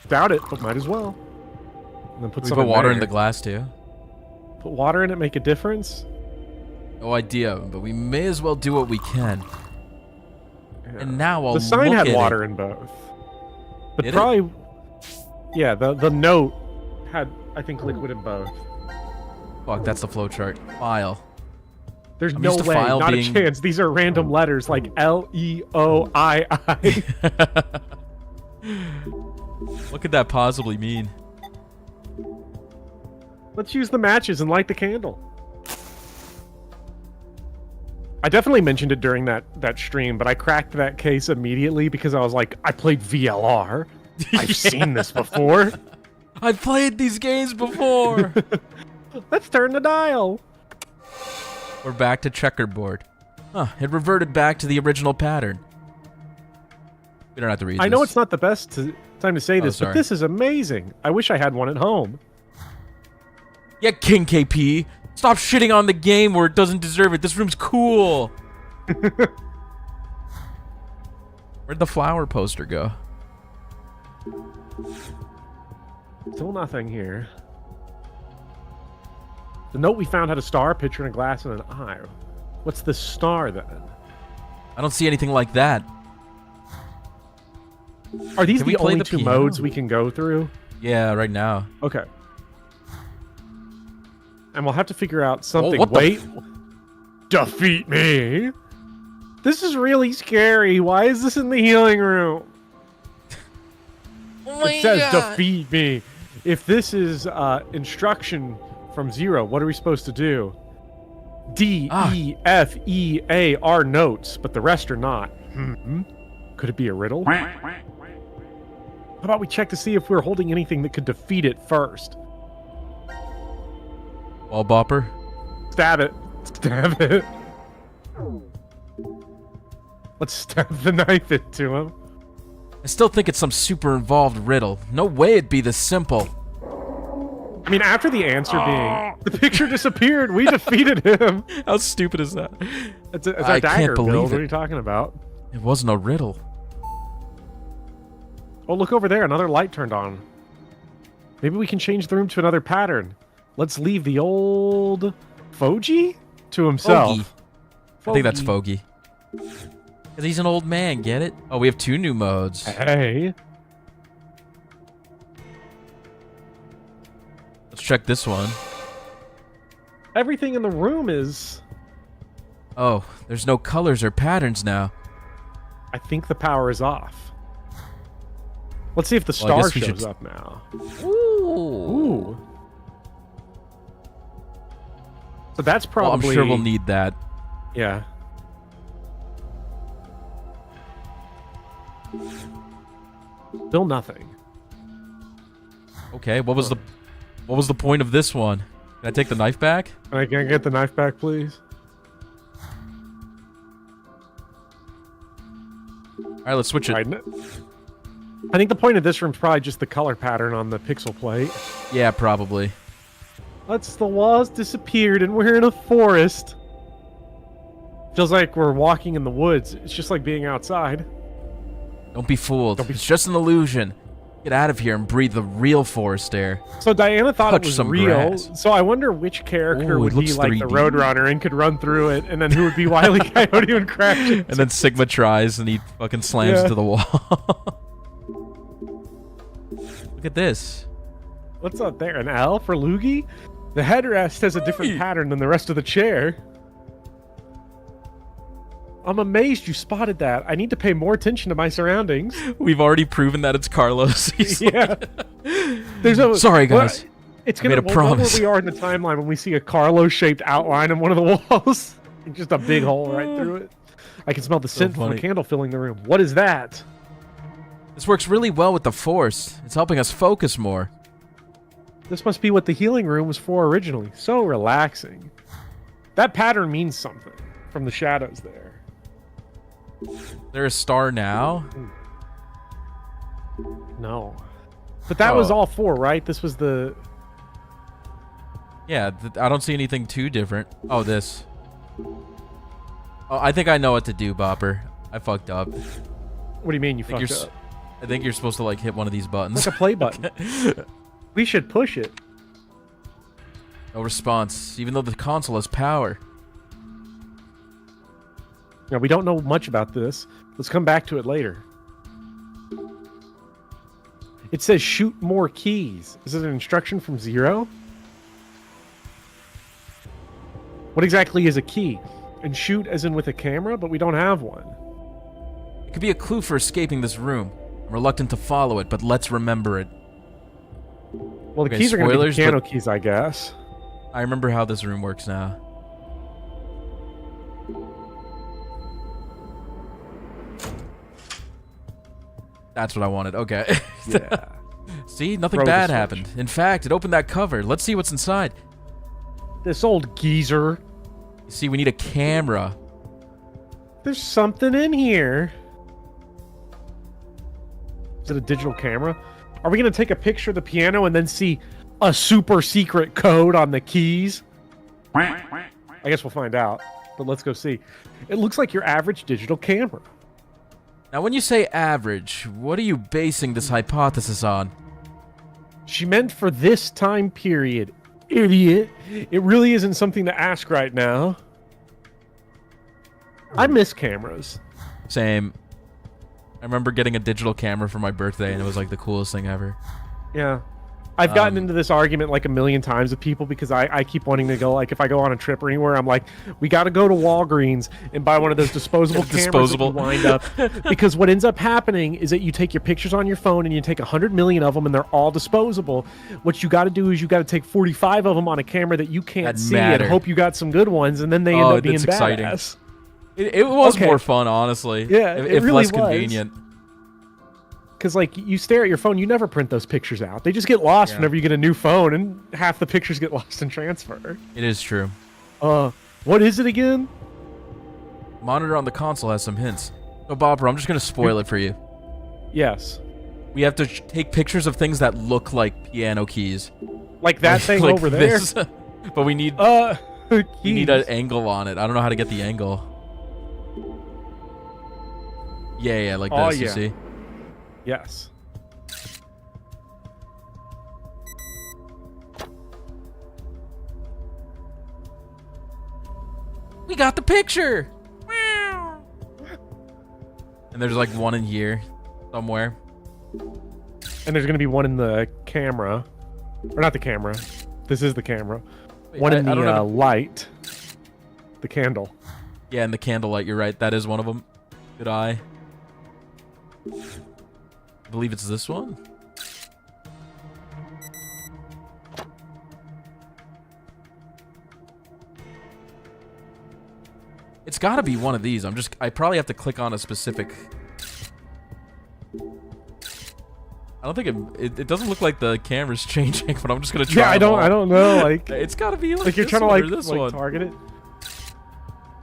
Doubt it, but might as well. And then we put water in the glass, too. Put water in it, make a difference? No idea, but we may as well do what we can. Yeah. And now I'll The sign look had at water it. in both. But Did probably... it? Yeah, the note had, I think, liquid in both. Fuck, that's the flowchart. File. There's I'm no used to way, file not being... a chance. These are random letters like L-E-O-I-I. What could that possibly mean? Let's use the matches and light the candle. I definitely mentioned it during that stream, but I cracked that case immediately because I was like, I played VLR. I've seen this before. I've played these games before. Let's turn the dial. We're back to checkerboard. Huh, it reverted back to the original pattern. We don't have to read this. I know it's not the best time to say this, sorry. but this is amazing. I wish I had one at home. Yeah, King KP. Stop shitting on the game where it doesn't deserve it. This room's cool. Where'd the flower poster go? Still nothing here. The note we found had a star, a picture, and a glass, and an eye. What's the star, then? I don't see anything like that. Are these Can we the play only the two piano? modes we can go through? Yeah, right now. Okay. And we'll have to figure out something. what the Wait. Defeat me? This is really scary. Why is this in the healing room? It says defeat me. If this is instruction from Zero, what are we supposed to do? D, E, F, E, A are notes, but the rest are not. Could it be a riddle? How about we check to see if we're holding anything that could defeat it first? Wall Bopper? Stab it. Stab it. Let's stab the knife into him. I still think it's some super involved riddle. No way it'd be this simple. I mean, after the answer being, the picture disappeared, we defeated him. How stupid is that? It's our I dagger can't believe build. What it. are you talking about? It wasn't a riddle. Oh, look over there. Another light turned on. Maybe we can change the room to another pattern. Let's leave the old Fogey to himself. Fogey. I think that's Fogey. Because he's an old man, get it? Oh, we have 2 new modes. Hey. Let's check this one. Everything in the room is... Oh, there's no colors or patterns now. I think the power is off. Let's see if the Well, I star guess we shows should- up now. Ooh. Ooh. So that's Well, probably... I'm sure we'll need that. Yeah. Still nothing. Okay, what was the point of this one? Can I take the knife back? Can I get the knife back, please? All right, let's switch it. I think the point of this room is probably just the color pattern on the pixel plate. Yeah, probably. The walls disappeared and we're in a forest. Feels like we're walking in the woods. It's just like being outside. Don't be fooled. It's just an illusion. Get out of here and breathe the real forest air. So Diana thought Touch it was some real. grass. So I wonder which character Ooh, it would be looks like 3D. the Roadrunner and could run through it, and then who would be Wile E. Coyote and crash it. And then Sigma tries and he fucking slams Yeah. to the wall. Look at this. What's up there? An L for Loogie? The headrest has a different pattern than the rest of the chair. I'm amazed you spotted that. I need to pay more attention to my surroundings. We've already proven that it's Carlos. He's Yeah. like, sorry, guys. Well, it's I gonna made a what promise. where we are in the timeline when we see a Carlos-shaped outline in one of the walls. Just a big hole right through it. I can smell the So scent from a funny. candle filling the room. What is that? This works really well with the Force. It's helping us focus more. This must be what the healing room was for originally. So relaxing. That pattern means something from the shadows there. There a star now? No. But that was Oh. all 4, right? This was the... Yeah, I don't see anything too different. Oh, this. Oh, I think I know what to do, Bopper. I fucked up. What do you mean you I think fucked you're up? I think you're supposed to like hit one of these buttons. Like a play button. We should push it. No response, even though the console has power. Now, we don't know much about this. Let's come back to it later. It says shoot more keys. Is it an instruction from Zero? What exactly is a key? And shoot as in with a camera, but we don't have one. It could be a clue for escaping this room. I'm reluctant to follow it, but let's remember it. Well, the Okay, keys are going to be the spoilers, piano but- keys, I guess. I remember how this room works now. That's what I wanted. Okay. Yeah. See, nothing Throw the bad switch. happened. In fact, it opened that cover. Let's see what's inside. This old geezer. You see, we need a camera. There's something in here. Is it a digital camera? Are we going to take a picture of the piano and then see a super secret code on the keys? I guess we'll find out, but let's go see. It looks like your average digital camera. Now, when you say average, what are you basing this hypothesis on? She meant for this time period. Idiot. It really isn't something to ask right now. I miss cameras. Same. I remember getting a digital camera for my birthday, and it was like the coolest thing ever. Yeah. I've gotten into this argument like a million times with people because I keep wanting to go, like, if I go on a trip or anywhere, I'm like, we got to go to Walgreens and buy one of those disposable cameras that you wind up. Because what ends up happening is that you take your pictures on your phone and you take 100 million of them and they're all disposable. What you got to do is you got to take 45 of them on a camera that you can't see and hope you got some good ones, and then they end up being exciting. badass. It was more fun, honestly. Yeah, if really less convenient. Because, like, you stare at your phone, you never print those pictures out. They just get lost whenever you get a new phone, and half the pictures get lost in transfer. It is true. What is it again? Monitor on the console has some hints. So, Bopper, I'm just going to spoil it for you. Yes. We have to take pictures of things that look like piano keys. Like that thing like over there? But we need... we need an angle on it. I don't know how to get the angle. Yeah, like this, you see? Yes. We got the picture! And there's like one in here somewhere. And there's going to be one in the camera. Or not the camera. This is the camera. Wait, one in the light. The candle. Yeah, in the candlelight, you're right. That is one of them. Good eye. I believe it's this one. It's got to be one of these. I probably have to click on a specific. I don't think it doesn't look like the camera's changing, but I'm just gonna try. Yeah, I don't know. Like it's got to be like you're this trying one to or this one. target it.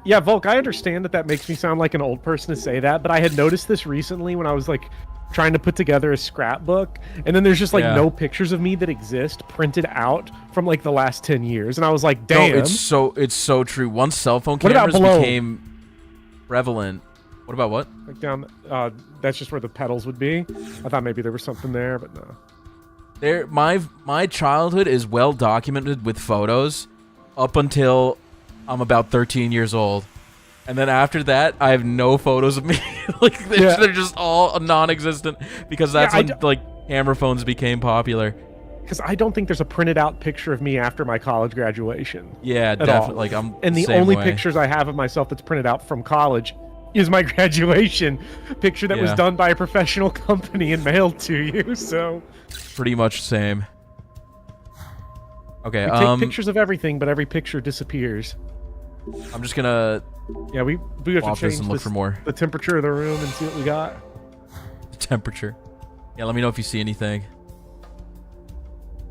Yeah, Volk, I understand that makes me sound like an old person to say that, but I had noticed this recently when I was like trying to put together a scrapbook, and then there's just like no pictures of me that exist printed out from like the last 10 years, and I was like, damn. No, it's so true. Once cell phone cameras became prevalent. What about what? Like down, that's just where the pedals would be. I thought maybe there was something there, but no. My childhood is well documented with photos up until I'm about 13 years old. And then after that, I have no photos of me. Like they're just all non-existent because that's when like camera phones became popular. Because I don't think there's a printed out picture of me after my college graduation. Yeah, definitely. Like and the only pictures I have of myself that's printed out from college is my graduation picture that was done by a professional company and mailed to you. So pretty much same. Okay. We take pictures of everything, but every picture disappears. I'm just gonna. Yeah, we have to change and look for more. The temperature of the room and see what we got. Temperature. Yeah, let me know if you see anything.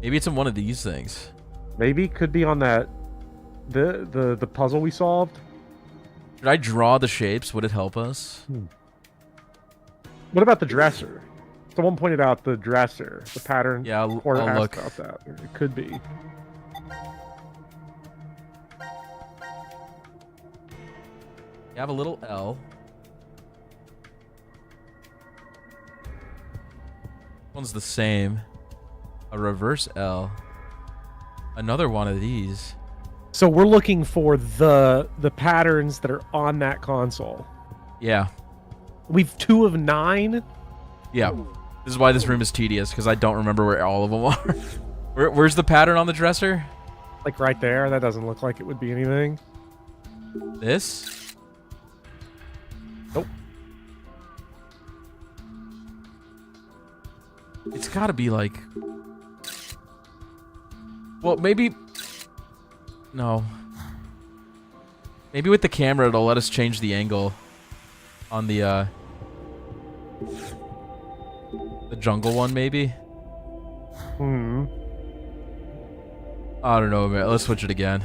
Maybe it's in one of these things. Maybe could be on that the puzzle we solved. Should I draw the shapes? Would it help us? What about the dresser? Someone pointed out the dresser, the pattern. Yeah, I'll look. About that. It could be. You have a little L. One's the same. A reverse L. Another one of these. So we're looking for the patterns that are on that console. Yeah. We've 2 of 9. Yeah. This is why this room is tedious, because I don't remember where all of them are. Where's the pattern on the dresser? Like right there. That doesn't look like it would be anything. This? Nope. It's got to be like... Well, maybe... No. Maybe with the camera, it'll let us change the angle on the jungle one, maybe? I don't know, man. Let's switch it again.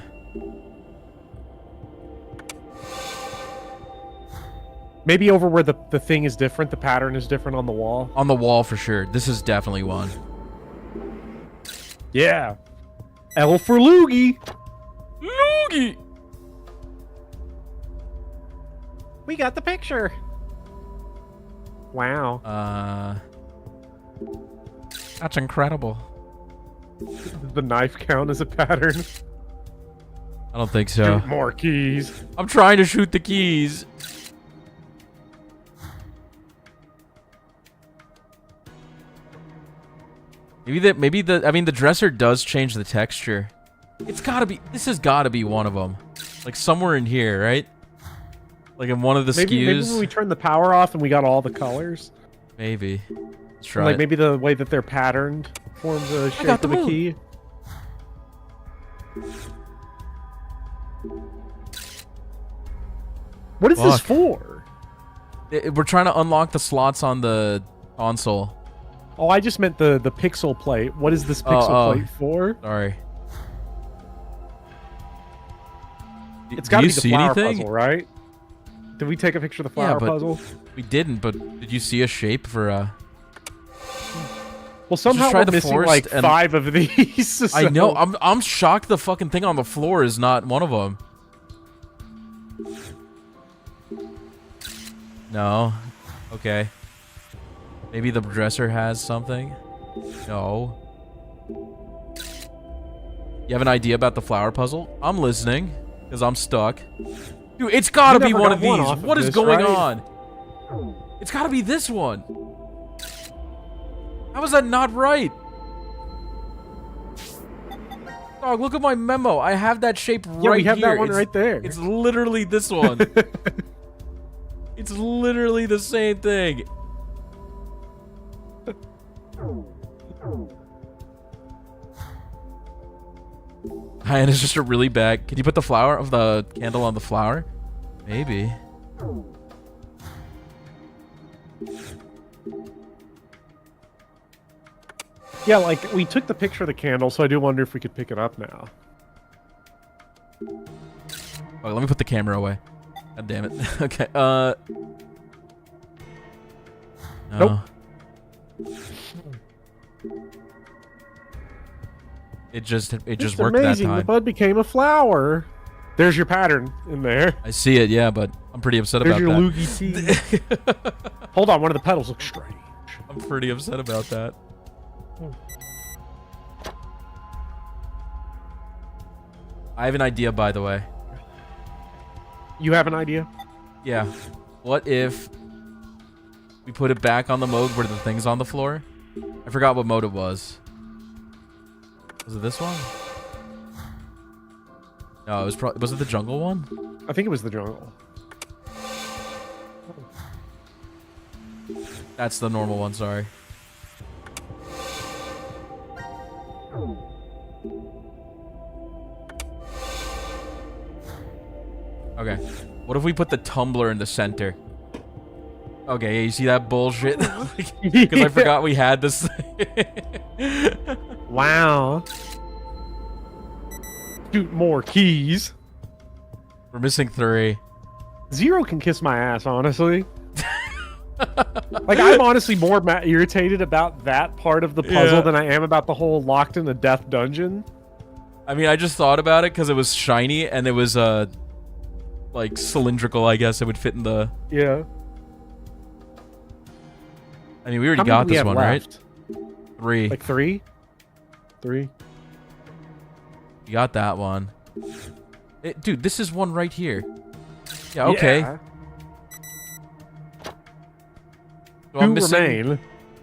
Maybe over where the thing is different, the pattern is different on the wall. On the wall for sure. This is definitely one. Yeah. L for Loogie. Loogie! We got the picture. Wow. That's incredible. Does the knife count as a pattern? I don't think so. Shoot more keys. I'm trying to shoot the keys. Maybe the dresser does change the texture. It's gotta be, this has gotta be one of them. Like somewhere in here, right? Like in one of the SKUs. Maybe when we turn the power off and we got all the colors. Maybe. Let's try like it. maybe the way that they're patterned forms a shape of the key. What is this for? We're trying to unlock the slots on the console. Oh, I just meant the pixel plate. What is this pixel plate for? Sorry. It's got to be the flower puzzle, right? Did we take a picture of the flower puzzle? We didn't, but did you see a shape for a... Well, somehow we're missing like 5 of these. So. I know. I'm shocked the fucking thing on the floor is not one of them. No. Okay. Maybe the dresser has something? No. You have an idea about the flower puzzle? I'm listening, because I'm stuck. Dude, it's gotta be one of these. What is going on? It's gotta be this one. How is that not right? Dog, look at my memo. I have that shape right here. Yeah, we have that one right there. It's literally this one. It's literally the same thing. And it's just a really bad... Can you put the flower of the candle on the flower? Maybe. Yeah, like, we took the picture of the candle, so I do wonder if we could pick it up now. Oh, let me put the camera away. God damn it. Okay, no. Nope. It just It's worked amazing. that time. The bud became a flower. There's your pattern in there. I see it, yeah, but I'm pretty upset about There's that. your loogie tea. Hold on, one of the petals looks strange. I'm pretty upset about that. I have an idea, by the way. You have an idea? Yeah. What if we put it back on the mode where the thing's on the floor? I forgot what mode it was. Was it this one? No, it was probably... Was it the jungle one? I think it was the jungle. That's the normal one, sorry. Okay. What if we put the tumbler in the center? Okay, yeah, you see that bullshit? Because I forgot we had this thing. Wow. Shoot more keys. We're missing 3. Zero can kiss my ass, honestly. Like, I'm honestly more irritated about that part of the puzzle than I am about the whole locked in the death dungeon. I mean, I just thought about it because it was shiny and it was, like, cylindrical, I guess. It would fit in the... Yeah. I mean, we already got this one, left? right? 3. Like 3? 3? You got that one. Dude, this is one right here. Yeah, okay. Yeah. So I'm 2 missing remain.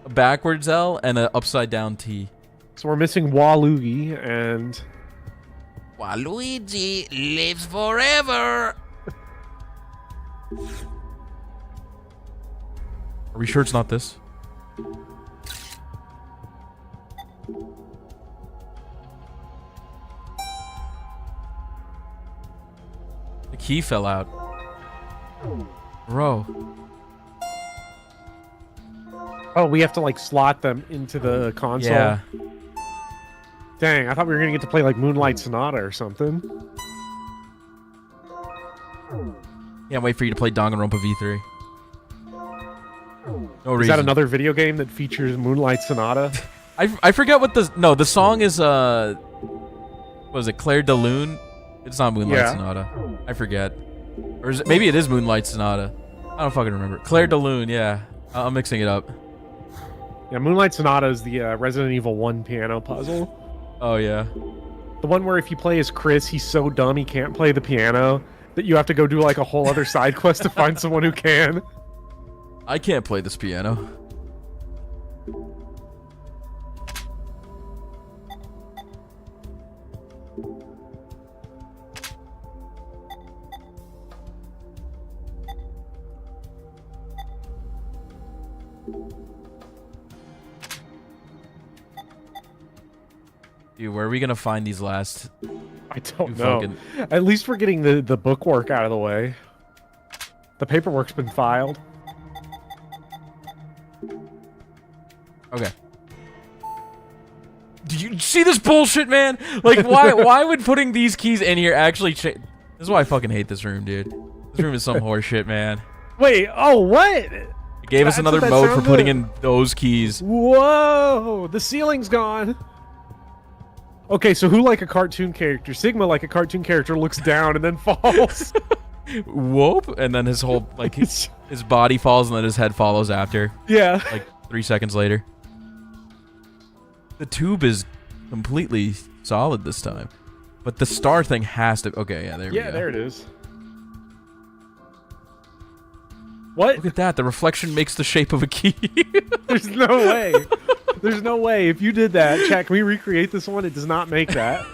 a backwards L and an upside down T. So we're missing Waluigi and... Waluigi lives forever! Are we sure it's not this? The key fell out. Bro. Oh, we have to, like, slot them into the console? Yeah. Dang, I thought we were going to get to play, like, Moonlight Sonata or something. Can't wait for you to play Danganronpa V3. No Is reason. that another video game that features Moonlight Sonata? I forget what the song is. What was it, Claire de Lune? It's not Moonlight Sonata. I forget. Or is it, maybe it is Moonlight Sonata. I don't fucking remember. Claire de Lune, yeah. I'm mixing it up. Yeah, Moonlight Sonata is the Resident Evil 1 piano puzzle. Oh, yeah. The one where if you play as Chris, he's so dumb he can't play the piano that you have to go do like a whole other side quest to find someone who can. I can't play this piano. Dude, where are we gonna find these last? I don't know. Fucking... At least we're getting the bookwork out of the way. The paperwork's been filed. Okay. Do you see this bullshit, man? Like, why would putting these keys in here actually change? This is why I fucking hate this room, dude. This room is some horseshit, man. Wait, oh, what? It gave us another mode for putting in those keys. Whoa, the ceiling's gone. Okay, so who like a cartoon character? Sigma like a cartoon character looks down and then falls. Whoop, and then his whole, like, his body falls and then his head follows after. Yeah. Like 3 seconds later. The tube is completely solid this time. But the star thing has to... Okay, yeah, there we go. Yeah, there it is. What? Look at that. The reflection makes the shape of a key. There's no way. There's no way. If you did that, chat, can we recreate this one? It does not make that.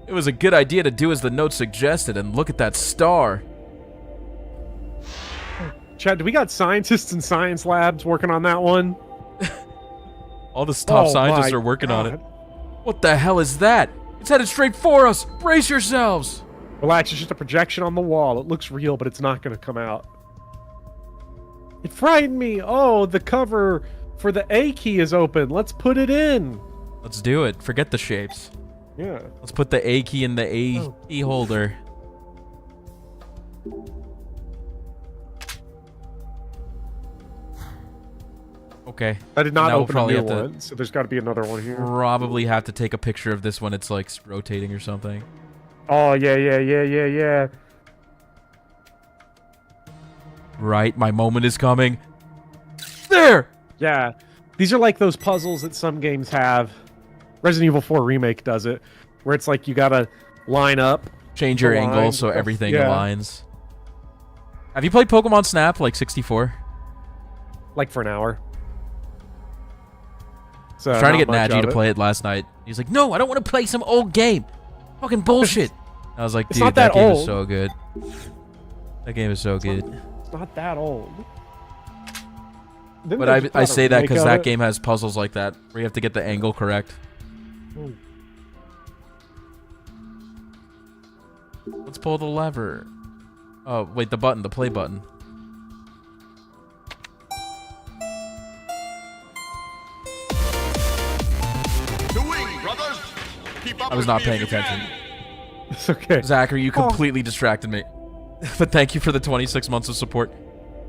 It was a good idea to do as the note suggested, and look at that star. Chad, do we got scientists in science labs working on that one? All the top scientists are working on it. What the hell is that? It's headed straight for us. Brace yourselves. Relax, it's just a projection on the wall. It looks real, but it's not going to come out. It frightened me. Oh, the cover for the A key is open. Let's put it in. Let's do it. Forget the shapes. Yeah. Let's put the A key in the A key holder. Okay. I did not Now open a new one, so there's got to be another one here. Probably have to take a picture of this when it's like rotating or something. Oh, yeah. Right, my moment is coming. There! Yeah. These are like those puzzles that some games have. Resident Evil 4 Remake does it, where it's like you gotta line up. Change your angle so everything aligns. Have you played Pokemon Snap, like 64? Like for an hour. So I was trying to get Najee to play it last night. He's like, no, I don't want to play some old game. Fucking bullshit. I was like, dude, that game is so good. That game is so good. It's not that old. But I say that because that game has puzzles like that, where you have to get the angle correct. Let's pull the lever. Oh, wait, the button, the play button. I was not paying attention. It's okay. Zachary, you completely distracted me. But thank you for the 26 months of support.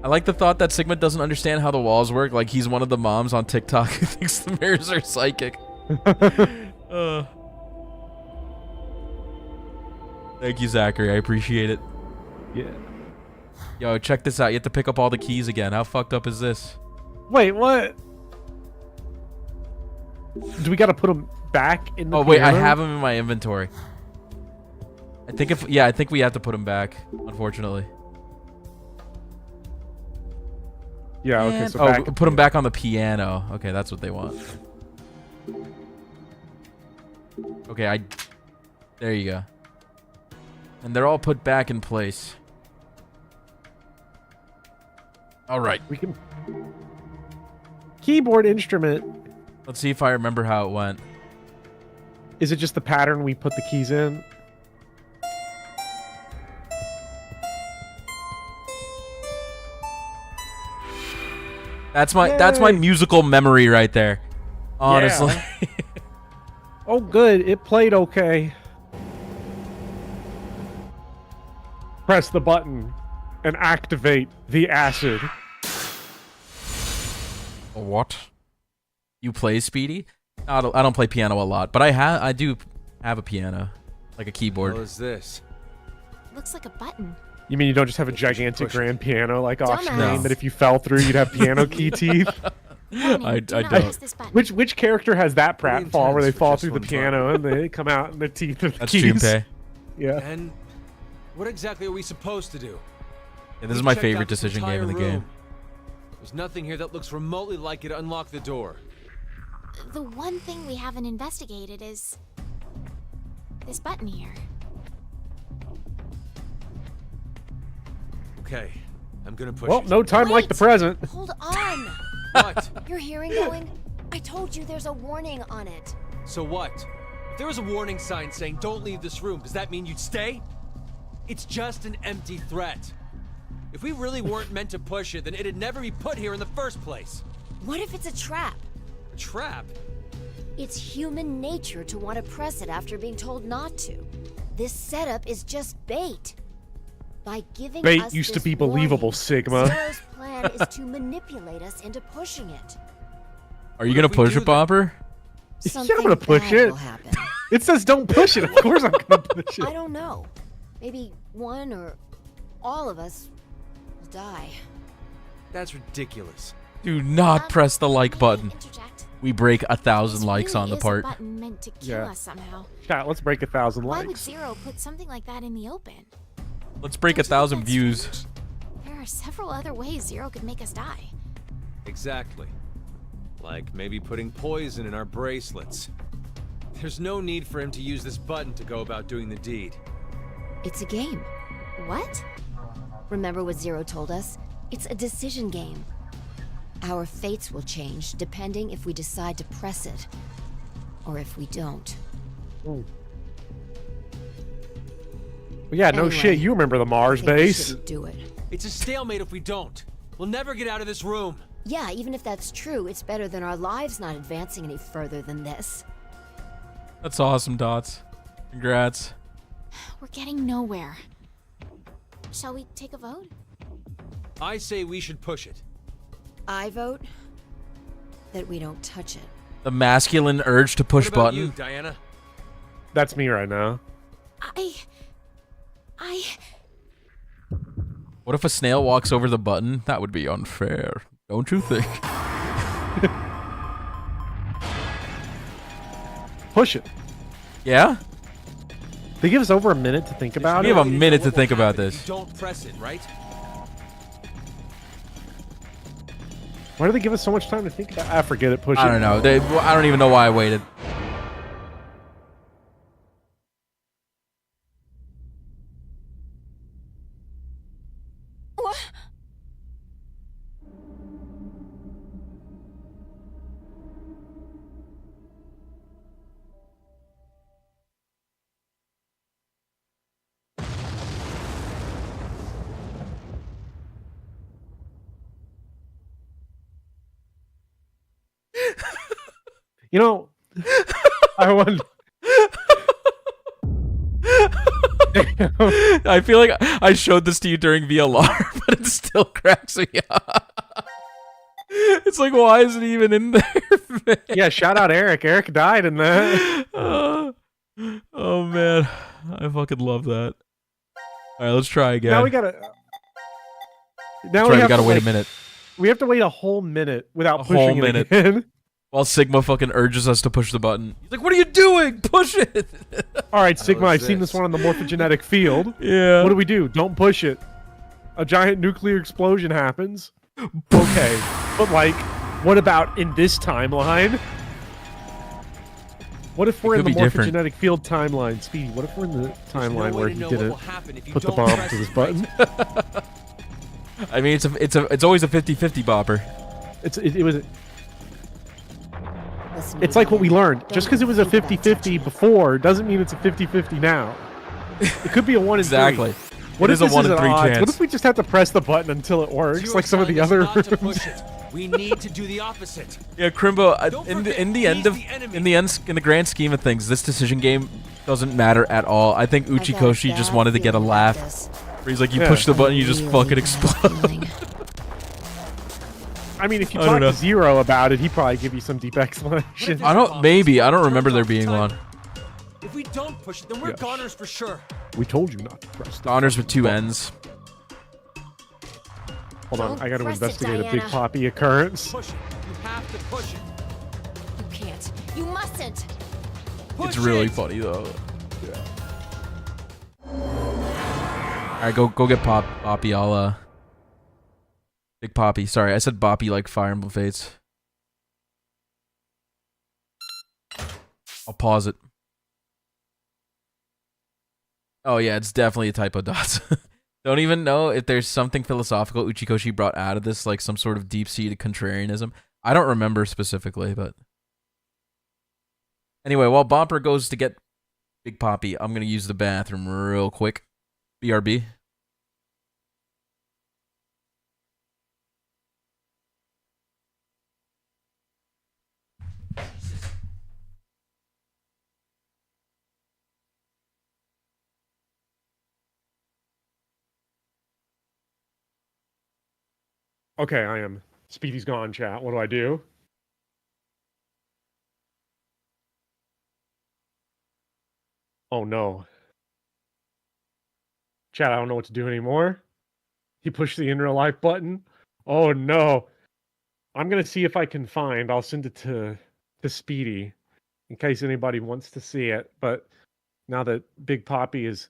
I like the thought that Sigma doesn't understand how the walls work, like he's one of the moms on TikTok who thinks the mirrors are psychic. Thank you, Zachary. I appreciate it. Yeah. Yo, check this out. You have to pick up all the keys again. How fucked up is this? Wait, what? Do we gotta put them back in the Oh, wait, piano? I have them in my inventory. I think we have to put them back, unfortunately. Yeah, okay, so put them back on the piano. Okay, that's what they want. Okay, there you go. And they're all put back in place. All right. We can... Keyboard instrument. Let's see if I remember how it went. Is it just the pattern we put the keys in? That's my musical memory right there. Honestly. Yeah. Oh, good. It played okay. Press the button. and activate the acid. What? You play Speedy? I don't play piano a lot, but I do have a piano, like a keyboard. What is this? Looks like a button. You mean you don't just have a gigantic grand piano like off screen Dumbass. that if you fell through you'd have piano key teeth? I Do not don't. press this button. Which character has that pratfall where they intense for fall just through the one piano and they come out and their teeth are the That's keys? Junpei. Yeah. And what exactly are we supposed to do? Yeah, this is We my checked favorite out this decision game entire in the room. game. There's nothing here that looks remotely like it to unlock the door. The one thing we haven't investigated is this button here. Okay, I'm gonna push Well, it. no time like the present. Hold on! What? Your hearing going? I told you there's a warning on it. So what? If there was a warning sign saying don't leave this room, does that mean you'd stay? It's just an empty threat. If we really weren't meant to push it, then it'd never be put here in the first place. What if it's a trap? A trap? It's human nature to want to press it after being told not to. This setup is just bait. By giving Bait us used to this be believable, warning, Sigma. Zero's plan is to manipulate us into pushing it. Are you gonna push it, Bopper? Yeah, I'm gonna push bad it. will happen. It says don't push it. Of course I'm gonna push it. I don't know. Maybe one or all of us will die. That's ridiculous. Do not press the like button. Interject. We break 1,000 This likes really on the is part. A button meant to kill Yeah. us somehow. Chat, let's break 1,000 Why would likes. Zero put something like that in the open? Let's break Don't you think 1,000 that's views. strange? There are several other ways Zero could make us die. Exactly. Like maybe putting poison in our bracelets. There's no need for him to use this button to go about doing the deed. It's a game. What? Remember what Zero told us? It's a decision game. Our fates will change depending if we decide to press it, or if we don't. Well, yeah, no Anyway, shit. You remember the Mars I think we base? shouldn't do it. It's a stalemate if we don't. We'll never get out of this room. Yeah, even if that's true, it's better than our lives not advancing any further than this. That's awesome, Dots. Congrats. We're getting nowhere. Shall we take a vote? I say we should push it. I vote that we don't touch it. The masculine urge to push What about button. you, Diana? That's me right now. I... What if a snail walks over the button? That would be unfair. Don't you think? Push it. Yeah? They give us over a minute to think about We it. have a minute to think about If this. you don't press it, right? Why do they give us so much time to think about it? I forget it. Push it. I don't know. I don't even know why I waited. What? You know, I wonder. I feel like I showed this to you during VLR, but it still cracks me up. It's like, why is it even in there? Yeah, shout out Eric. Eric died in that. Oh man, I fucking love that. All right, let's try again. Now we gotta. Now That's right, we have gotta to, wait a like, minute. We have to wait a whole minute without A pushing whole it minute. again. While Sigma fucking urges us to push the button. He's like, what are you doing? Push it! All right, Sigma, How I've is seen this? this one on the morphogenetic field. Yeah. What do? Don't push it. A giant nuclear explosion happens. Okay, but like, what about in this timeline? What if we're in could the be different. morphogenetic field timeline, Speedy? What if we're in the timeline where he didn't put the bomb to this button? I mean, it's always a 50-50 bopper. It was. Listen, It's like what we learned. Don't Just because it was a think about 50-50 touching it. before doesn't mean it's a 50-50 now. It could be a 1 in 3. Exactly. What It if is a this 1 in an 3 odds? chance. What if we just have to press the button until it works, You're like some of the telling us other not to rooms? push it. We need to do the opposite. Yeah, Crimbo. Don't In forget, the he's end of the enemy. in the grand scheme of things, this decision game doesn't matter at all. I think I've got a Uchikoshi just bad wanted to get a feeling about laugh this. he's like, you Yeah. push the button, you just fucking explode. I mean, if you I don't talk know. to Zero about it, he'd probably give you some deep explanation. I don't remember there being one. If we don't push it, then we're Yes. goners for sure. We told you not to press the Goners with two button. N's. Hold on, Don't I got to press it, investigate a Big Diana. Poppy occurrence. Push it. You have to push it. You can't. You mustn't. It's Push really it. funny though. Alright, go get Boppy. I'll Big Poppy. Sorry, I said Boppy like Fire Emblem Fates. I'll pause it. Oh yeah, it's definitely a typo, Dots. Don't even know if there's something philosophical Uchikoshi brought out of this, like some sort of deep-seated contrarianism. I don't remember specifically, but... Anyway, while Bopper goes to get Big Poppy, I'm going to use the bathroom real quick. BRB. Okay, I am. Speedy's gone, chat. What do I do? Oh no. Chat, I don't know what to do anymore. He pushed the in real life button. Oh no. I'm gonna see if I can find. I'll send it to Speedy in case anybody wants to see it. But now that Big Poppy is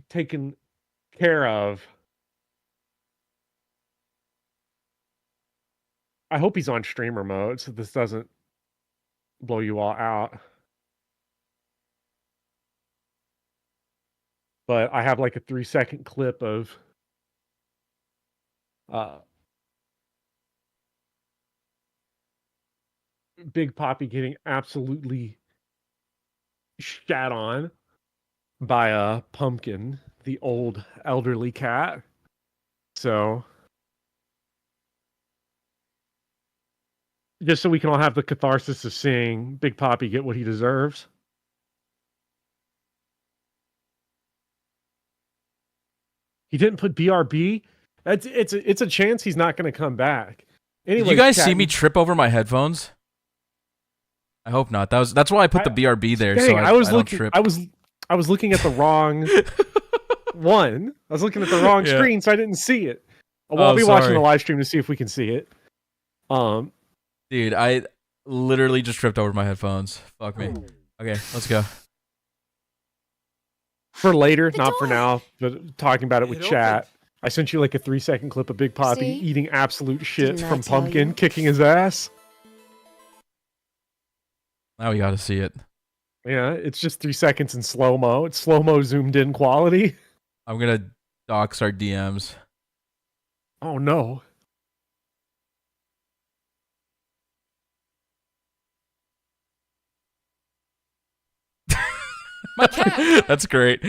taken care of, I hope he's on streamer mode so this doesn't blow you all out. But I have like a 3-second clip of Big Poppy getting absolutely shat on by a Pumpkin, the old elderly cat. So just so we can all have the catharsis of seeing Big Poppy get what he deserves. He didn't put BRB. It's a chance he's not going to come back. Anyway, Did you guys see me trip over my headphones? I hope not. That's why I put the BRB there, Dang, so I don't looking. trip. I was looking at the wrong one. I was looking at the wrong Yeah. screen, so I didn't see it. Well, I'll be watching the live stream to see if we can see it. Dude, I literally just tripped over my headphones. Fuck me. Okay, let's go. For later, The not for door. now, but talking about it with It chat. opened. I sent you like a 3-second clip of Big Poppy See? eating absolute shit Didn't I from tell Pumpkin, you? kicking his ass. Now we gotta see it. Yeah, it's just 3 seconds in slow mo. It's slow mo zoomed in quality. I'm gonna dox our DMs. Oh no. My cat. That's great.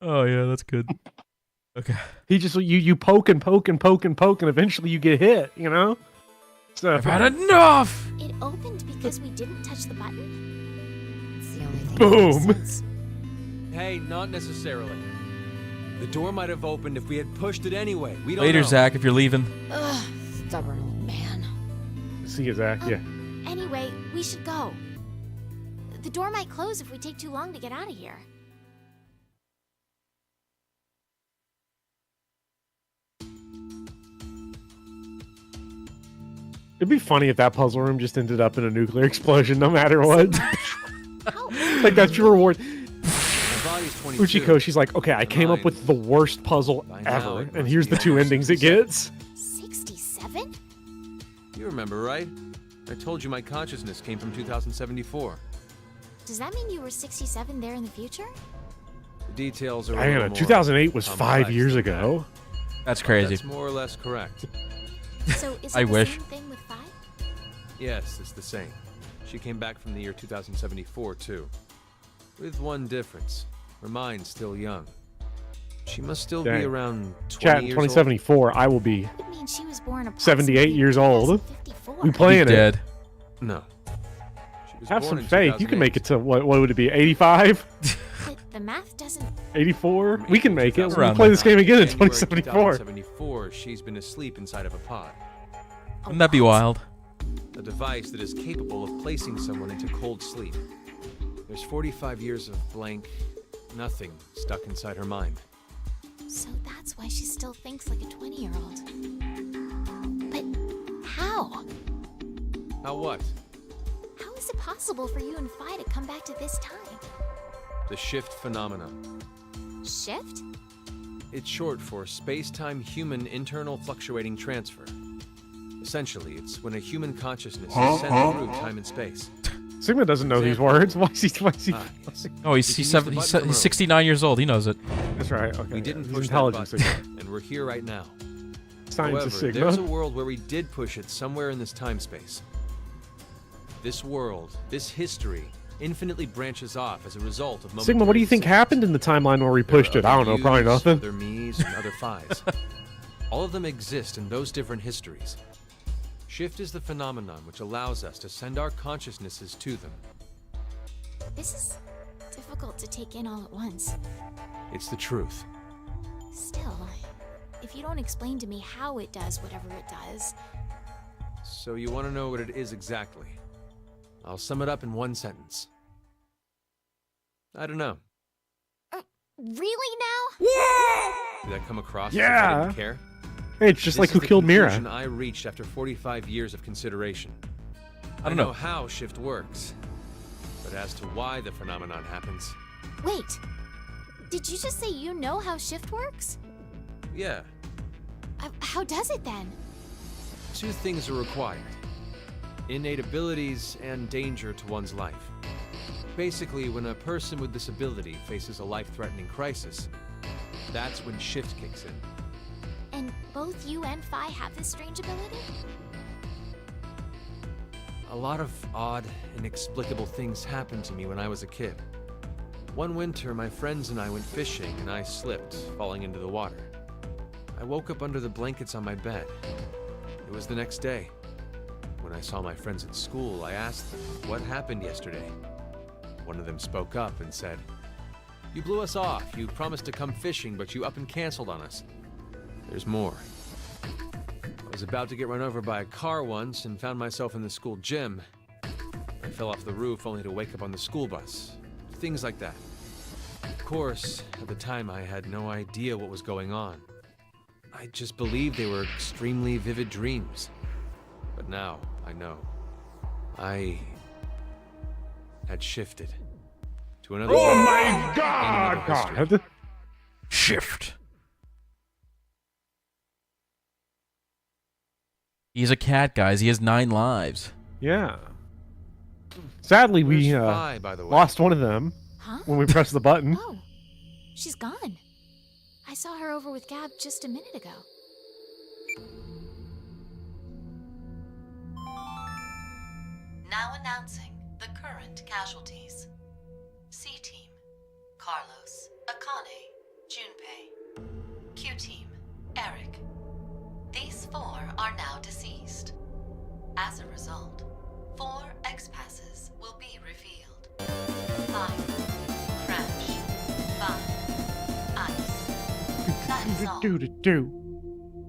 Oh yeah, that's good. Okay. He just you poke and poke and poke and poke, and eventually you get hit. You know. So I've had enough. It opened because we didn't touch the button? It's the only thing that makes Boom. sense. Hey, not necessarily. The door might have opened if we had pushed it anyway. We don't Later, know. Zach, if you're leaving. Ugh, stubborn old man. see you, Zach. Yeah. Anyway, we should go. The door might close if we take too long to get out of here. It'd be funny if that puzzle room just ended up in a nuclear explosion, no matter what. Like that's your reward. My body's 22. Uchiko, she's like, okay, I came up with the worst puzzle By now, ever, it and must here's be the two over endings it 67. gets. 67? You remember, right? I told you my consciousness came from 2074. Does that mean you were 67 there in the future? The details are a Diana, little more 2008 was 5 complex years than that. ago. That's crazy. That's more or less correct. So is it I the wish. same thing with 5? Yes, it's the same. She came back from the year 2074, too. With one difference. Her mind's still young. She must still be Dang. around 20 Chat, in years 2074, I will be It means she was born 78 years old. 2054. We playing it. Dead. old. No. was Have born some in faith. You can make 2008. it to what would it be? 85? The math doesn't. 84? We can make it. We'll Around play that this game again in January 2074. 2074, she's been asleep inside of a pod. Wouldn't that be wild? A device that is capable of placing someone into cold sleep. There's 45 years of blank nothing stuck inside her mind. So that's why she still thinks like a 20-year-old. But how? How what? How is it possible for you and Phi to come back to this time? The shift phenomenon. Shift? It's short for space-time human internal fluctuating transfer. Essentially, it's when a human consciousness is sent through time and space. Sigma doesn't know these words. Why is he? Yes. Oh, he's You can use the button he's remote. 69 years old. He knows it. That's right. Okay. We didn't He's push that intelligent button, Sigma. and we're here right now. Science However, is Sigma. there's a world where we did push it somewhere in this time-space. This world, this history, infinitely branches off as a result of Sigma, what do you think decisions. happened in the timeline where we pushed it? I don't know. Probably nothing. Other me's and other phi's. All of them exist in those different histories. Shift is the phenomenon which allows us to send our consciousnesses to them. This is difficult to take in all at once. It's the truth. Still, if you don't explain to me how it does whatever it does. So you want to know what it is exactly? I'll sum it up in one sentence. I don't know. Really now? Did that come across as Yeah. if I didn't care? Hey, it's just This like is who the killed Mira. conclusion I reached after 45 years of consideration. I don't know. know how shift works, but as to why the phenomenon happens, Wait. Did you just say you know how shift works? yeah, How does it then? two things are required: innate abilities and danger to one's life. Basically, when a person with this ability faces a life-threatening crisis, that's when shift kicks in. And both you and Phi have this strange ability? A lot of odd, inexplicable things happened to me when I was a kid. One winter, my friends and I went fishing, and I slipped, falling into the water. I woke up under the blankets on my bed. It was the next day. When I saw my friends at school, I asked them, what happened yesterday? One of them spoke up and said, "You blew us off. You promised to come fishing, but you up and canceled on us." There's more. I was about to get run over by a car once and found myself in the school gym. I fell off the roof only to wake up on the school bus. Things like that. Of course, at the time I had no idea what was going on. I just believed they were extremely vivid dreams. But now, I know. I had shifted to another Oh world my and God! another history. God. Shift. He's a cat, guys. He has 9 lives. Yeah. Sadly, we Where's Phi, by the way? lost one of them Huh? when we pressed the button. Oh, she's gone. I saw her over with Gab just a minute ago. Now announcing the current casualties. C-Team, Carlos, Akane, Junpei. Q-Team, Eric. These 4 are now deceased. As a result, 4 X-Passes will be revealed. Fire, Crash, Fire, Ice. That is all. Do.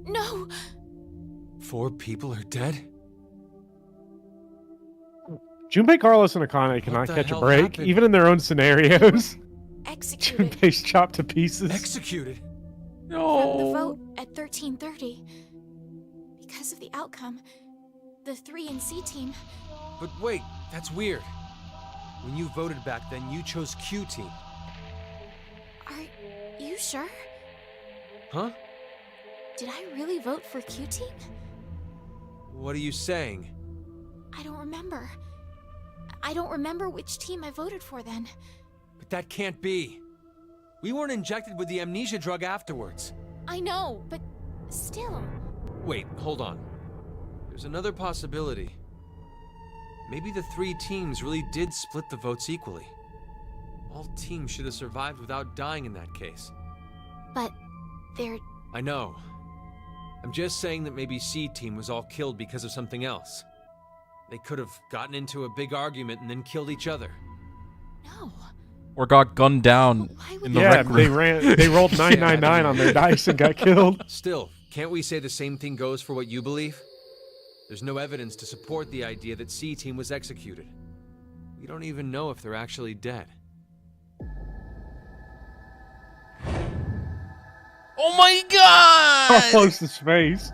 No! 4 people are dead? Junpei, Carlos, and Akane What cannot the catch a hell break, happened? even in their own scenarios. Executed. Junpei's chopped to pieces. Executed? From the No. vote at 13:30. Because of the outcome, the 3 and C team. But wait, that's weird. When you voted back then, you chose Q-Team. Are you sure? Huh? Did I really vote for Q team? What are you saying? I don't remember. I don't remember which team I voted for then. But that can't be. We weren't injected with the amnesia drug afterwards. I know, but still. Wait, hold on. There's another possibility. Maybe the 3 teams really did split the votes equally. All teams should have survived without dying in that case. But they're. I know. I'm just saying that maybe C-Team was all killed because of something else. They could have gotten into a big argument and then killed each other. No. Or got gunned down in the Yeah, rec room. they rolled 999 on their dice and got killed. Still, can't we say the same thing goes for what you believe? There's no evidence to support the idea that C-Team was executed. We don't even know if they're actually dead. Oh my god! How close to space.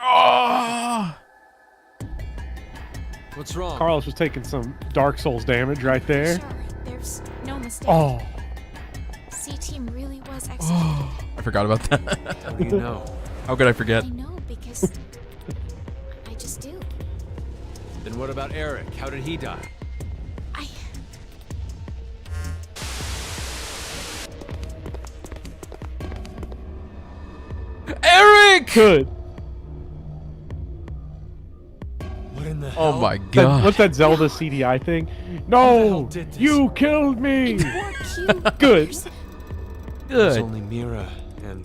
Oh! What's wrong? Carlos was taking some Dark Souls damage right there. Sure, there's no mistake. Oh. C-Team really was executed. I forgot about that. How do you know? How could I forget? I know because I just do. Then what about Eric? How did he die? Eric! Good. What in the hell? Oh my god. What's that Zelda CDI thing? No! You killed me! Good. There's Good. only Mira and...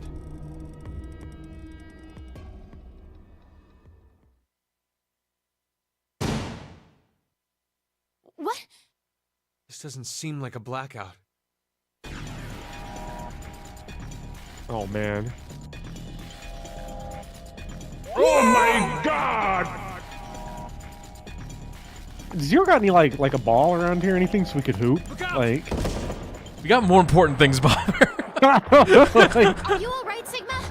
What? This doesn't seem like a blackout. Oh man. Oh my god! Does Zero got any like a ball around here or anything so we could hoop? Like We got more important things, Bopper. Are you alright, Sigma?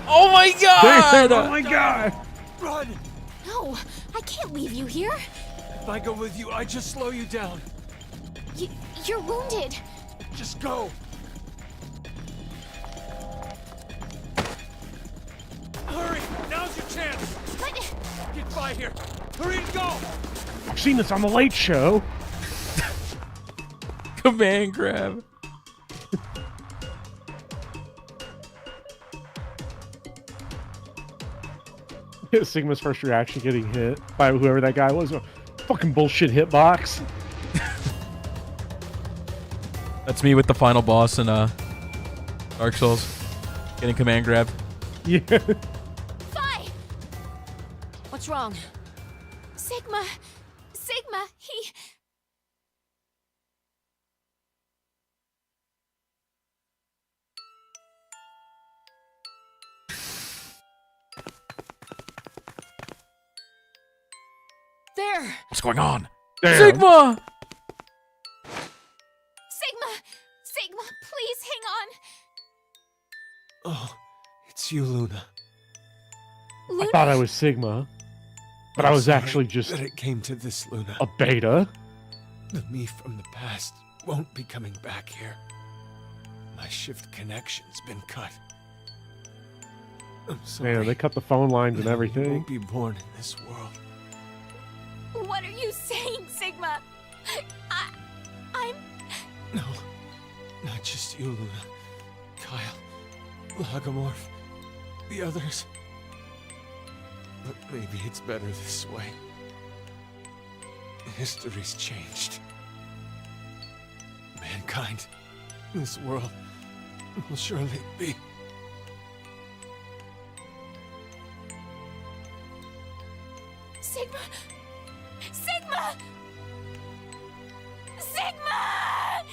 Oh my god! Oh my god! Run! No, I can't leave you here. If I go with you, I just slow you down. You're wounded. Just go. Hurry! Now's your chance. But Get by here. Hurry and go. I've seen this on the Late Show. Command grab. Sigma's first reaction getting hit by whoever that guy was. A fucking bullshit hitbox. That's me with the final boss in Dark Souls. Getting command grabbed. Yeah. Fi! What's wrong? Sigma, he... There! What's going on? Damn. Sigma! Sigma, please hang on. Oh, it's you, Luna. I thought I was Sigma, but I was sorry actually just that it came to this, Luna. a beta. The me from the past won't be coming back here. My shift connection's been cut. I'm sorry. Man, they cut the phone lines and You everything. won't be born in this world. What are you saying, Sigma? I'm... No, not just you, Luna. Kyle, Lagomorph, the others. But maybe it's better this way. History's changed. Mankind, this world, will surely be. Sigma! Sigma! Sigma!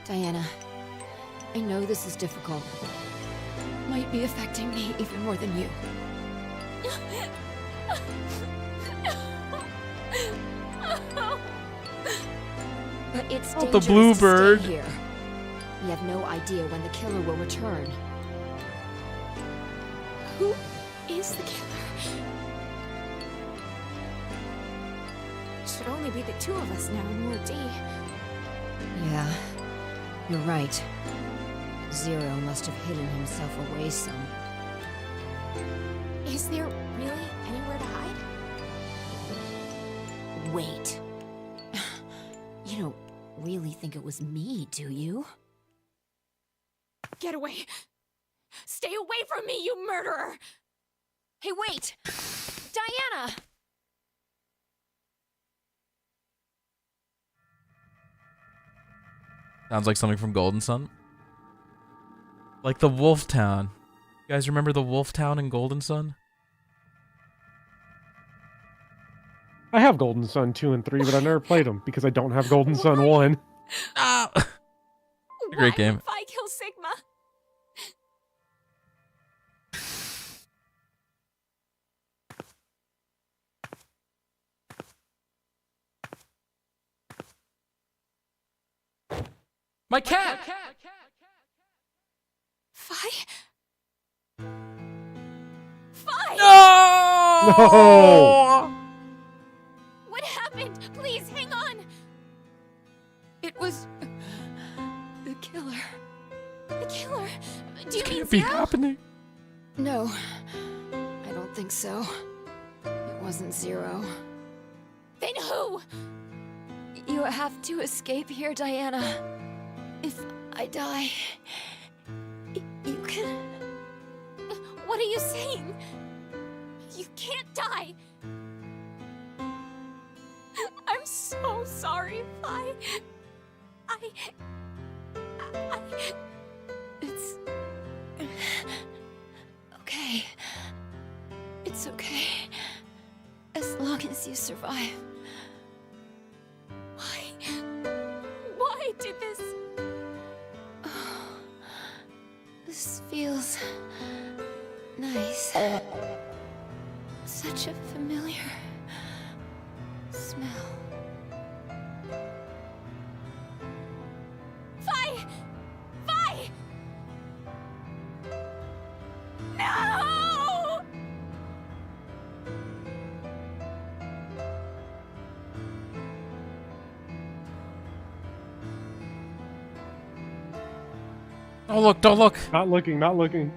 Diana, I know this is difficult. Might be affecting me even more than you. But it's Oh, the dangerous bluebird. to stay here. We have no idea when the killer will return. Who is the killer? Should only be the two of us now in Ward D. Yeah, you're right. Zero must have hidden himself away some. Is there really anywhere to hide? Wait. You don't really think it was me, do you? Get away! Stay away from me, you murderer! Hey, wait! Diana! Sounds like something from Golden Sun. Like the Wolf Town. You guys remember the Wolf Town in Golden Sun? I have Golden Sun 2 and 3, but I never played them because I don't have Golden Sun 1. Ah! A great game. Why would Vi kill Sigma? My cat! Vi? Vi! No! What happened? Please, hang on! It was... the killer. The killer? Do you mean Can't be Zero? happening. No, I don't think so. It wasn't Zero. Then who? You have to escape here, Diana. If I die, you can... What are you saying? You can't die. I'm so sorry, Vi. It's... okay. It's okay. As long as you survive. Why did this? Oh, this feels... nice. Such a familiar... smell. Vi! Vi! No! Don't look, don't look. Not looking, not looking.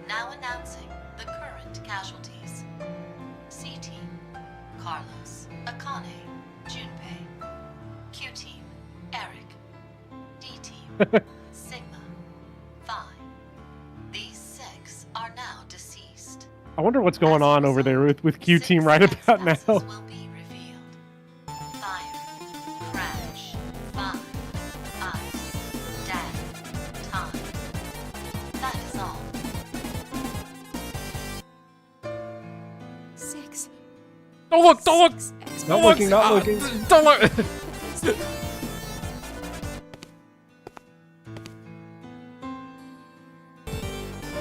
Now announcing the current casualties. C-Team, Carlos, Akane, Junpei. Q-Team, Eric. D-Team, Sigma, Vi. These 6 are now deceased. I wonder what's going on over there with Q Team right about now. Will be revealed. Fire, crash, fire, ice, death, time. That is all. 6. Don't look, don't look. Not looking, not looking. Don't look.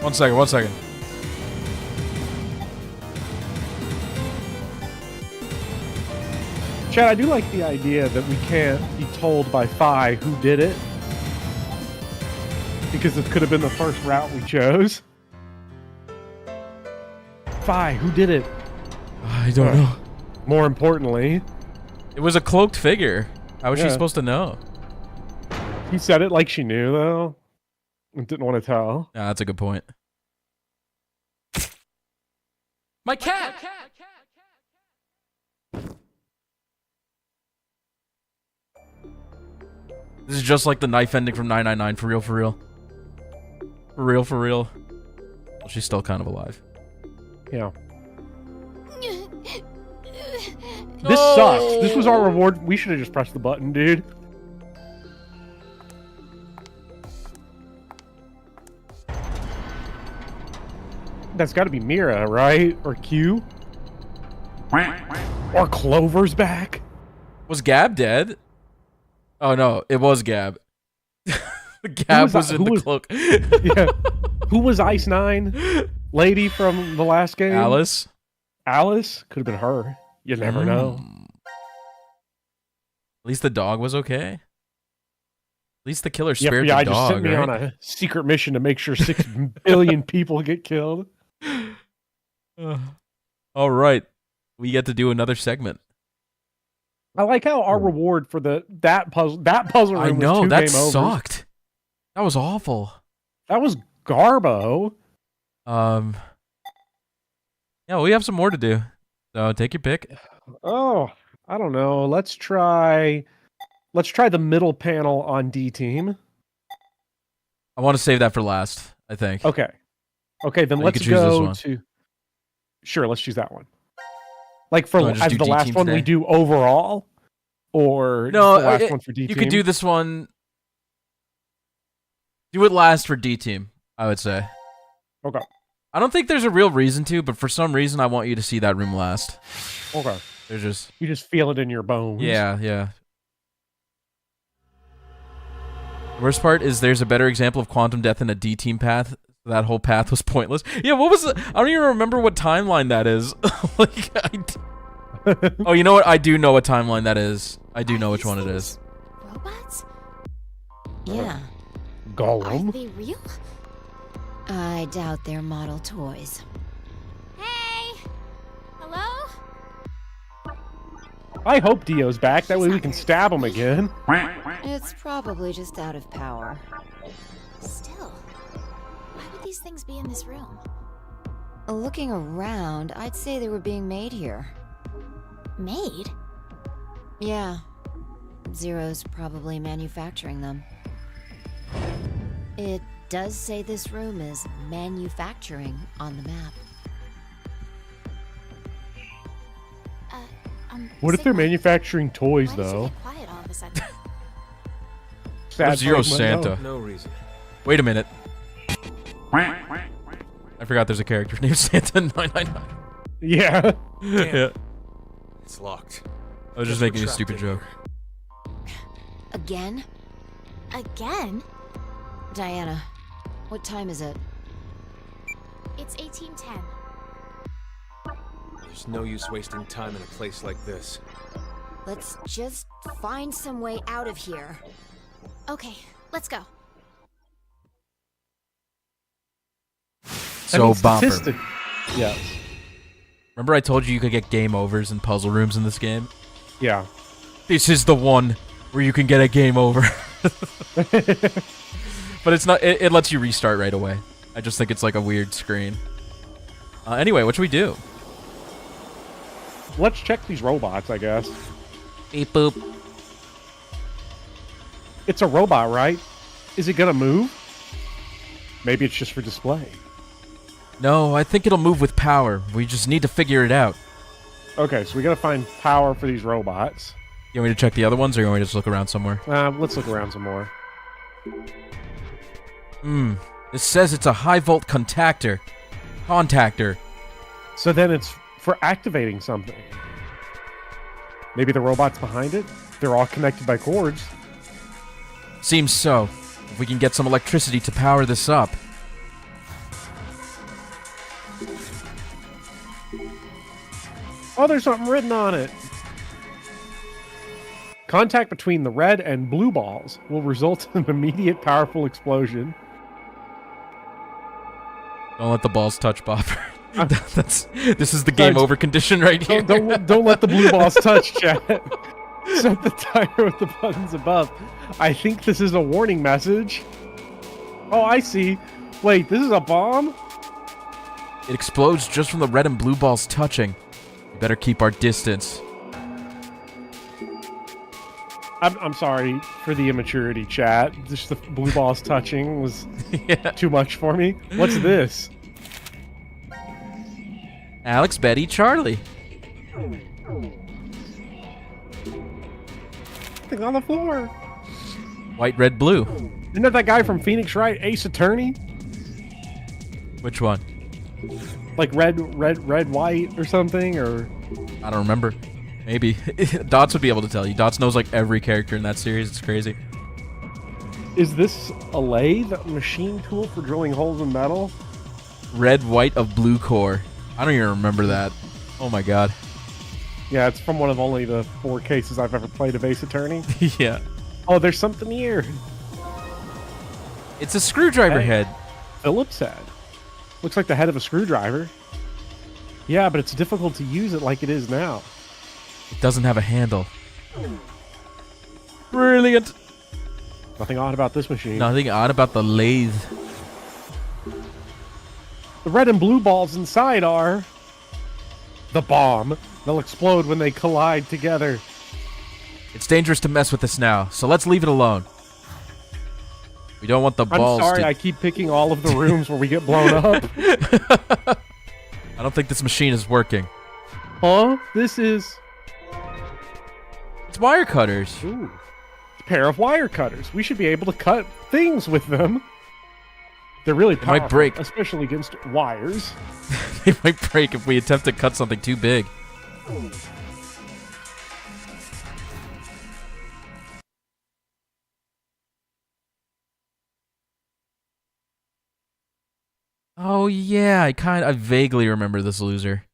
One second, one second. Chad, I do like the idea that we can't be told by Fi who did it. Because it could have been the first route we chose. Fi, who did it? I don't know. More importantly, It was a cloaked figure. How was she Yeah. supposed to know? he said it like she knew, though. And didn't want to tell. Yeah, that's a good point. My cat! This is just like the knife ending from 999, for real, for real. For real, for real. Well, she's still kind of alive. Yeah. This sucks. This was our reward. We should have just pressed the button, dude. That's got to be Mira, right? Or Q? Or Clover's back? Was Gab dead? Oh no, it was Gab. Gab was in the cloak. Yeah. Who was Ice 9? Lady from the last game? Alice? Alice? Could have been her. You never know. At least the dog was okay. At least the killer The spared FBI the just dog, sent me right? on a secret mission to make sure 6 billion people get killed. All right, we get to do another segment. I like how our reward for that puzzle room I know, was 2 that game overs. sucked. That was awful. That was Garbo. Yeah, we have some more to do. So take your pick. Oh, I don't know. Let's try the middle panel on D team. I want to save that for last, I think. Okay. Okay, then You let's could choose this go one. to... Sure, let's choose that one. Like, for Wanna just as do the D last team one we today? do overall? Or No, just the last one for D you team? could do this one. Do it last for D team, I would say. Okay. I don't think there's a real reason to, but for some reason I want you to see that room last. Okay. There's just... You just feel it in your bones. Yeah, yeah. The worst part is there's a better example of quantum death in a D team path. That whole path was pointless. Yeah, what was it? I don't even remember what timeline that is. Oh, you know what? I do know what timeline that is. I do know which one it is. Robots? Yeah. Are Gollum? they real? I doubt they're model toys. Hey! Hello? I hope Dio's back. That way we can stab him again. It's probably just out of power. Still, why would these things be in this room? Looking around, I'd say they were being made here. Made? Yeah. Zero's probably manufacturing them. It does say this room is manufacturing on the map. What if they're manufacturing toys, Why does it though? get quiet all of a sudden? Sad Zero point, but Santa. no. No reason. Wait a minute. I forgot there's a character named Santa 999. Yeah. Yeah. It's locked. I was just Guess we're making a trapped stupid in joke. Again? Again? Diana, what time is it? It's 1810. There's no use wasting time in a place like this. Let's just find some way out of here. Okay, let's go. So, Bopper. Yes. Remember I told you you could get game overs and puzzle rooms in this game? Yeah. This is the one where you can get a game over. But it's not. It lets you restart right away. I just think it's like a weird screen. Anyway, what should we do? Let's check these robots, I guess. Beep boop. It's a robot, right? Is it gonna move? Maybe it's just for display. No, I think it'll move with power. We just need to figure it out. Okay, so we gotta find power for these robots. You want me to check the other ones, or you want me to just look around somewhere? Let's look around some more. This says it's a high volt contactor. So then it's for activating something. Maybe the robot's behind it? They're all connected by cords. Seems so. If we can get some electricity to power this up. Oh, there's something written on it. Contact between the red and blue balls will result in an immediate powerful explosion. Don't let the balls touch Bopper. This is the game over condition right here. Don't let the blue balls touch, chat. Set the timer with the buttons above. I think this is a warning message. Oh, I see. Wait, this is a bomb? It explodes just from the red and blue balls touching. We better keep our distance. I'm sorry for the immaturity, chat. Just the blue balls touching was too much for me. What's this? Alex, Betty, Charlie. Thing on the floor. White, red, blue. Isn't that guy from Phoenix Wright, Ace Attorney? Which one? Like red, white, or something, or I don't remember. Maybe. Dots would be able to tell you. Dots knows like every character in that series. It's crazy. is this a lathe, a machine tool for drilling holes in metal? Red, white of blue core. I don't even remember that. Oh my god. Yeah, it's from one of only the 4 cases I've ever played of Ace Attorney. Yeah. Oh, there's something here. It's a screwdriver head. Phillips head. Looks like the head of a screwdriver. Yeah, but it's difficult to use it like it is now. It doesn't have a handle. Brilliant. Nothing odd about this machine. Nothing odd about the lathe. The red and blue balls inside are the bomb. They'll explode when they collide together. It's dangerous to mess with this now, so let's leave it alone. We don't want the I'm balls sorry, to... I keep picking all of the rooms where we get blown up. I don't think this machine is working. Huh? This is... It's wire cutters. Ooh. A pair of wire cutters. We should be able to cut things with them. They're really powerful, might break. especially against wires. They might break if we attempt to cut something too big. Oh yeah, I vaguely remember this loser.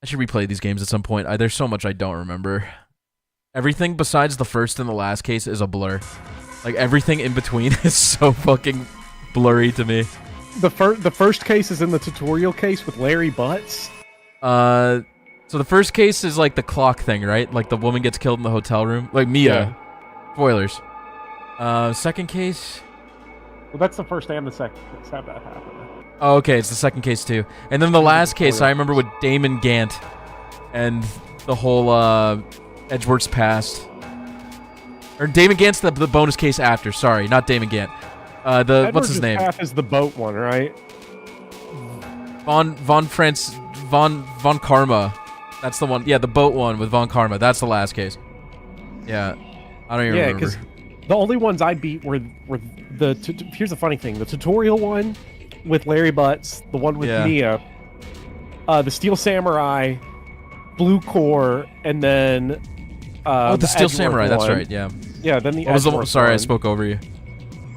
I should replay these games at some point. There's so much I don't remember. Everything besides the first and the last case is a blur. Like, everything in between is so fucking blurry to me. The first case is in the tutorial case with Larry Butts. So the first case is like the clock thing, right? Like the woman gets killed in the hotel room. Like Mia. Yeah. Spoilers. Second case. Well, that's the first and the second case. How'd that happen? Oh, okay, it's the second case too. And then the last case I remember with Damon Gant and the whole Edgeworth's past. Or Damon Gant's the bonus case after. Sorry, not Damon Gant. What's his name? Path is the boat one, right? Von Karma. That's the one. Yeah, the boat one with Von Karma. That's the last case. Yeah, I don't even remember. Yeah, because the only ones I beat were here's the funny thing: the tutorial one with Larry Butts, the one with Mia, the Steel Samurai, Blue Core, and then the Steel Samurai. That's right. Yeah. Yeah. Then the sorry, one. I spoke over you.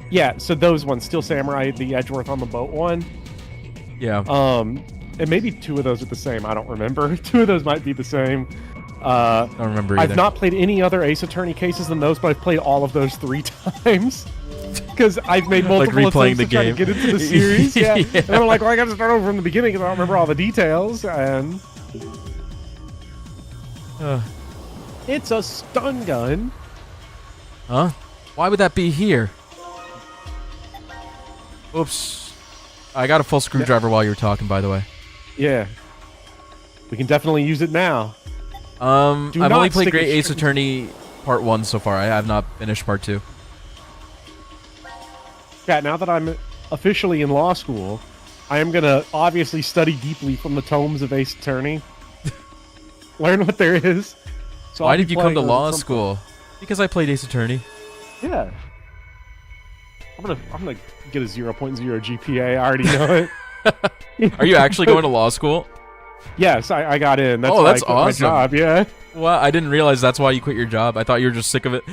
Yeah. So those ones, Steel Samurai, the Edgeworth on the boat one. Yeah. And maybe two of those are the same. I don't remember. Two of those might be the same. I don't remember either. I've not played any other Ace Attorney cases than those, but I've played all of those 3 times. Because I've made multiple attempts to try to get into the series. Yeah. And I'm like, well, I got to start over from the beginning because I don't remember all the details. And it's a stun gun. Huh? Why would that be here? Oops. I got a full screwdriver while you were talking, by the way. Yeah. We can definitely use it now. I've only played Great Ace Attorney Part 1 so far. I have not finished Part 2. Yeah, now that I'm officially in law school, I am going to obviously study deeply from the tomes of Ace Attorney. Learn what there is. So Why did you come to law school? Because I played Ace Attorney. Yeah. I'm gonna get a 0.0 GPA. I already know it. Are you actually going to law school? Yes, I got in. That's why that's I quit my job, yeah. Well, I didn't realize that's why you quit your job. I thought you were just sick of it.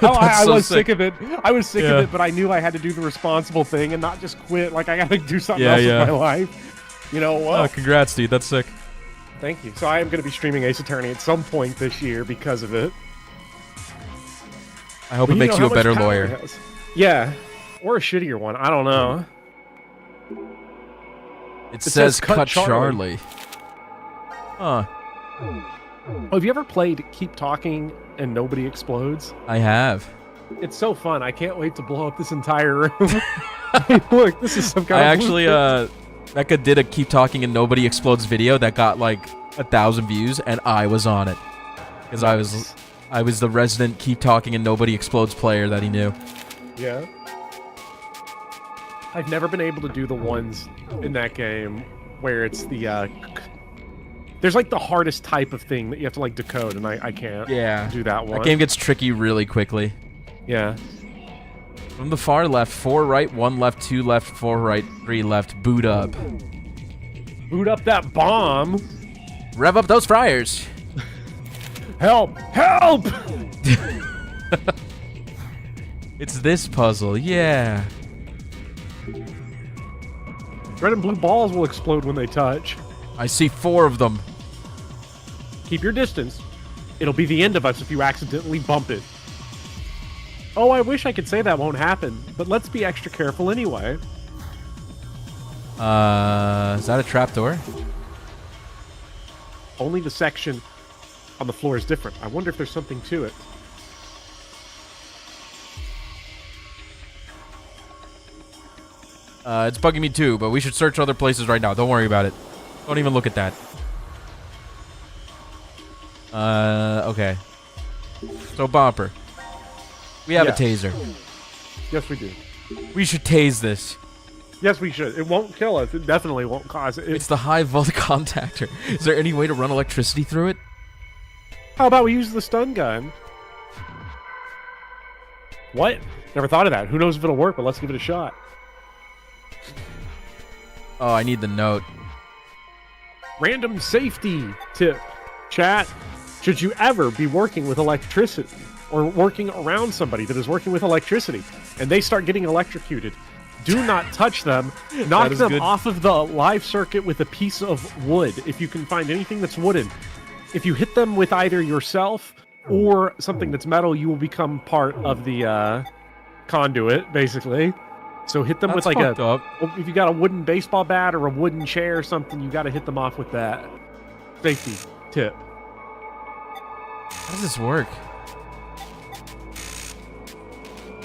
Oh, I was sick of it. I was sick of it, but I knew I had to do the responsible thing and not just quit. Like, I gotta do something else with my life. You know what? Oh, congrats, dude. That's sick. Thank you. So I am going to be streaming Ace Attorney at some point this year because of it. I hope it makes you a better lawyer. Yeah. Or a shittier one. I don't know. It says Cut Charlie. Huh. Oh, have you ever played Keep Talking and Nobody Explodes? I have. It's so fun. I can't wait to blow up this entire room. Look, this is some kind of... I actually, Becca did a Keep Talking and Nobody Explodes video that got like 1,000 views, and I was on it. Because I was the resident Keep Talking and Nobody Explodes player that he knew. Yeah. I've never been able to do the ones in that game where it's the, there's like the hardest type of thing that you have to like decode, and I can't do that one. That game gets tricky really quickly. Yeah. From the far left, 4 right, 1 left, 2 left, 4 right, 3 left, boot up. Boot up that bomb! Rev up those fryers! Help! Help! It's this puzzle, yeah. Red and blue balls will explode when they touch. I see 4 of them. Keep your distance. It'll be the end of us if you accidentally bump it. Oh, I wish I could say that won't happen, but let's be extra careful anyway. Is that a trapdoor? Only the section on the floor is different. I wonder if there's something to it. It's bugging me too, but we should search other places right now. Don't worry about it. Don't even look at that. Okay. So, Bopper. We have a taser. Yes, we do. We should tase this. Yes, we should. It won't kill us. It definitely won't cause it. It's the high volt contactor. Is there any way to run electricity through it? How about we use the stun gun? What? Never thought of that. Who knows if it'll work, but let's give it a shot. Oh, I need the note. Random safety tip. Chat, should you ever be working with electricity or working around somebody that is working with electricity and they start getting electrocuted, do not touch them. Knock them off of the live circuit with a piece of wood if you can find anything that's wooden. If you hit them with either yourself or something that's metal, you will become part of the conduit, basically. So hit them with like if you got a wooden baseball bat or a wooden chair or something, you got to hit them off with that. Safety tip. How does this work?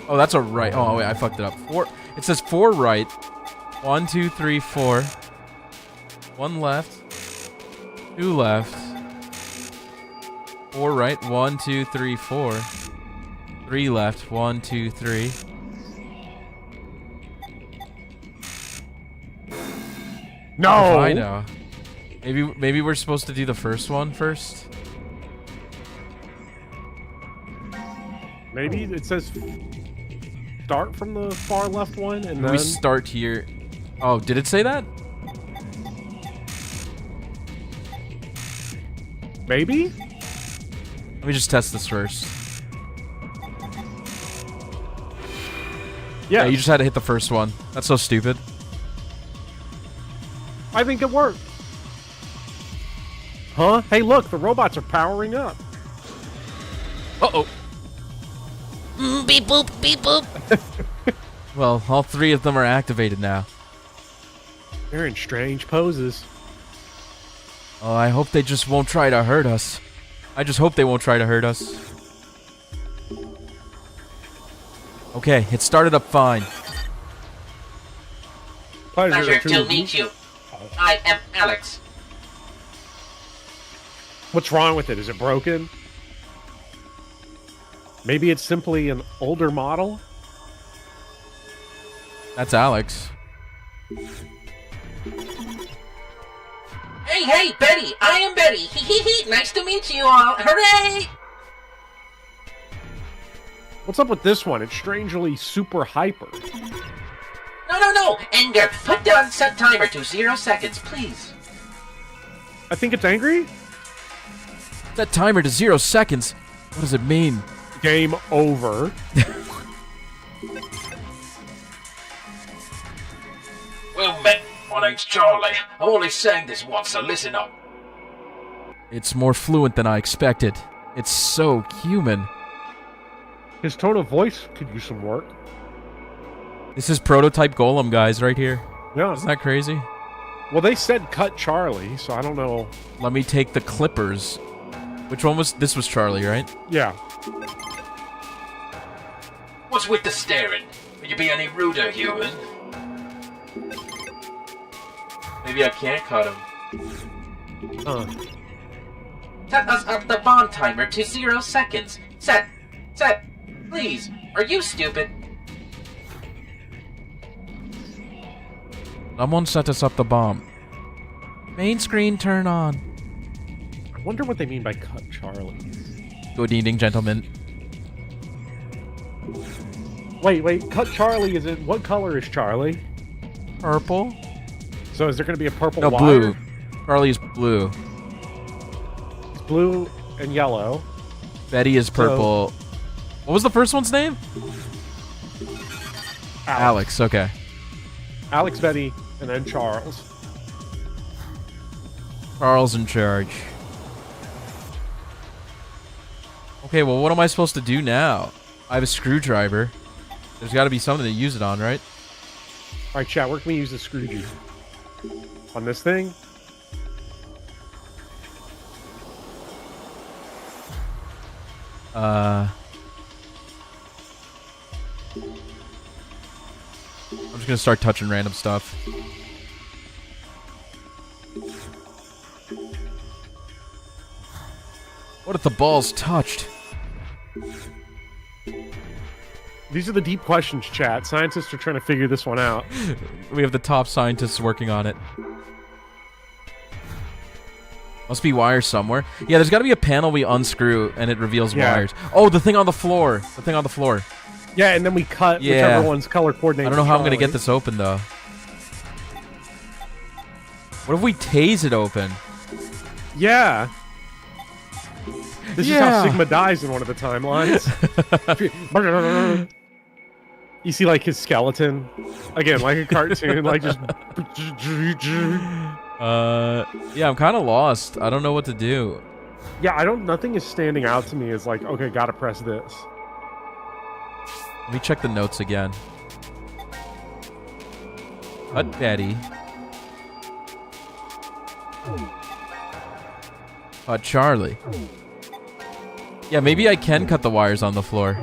Oh, that's a right. Oh, wait, I fucked it up. It says 4 right. 1, 2, 3, 4. 1 left. 2 left. 4 right. 1, 2, 3, 4. 3 left. 1, 2, 3. No! I know. Maybe we're supposed to do the first one first? Maybe it says start from the far left one and then we start here. Oh, did it say that? Maybe? Let me just test this first. Yeah, you just had to hit the first one. That's so stupid. I think it worked. Huh? Hey, look, the robots are powering up. Uh-oh. Beep boop, beep boop. Well, all 3 of them are activated now. They're in strange poses. Oh, I hope they just won't try to hurt us. I just hope they won't try to hurt us. Okay, it started up fine. Pleasure to meet you. I am Alex. What's wrong with it? Is it broken? Maybe it's simply an older model? That's Alex. Hey, Betty! I am Betty! Hee. Nice to meet you all! Hooray! What's up with this one? It's strangely super hyper. No! Anger! Put down set timer to 0 seconds, please. I think it's angry? Set timer to 0 seconds? What does it mean? Game over. Well met, my name's Charlie. I'm only saying this once, so listen up. It's more fluent than I expected. It's so human. His tone of voice could use some work. This is prototype Golem, guys, right here. Yeah. Isn't that crazy? Well, they said cut Charlie, so I don't know. Let me take the clippers. Which one was... This was Charlie, right? Yeah. What's with the staring? Will you be any ruder, human? Maybe I can't cut him. Set us up the bomb timer to 0 seconds. Set. Please. Are you stupid? Someone set us up the bomb. Main screen turn on. I wonder what they mean by cut Charlie. Good evening, gentlemen. Wait. Cut Charlie is in... What color is Charlie? Purple? So is there going to be a purple No, wire? blue. Charlie is blue. It's blue and yellow. Betty is purple. What was the first one's name? Alex, okay. Alex, Betty, and then Charles. Charles in charge. Okay, well, what am I supposed to do now? I have a screwdriver. There's got to be something to use it on, right? All right, chat, where can we use the screwdriver? On this thing? I'm just gonna start touching random stuff. What if the ball's touched? These are the deep questions, chat. Scientists are trying to figure this one out. We have the top scientists working on it. Must be wires somewhere. Yeah, there's got to be a panel we unscrew and it reveals wires. Oh, the thing on the floor. The thing on the floor. Yeah, and then we cut whichever one's color coordinated. I don't know how I'm going to get this open, though. What if we tase it open? Yeah. This is how Sigma dies in one of the timelines. You see, like, his skeleton. Again, like a cartoon, like, just... Yeah, I'm kind of lost. I don't know what to do. Yeah, nothing is standing out to me as like, okay, gotta press this. Let me check the notes again. Cut Betty. Cut Charlie. Yeah, maybe I can cut the wires on the floor.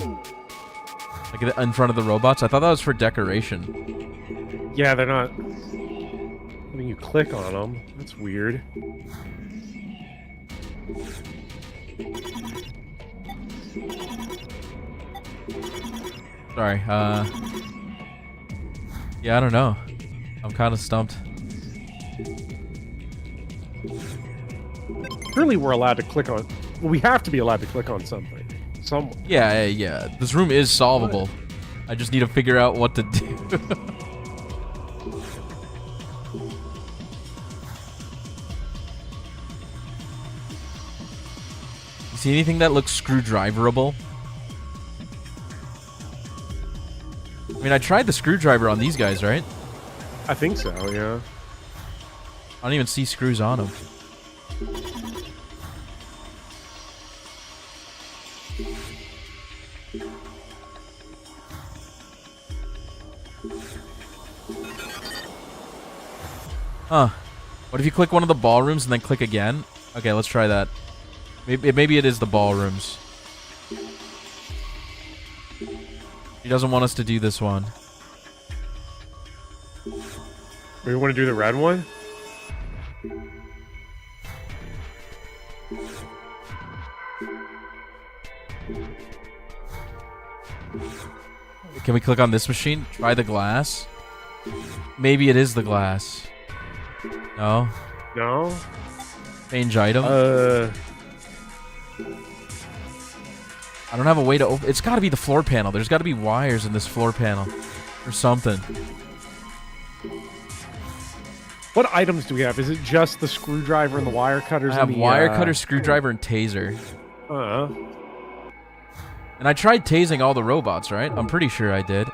Like in front of the robots. I thought that was for decoration. Yeah, they're not... When you click on them, that's weird. Sorry, yeah, I don't know. I'm kind of stumped. Surely we're allowed to click on... Well, we have to be allowed to click on something. Somewhere. Yeah. This room is solvable. I just need to figure out what to do. You see anything that looks screwdriverable? I mean, I tried the screwdriver on these guys, right? I think so, yeah. I don't even see screws on them. Huh. What if you click one of the ballrooms and then click again? Okay, let's try that. Maybe it is the ballrooms. He doesn't want us to do this one. We want to do the red one? Can we click on this machine? Try the glass? Maybe it is the glass. No? No? Change item? I don't have a way to open... It's got to be the floor panel. There's got to be wires in this floor panel. Or something. What items do we have? Is it just the screwdriver and the wire cutters? I have wire cutter, screwdriver, and taser. And I tried tasing all the robots, right? I'm pretty sure I did.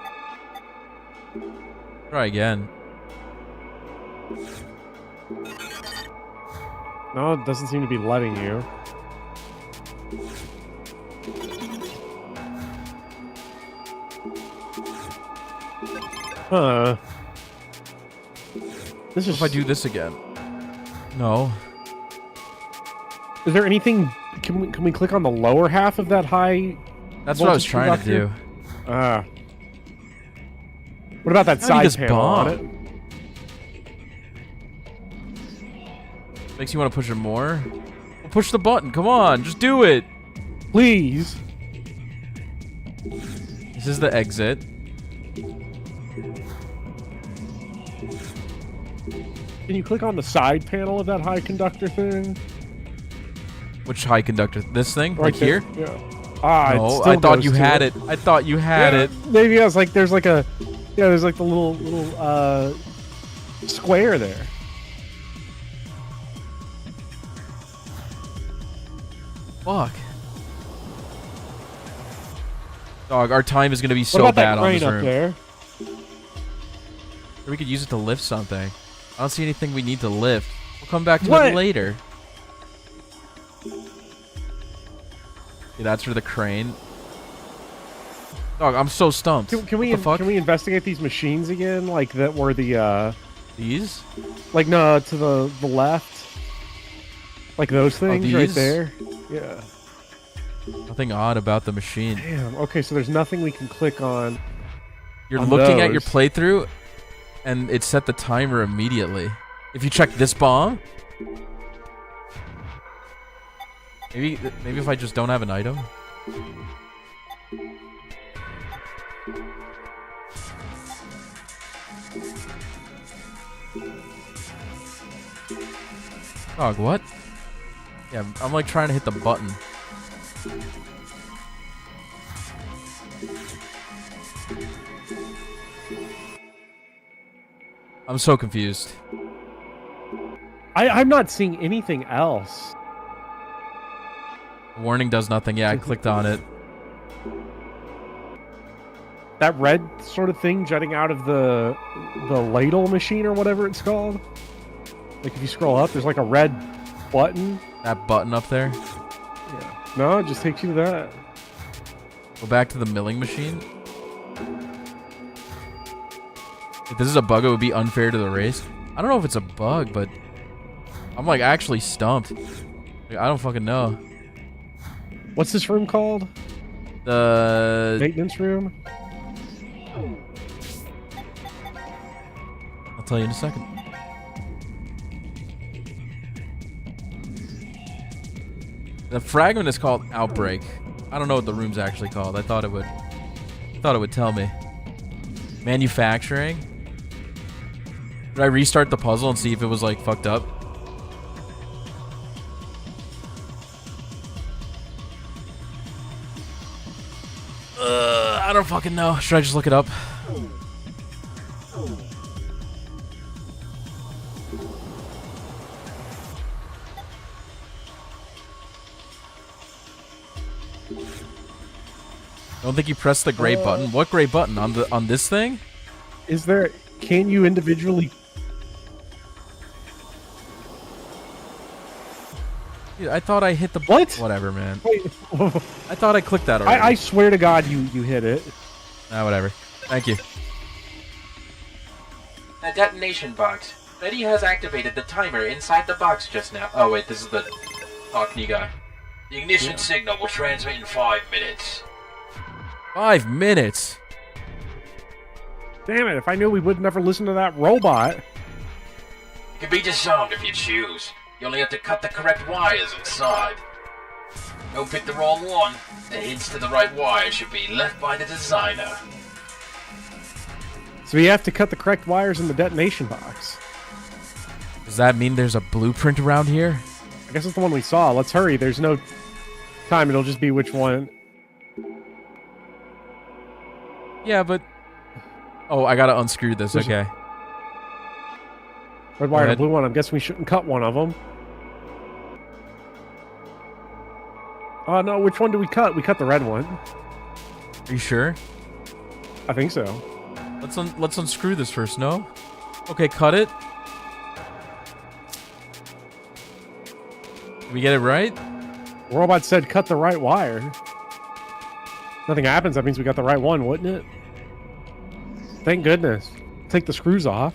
Try again. No, it doesn't seem to be letting you. This is... If I do this again. No. Is there anything... Can we click on the lower half of that high... That's what I was trying to do. What about that side panel on it? Makes you want to push it more? Well, push the button. Come on. Just do it. Please. This is the exit. Can you click on the side panel of that high conductor thing? Which high conductor? This thing? Right like here? Yeah. No, I thought you had it. I thought you had it. Maybe I was like, there's like a... Yeah, there's like the little square there. Fuck. Dog, our time is going to be so bad on this room. Up there? Or we could use it to lift something. I don't see anything we need to lift. We'll come back to it later. Okay, that's for the crane. Dog, I'm so stumped. Can we investigate these machines again? Like that were the these? Like no, to the left. Like those things right there. Yeah. Nothing odd about the machine. Damn. Okay, so there's nothing we can click on. You're looking at your playthrough, and it set the timer immediately. If you check this bomb, maybe if I just don't have an item. Dog, what? Yeah, I'm like trying to hit the button. I'm so confused. I'm not seeing anything else. Warning does nothing. Yeah, I clicked on it. That red sort of thing jutting out of the ladle machine or whatever it's called. Like if you scroll up, there's like a red button. That button up there. Yeah. No, it just takes you to that. Go back to the milling machine. If this is a bug, it would be unfair to the race. I don't know if it's a bug, but I'm like actually stumped. Like, I don't fucking know. What's this room called? The maintenance room? I'll tell you in a second. The fragment is called Outbreak. I don't know what the room's actually called. I thought it would tell me. Manufacturing. Did I restart the puzzle and see if it was like fucked up? I don't fucking know. Should I just look it up? Don't think you pressed the gray button. What gray button? On this thing? Is there... Can you individually... Dude, I thought I hit the... What? Whatever, man. Wait. I thought I clicked that already. I swear to God you hit it. Whatever. Thank you. The detonation box. Betty has activated the timer inside the box just now. Oh wait, this is the Hockney guy. The ignition signal will transmit in 5 minutes. 5 minutes? Damn it, if I knew we would never listen to that robot. It can be disarmed if you choose. You only have to cut the correct wires inside. Don't pick the wrong one. The hints to the right wire should be left by the designer. So you have to cut the correct wires in the detonation box. Does that mean there's a blueprint around here? I guess it's the one we saw. Let's hurry. There's no time. It'll just be which one. Yeah, but... Oh, I gotta unscrew this. Okay. Red wire and blue one. I'm guessing we shouldn't cut one of them. Oh, no. Which one do we cut? We cut the red one. Are you sure? I think so. Let's unscrew this first, no? Okay, cut it. Did we get it right? The robot said cut the right wire. Nothing happens. That means we got the right one, wouldn't it? Thank goodness. Take the screws off.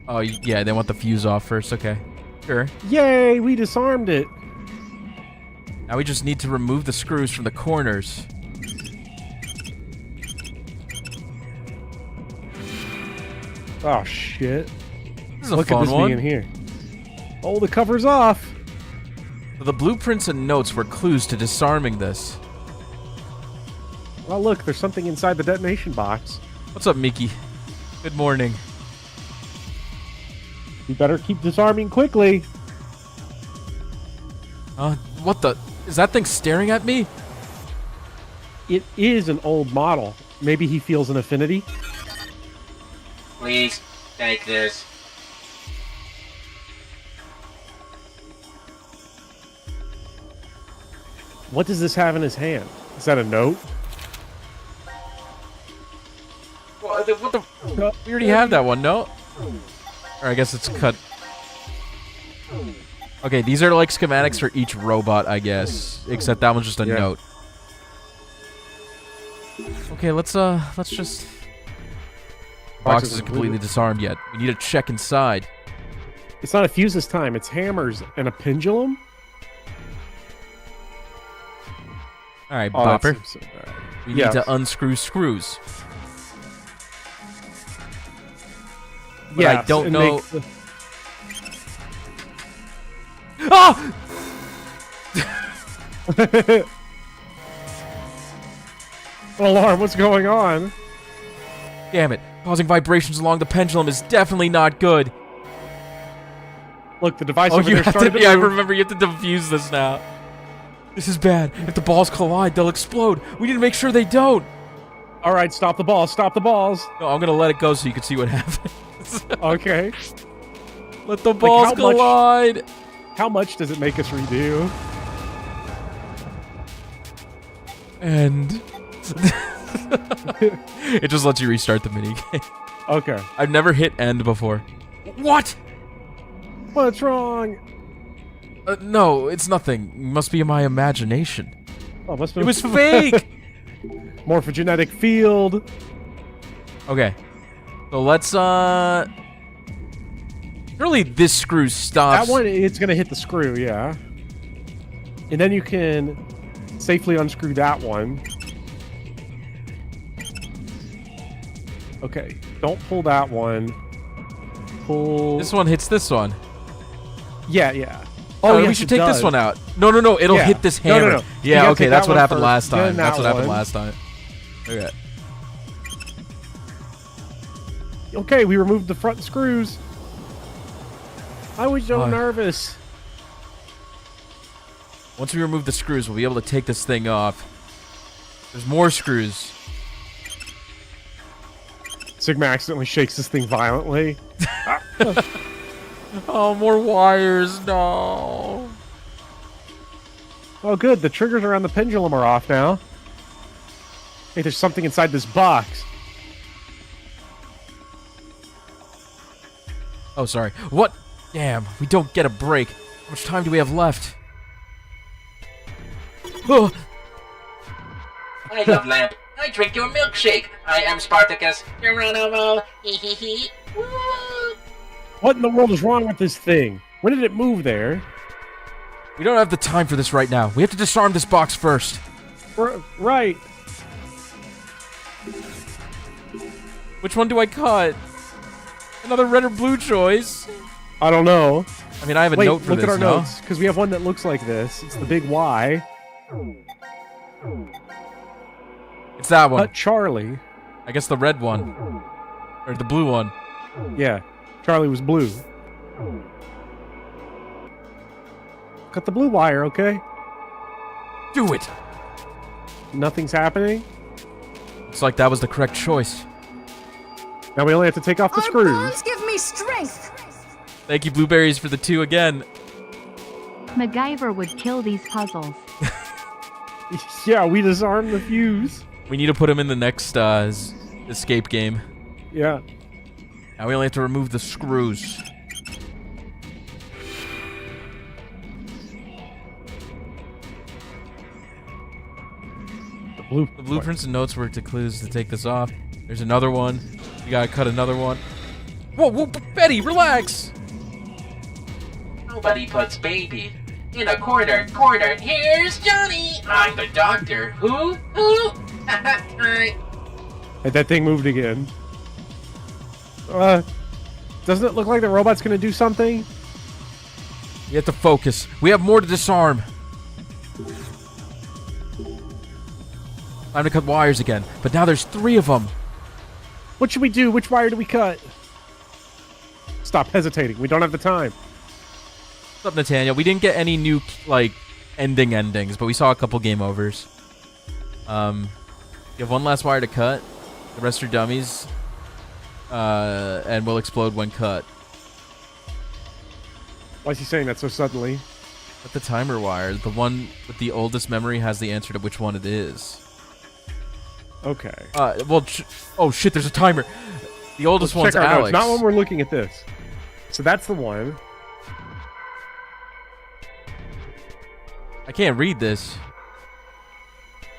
Oh, yeah, they want the fuse off first. Okay. Sure. Yay, we disarmed it. Now we just need to remove the screws from the corners. Oh, shit. This is a Look fun at this one. being here. Oh, the cover's off. So the blueprints and notes were clues to disarming this. Oh, look, there's something inside the detonation box. What's up, Mickey? Good morning. You better keep disarming quickly. What the? Is that thing staring at me? It is an old model. Maybe he feels an affinity. Please, take this. What does this have in his hand? Is that a note? What the? We already have that one, no? Or I guess it's cut. Okay, these are like schematics for each robot, I guess. Except that one's just a note. Okay, let's just... Box isn't completely disarmed yet. We need to check inside. It's not a fuse this time. It's hammers and a pendulum. All right, Bopper. Right. We need to unscrew screws. But I don't know... Oh! Alarm, what's going on? Damn it. Causing vibrations along the pendulum is definitely not good. Look, the device Oh, over you there have started to. to Yeah, I move. remember you have to defuse this now. This is bad. If the balls collide, they'll explode. We need to make sure they don't. All right, stop the balls. Stop the balls. No, I'm gonna let it go so you can see what happens. Okay. Let the balls how much- collide. How much does it make us redo? And it just lets you restart the minigame. Okay. I've never hit end before. What? What's wrong? No, it's nothing. It must be my imagination. Oh, must It was fake. Morphogenetic field. Okay. So let's surely this screw stops. That one, it's gonna hit the screw, yeah. And then you can safely unscrew that one. Okay, don't pull that one. Pull. This one hits this one. Yeah, yeah. Oh, yes, we should it take this does. one out. No. It'll Yeah. hit this No, hammer. no. You Yeah, gotta okay, take that's that what one happened first, last time. then That's that what happened one. last time. Okay. Okay, we removed the front screws. I was so Oh. nervous. Once we remove the screws, we'll be able to take this thing off. There's more screws. Sigma accidentally shakes this thing violently. Oh, more wires. No. Oh, good. The triggers around the pendulum are off now. Hey, there's something inside this box. Oh, sorry. What? Damn, we don't get a break. How much time do we have left? Oh, I love lamp. I drink your milkshake. I am Spartacus. Geronimo. Hee hee hee. Woo. What in the world is wrong with this thing? When did it move there? we don't have the time for this right now. We have to disarm this box first. Right. Which one do I cut? Another red or blue choice? I don't know. I mean, I have a Wait, note for look this, at our no? notes, because we have one that looks like this. It's the big Y. It's that one. Cut Charlie. I guess the red one. Or the blue one. Yeah, Charlie was blue. Cut the blue wire, okay? Do it! Nothing's happening. Looks like that was the correct choice. Now we only have to take off the screws. Give me strength. Thank you, Blueberries, for the 2 again. MacGyver would kill these puzzles. Yeah, we disarmed the fuse. We need to put him in the next escape game. Yeah. Now we only have to remove the screws. The blueprints and notes were to clues to take this off. There's another one. We gotta cut another one. Whoa, Betty, relax! Nobody puts baby in a corner. Here's Johnny. I'm the doctor. Who? And that thing moved again. Doesn't it look like the robot's gonna do something? We have to focus. We have more to disarm. Time to cut wires again. But now there's 3 of them. What should we do? Which wire do we cut? Stop hesitating. We don't have the time. What's up, Nathaniel? We didn't get any new, endings, but we saw a couple game overs. You have one last wire to cut. The rest are dummies. And will explode when cut. Why is he saying that so suddenly? But the timer wire, the one with the oldest memory, has the answer to which one it is. Okay. Oh shit, there's a timer. The oldest one's Check our Alex. notes. Not when we're looking at this. So that's the one. I can't read this.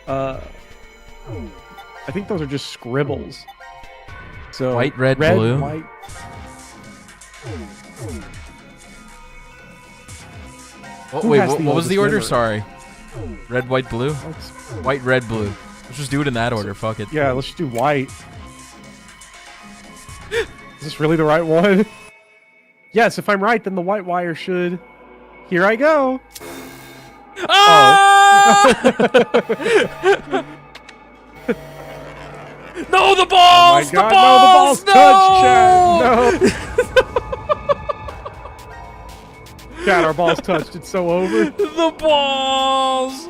I think those are just scribbles. So White, red, blue. White. Oh, wait, has what the was the order? oldest Sorry. Red, white, blue? White, red, blue. Let's just do it in that order. Fuck it. Yeah, let's just do white. Is this really the right one? Yes, if I'm right, then the white wire should... Here I go! Ah! No, the Oh balls! my God, the balls! no, the balls touched, Chad. No. Chad, our balls touched. It's so over. The balls!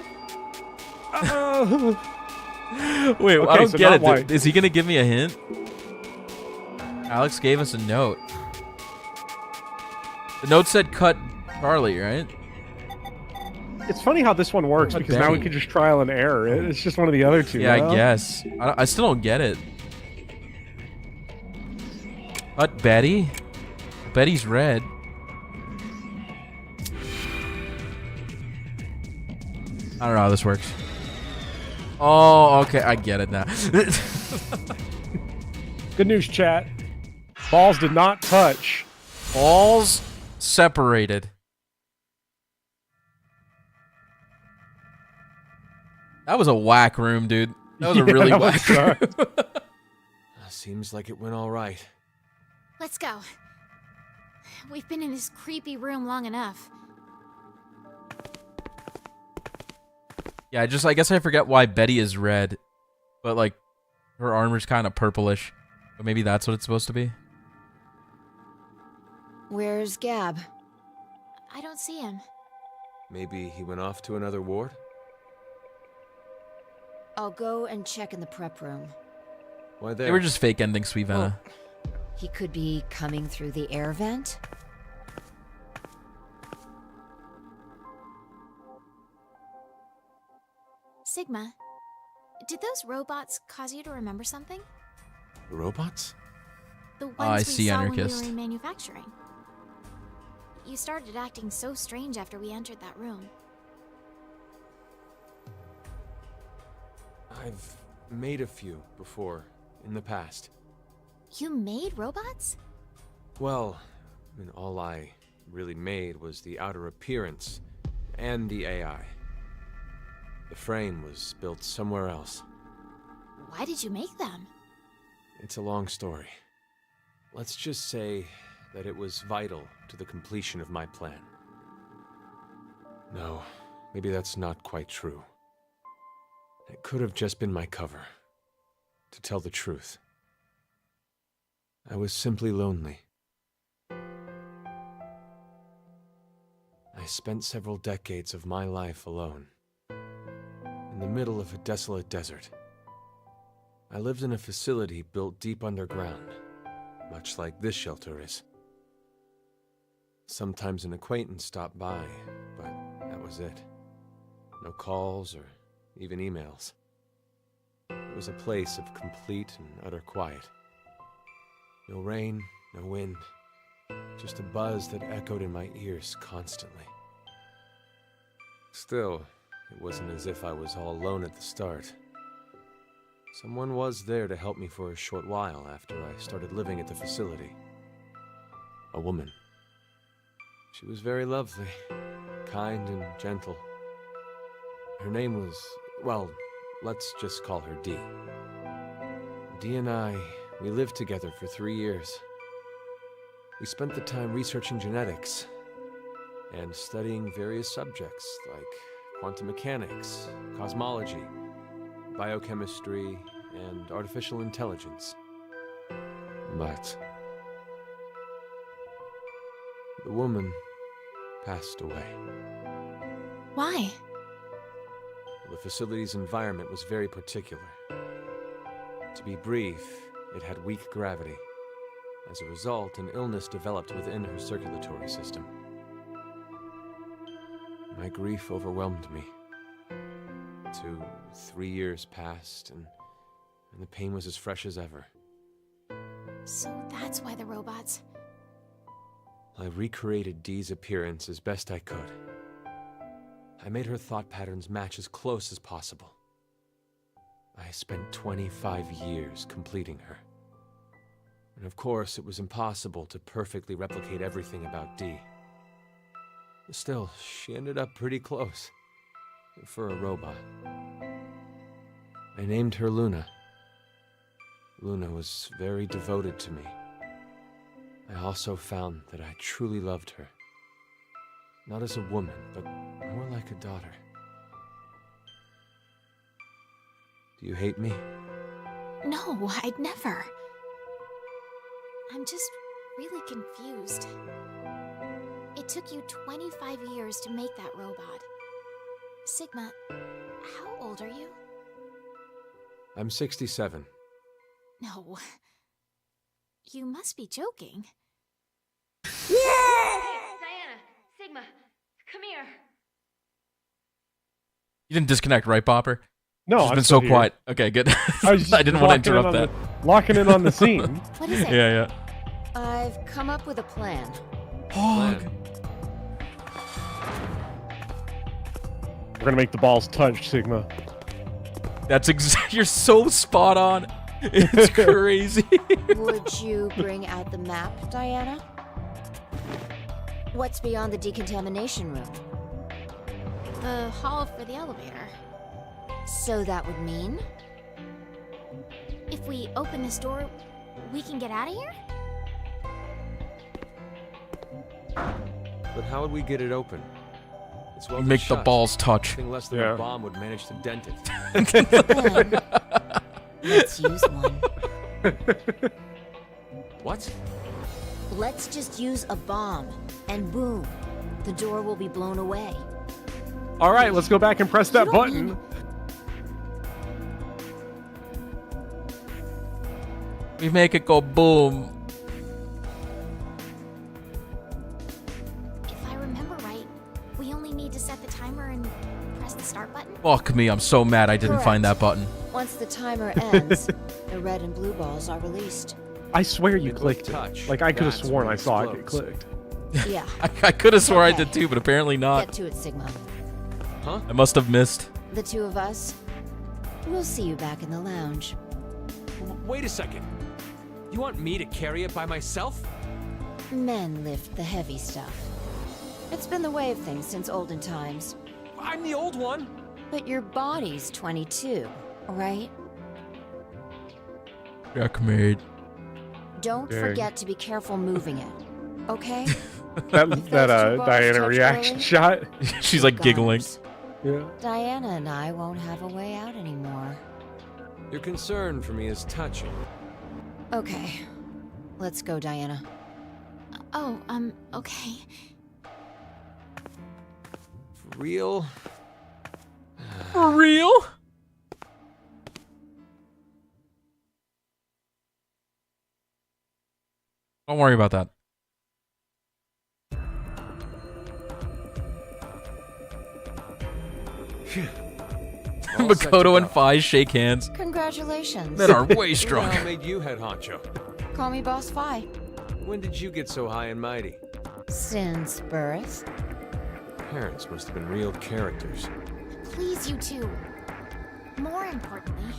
Wait, I Okay, don't so get not it. white. Is he gonna give me a hint? Alex gave us a note. The note said cut Charlie, right? It's funny how this one works because now we can just trial and error. It's just one of the other two. Yeah, huh? I guess. I still don't get it. Cut Betty? Betty's red. I don't know how this works. Oh, okay. I get it now. Good news, chat. Balls did not touch. Balls separated. That was a whack room, dude. That was a really whack room. Seems like it went all right. Let's go. We've been in this creepy room long enough. Yeah, I guess I forget why Betty is red. But, like, her armor's kind of purplish. But maybe that's what it's supposed to be. Where's Gab? I don't see him. Maybe he went off to another ward? I'll go and check in the prep room. Why there? They were just fake ending Sweet Vanna. He could be coming through the air vent. Sigma, did those robots cause you to remember something? The robots? The ones I we see, saw Anarchist. when we were in manufacturing. You started acting so strange after we entered that room. I've made a few before, in the past. You made robots? Well, I mean, all I really made was the outer appearance and the AI. The frame was built somewhere else. Why did you make them? It's a long story. Let's just say that it was vital to the completion of my plan. No, maybe that's not quite true. It could have just been my cover. To tell the truth, I was simply lonely. I spent several decades of my life alone, in the middle of a desolate desert. I lived in a facility built deep underground, much like this shelter is. Sometimes an acquaintance stopped by, but that was it. No calls or even emails. It was a place of complete and utter quiet. No rain, no wind, just a buzz that echoed in my ears constantly. Still, it wasn't as if I was all alone at the start. Someone was there to help me for a short while after I started living at the facility. A woman. She was very lovely, kind and gentle. Her name was, well, let's just call her Dee. Dee and I, we lived together for 3 years. We spent the time researching genetics and studying various subjects like quantum mechanics, cosmology, biochemistry, and artificial intelligence. But the woman passed away. Why? The facility's environment was very particular. To be brief, it had weak gravity. As a result, an illness developed within her circulatory system. My grief overwhelmed me. 3 years passed, and the pain was as fresh as ever. So that's why the robots... I recreated Dee's appearance as best I could. I made her thought patterns match as close as possible. I spent 25 years completing her. And of course, it was impossible to perfectly replicate everything about Dee. Still, she ended up pretty close. For a robot. I named her Luna. Luna was very devoted to me. I also found that I truly loved her. Not as a woman, but more like a daughter. Do you hate me? No, I'd never. I'm just really confused. It took you 25 years to make that robot. Sigma, how old are you? I'm 67. No. You must be joking. Diana, Sigma, come here. You didn't disconnect, right, Bopper? No, She's I'm been still so here. quiet. Okay, good. I was I didn't want to interrupt that. Locking in on the scene. What is it? Yeah. I've come up with a plan. Hog. We're gonna make the balls touch, Sigma. That's you're so spot on. It's crazy. Would you bring out the map, Diana? What's beyond the decontamination room? The hall for the elevator. So that would mean? If we open this door, we can get out of here? But how would we get it open? It's well Make the balls touch. Nothing less than a bomb would manage to dent it. Then, let's use one. What? Let's just use a bomb, and boom, the door will be blown away. All right, let's go back and press that button. We make it go boom. If I remember right, we only need to set the timer and press the start button? Fuck me, I'm so mad I didn't find that button. Once the timer ends, the red and blue balls are released. I swear you clicked it. Like, I could have sworn I saw it get clicked. Yeah. I could have swore I did too, but apparently not. Get to it, Sigma. Huh? I must have missed. The two of us. We'll see you back in the lounge. Wait a second. You want me to carry it by myself? Men lift the heavy stuff. It's been the way of things since olden times. I'm the old one. But your body's 22, right? Checkmate. Don't Dang. forget to be careful moving it. Okay? That If those two balls Diana touch reaction early, shot. She's like giggling. Yeah. Diana and I won't have a way out anymore. Your concern for me is touching. Okay. Let's go, Diana. Oh, okay. For real? For real? Don't worry about that. Makoto and Fi shake hands. Congratulations. Men are way Who stronger. made you head honcho? Call me Boss Fi. When did you get so high and mighty? Since birth. Parents must have been real characters. Please, you two. More importantly,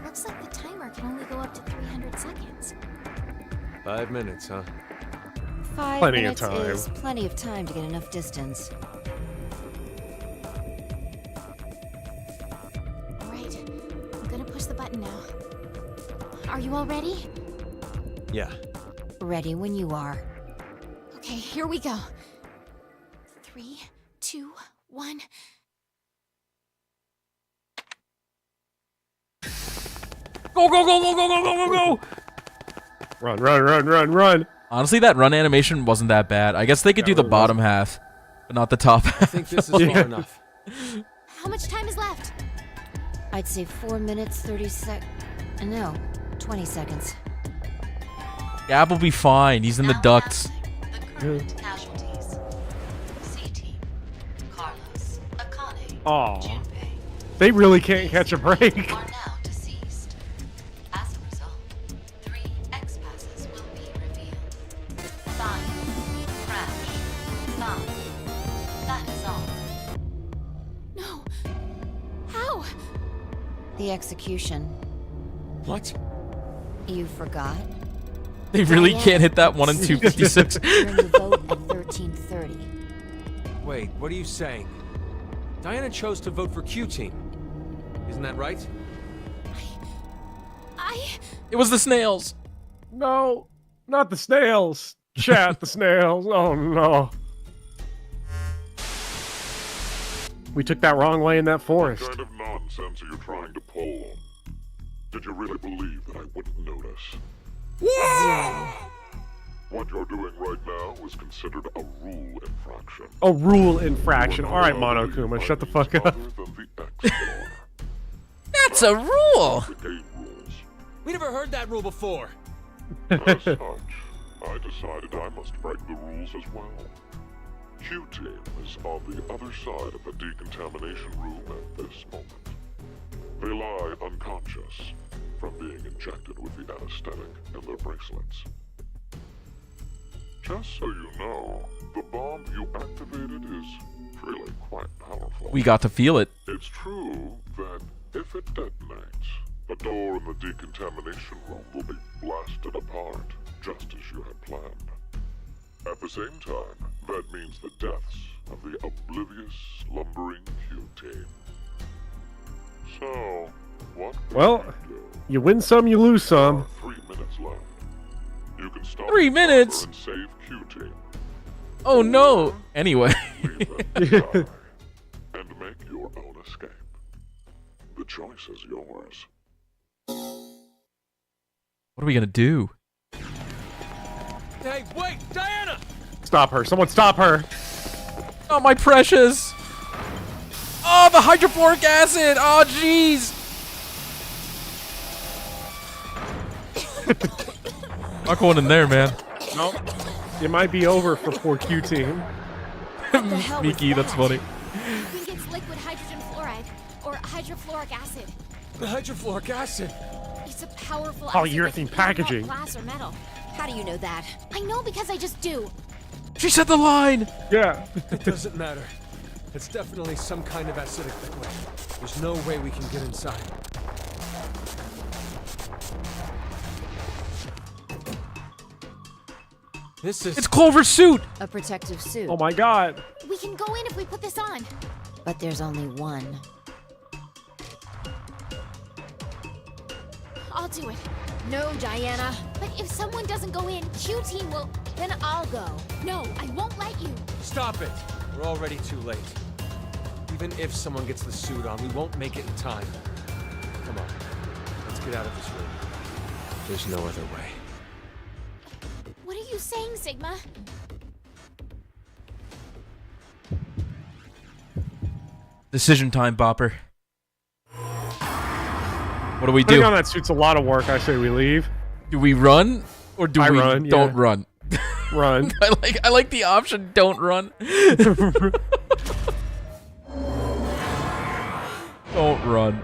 looks like the timer can only go up to 300 seconds. 5 minutes, huh? 5 Plenty of minutes time. is plenty of time to get enough distance. Alright, I'm gonna push the button now. Are you all ready? Yeah. Ready when you are. Okay, here we go. 3, 2, 1. Go, go, go, go, go, go, go, go, go! Run, run, run, run, run. Honestly, that run animation wasn't that bad. I guess they could do the bottom half, but not the top half. I think this is far enough. How much time is left? I'd say 4 minutes, 30 No, 20 seconds. Gab will be fine. He's in the ducts. The current casualties. C-Team. Carlos, Akane, Aw. Junpei They really can't catch a break. are now deceased. As a result, 3 X-passes will be revealed. 5. Crash. 5. That is all. No. How? The execution. What? You forgot? They really can't hit that 1 and 256. During the vote at 1330. Wait, what are you saying? Diana chose to vote for Q-Team. Isn't that right? It was the snails. No, not the snails. Chat, the snails. Oh no. We took that wrong way in that forest. What kind of nonsense are you trying to pull? Did you really believe that I wouldn't notice? Yeah. What you're doing right now is considered a rule infraction. A rule infraction. All right, Monokuma, shut the fuck up. That's a rule! We never heard that rule before. As such, I decided I must break the rules as well. Q-Team is on the other side of the decontamination room at this moment. They lie unconscious from being injected with the anesthetic in their bracelets. Just so you know, the bomb you activated is really quite powerful. We got to feel it. It's true that if it detonates, the door in the decontamination room will be blasted apart, just as you had planned. At the same time, that means the deaths of the oblivious, slumbering Q-Team. So, what Well, you win some, you lose some. 3 minutes left. You can stop 3 minutes? and save Q-Team. Oh no! Anyway. Leave them to die and make your own escape. The choice is yours. What are we gonna do? Hey, wait, Diana! Stop her. Someone stop her. Oh, my precious! Oh, the hydrofluoric acid! Oh, jeez! Not going in there, man. Nope. It might be over for poor Q-Team. Miki, that's funny. I think it's liquid hydrogen fluoride, or hydrofluoric acid. The hydrofluoric acid. It's a powerful Polyurethane acid that can packaging. melt glass or metal. How do you know that? I know because I just do. She said the line! Yeah. It doesn't matter. It's definitely some kind of acidic liquid. There's no way we can get inside. This is... It's Clover's suit! A protective suit. Oh my god. We can go in if we put this on. But there's only one. I'll do it. No, Diana. But if someone doesn't go in, Q-Team will... Then I'll go. No, I won't let you. Stop it! We're already too late. Even if someone gets the suit on, we won't make it in time. Come on. Let's get out of this room. There's no other way. What are you saying, Sigma? Decision time, Bopper. What do we Putting do? on that suit's a lot of work. I say we leave. Do we run? Or do I we run, don't yeah. run? Run. I like the option don't run. Don't run.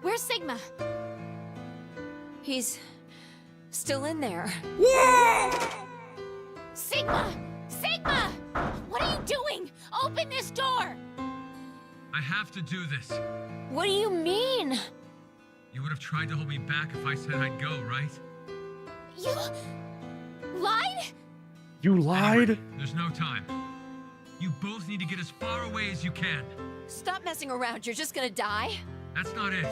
Where's Sigma? He's still in there. Sigma! Sigma! What are you doing? Open this door! I have to do this. What do you mean? You would have tried to hold me back if I said I'd go, right? You... lied? You lied? Anyway, there's no time. You both need to get as far away as you can. Stop messing around. You're just gonna die. That's not it.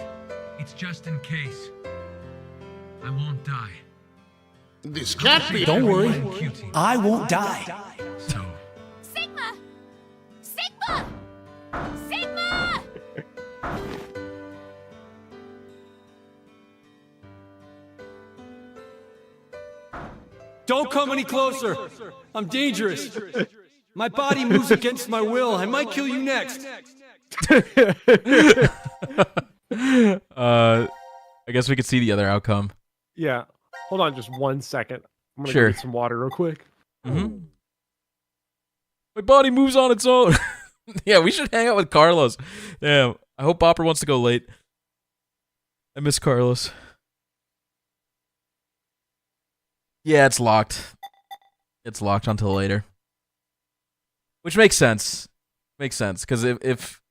It's just in case. I won't die. This can't be. Don't worry. I won't die. So, Sigma! Sigma! Sigma! Don't come any closer! I'm dangerous! My body moves against my will. I might kill you next! I guess we could see the other outcome. Yeah. Hold on just 1 second. I'm gonna Sure. go get some water real quick. Mm-hmm. My body moves on its own. Yeah, we should hang out with Carlos. Damn. I hope Bopper wants to go late. I miss Carlos. Yeah, it's locked. It's locked until later. Which makes sense. Makes sense, because if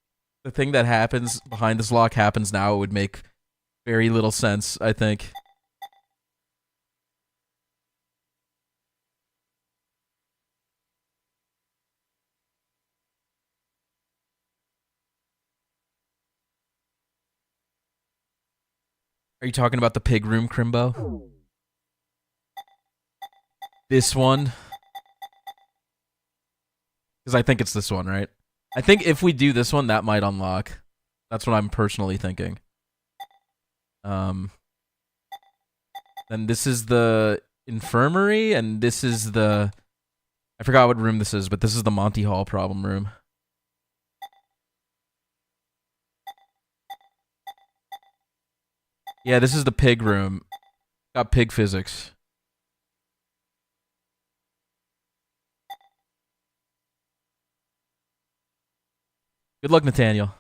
the thing that happens behind this lock happens now, it would make very little sense, I think. Are you talking about the pig room, Crimbo? This one? Because I think it's this one, right? I think if we do this one, that might unlock. That's what I'm personally thinking. Then this is the infirmary, and this is the... I forgot what room this is, but this is the Monty Hall problem room. Yeah, this is the pig room. Got pig physics. Good luck, Nathaniel.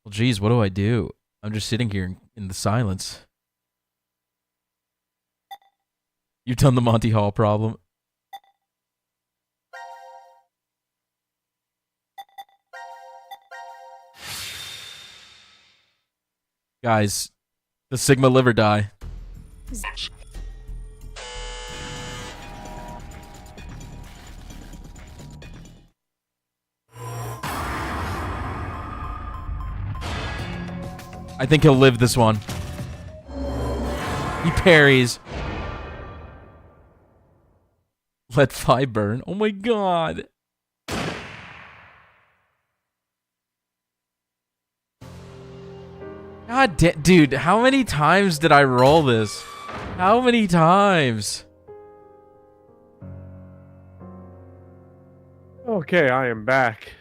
Well, geez, what do I do? I'm just sitting here in the silence. You've done the Monty Hall problem. Guys, the Sigma live or die. I think he'll live this one. He parries. Let Phi burn. Oh my god. God damn, dude, how many times did I roll this? How many times? Okay, I am back.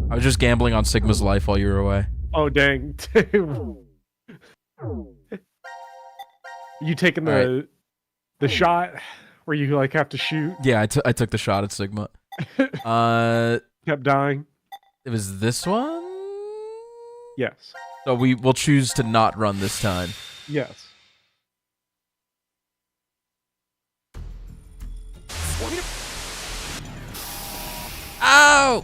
I was just gambling on Sigma's life while you were away. Oh, dang. You taking the shot where you like have to shoot? Yeah, I took the shot at Sigma. Kept dying. It was this one? Yes. So we'll choose to not run this time. Yes. Ow!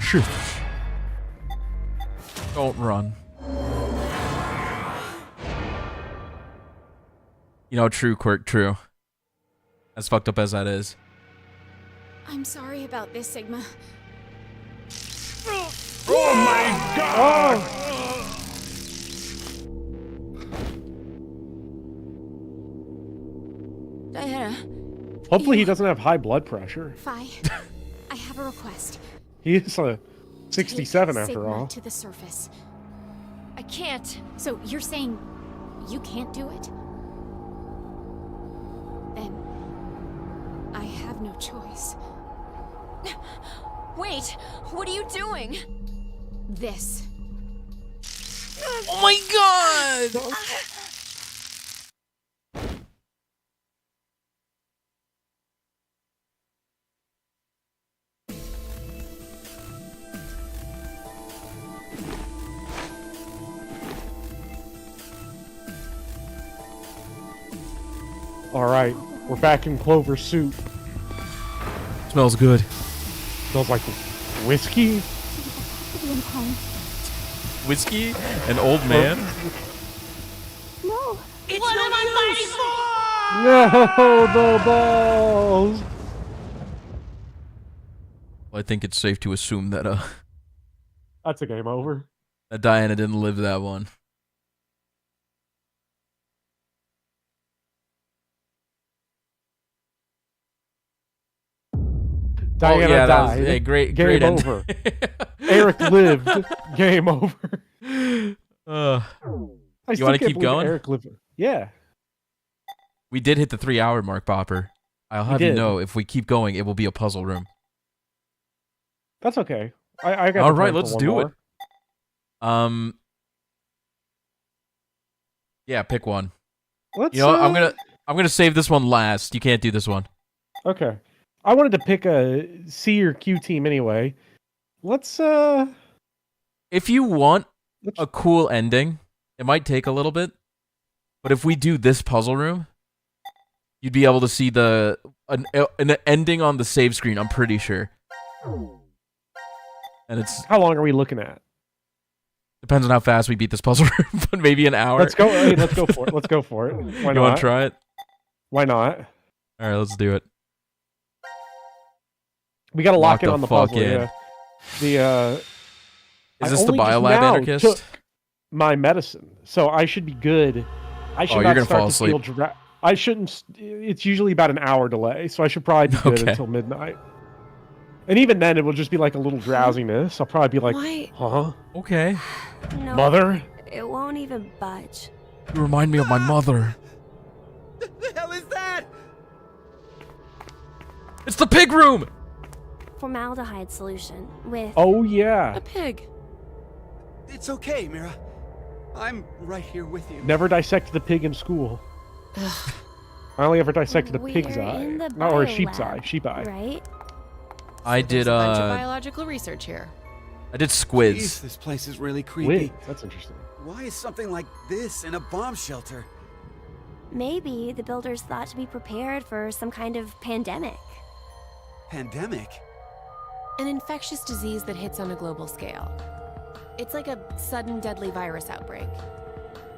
Shoot. Don't run. You know, true, Quirk, true. As fucked up as that is. I'm sorry about this, Sigma. Oh my god! Diana. Hopefully he doesn't have high blood pressure. Phi, I have a request. He is a 67 Take after Sigma all. to the surface. I can't. So you're saying you can't do it? Then I have no choice. Wait, what are you doing? This. Oh my god! All right, we're back in Clover soup. Smells good. Smells like whiskey. Whiskey? An old man? No. It's what am I fighting for? No, the balls. Well, I think it's safe to assume that That's a game over. that Diana didn't live that one. Diana yeah, that was died. a great Game end. over. Eric lived. Game over. You I still want to can't keep believe going? Eric lived. Yeah. We did hit the 3-hour mark, Bopper. I'll have you did. know, if we keep going, it will be a puzzle room. That's okay. I got. All the right, time for let's one do more. it. Yeah, pick one. Let's. You know what? I'm gonna save this one last. You can't do this one. Okay. I wanted to pick a C or Q team anyway. Let's. If you want a cool ending, it might take a little bit. But if we do this puzzle room, you'd be able to see an ending on the save screen, I'm pretty sure. And it's... How long are we looking at? Depends on how fast we beat this puzzle room, but maybe an hour. Let's go. Hey, let's go for it. Let's go for it. Why You not? want to try it? Why not? All right, let's do it. We gotta lock in the on the fuck puzzle. in. Yeah. The Is I this the only just biolab now anarchist? took my medicine, so I should be good. I should you're not gonna start fall to feel asleep. I shouldn't. It's usually about an hour delay, so I should probably be good Okay. until midnight. And even then, it will just be like a little drowsiness. I'll probably be like, Why? huh? Okay. No, Mother? It won't even budge. You remind me of my mother. The hell is that? It's the pig room! Formaldehyde solution with. Oh, yeah. A pig. It's okay, Mira. I'm right here with you. Never dissected a pig in school. Ugh. I only ever dissected a pig's We're eye. in the No, or a sheep's biolab, eye. Sheep eye. Right? I did, There's a bunch of biological research here. I did Jeez, squids. this place is really creepy. Wait, that's interesting. Why is something like this in a bomb shelter? Maybe the builders thought to be prepared for some kind of pandemic. Pandemic? An infectious disease that hits on a global scale. It's like a sudden deadly virus outbreak.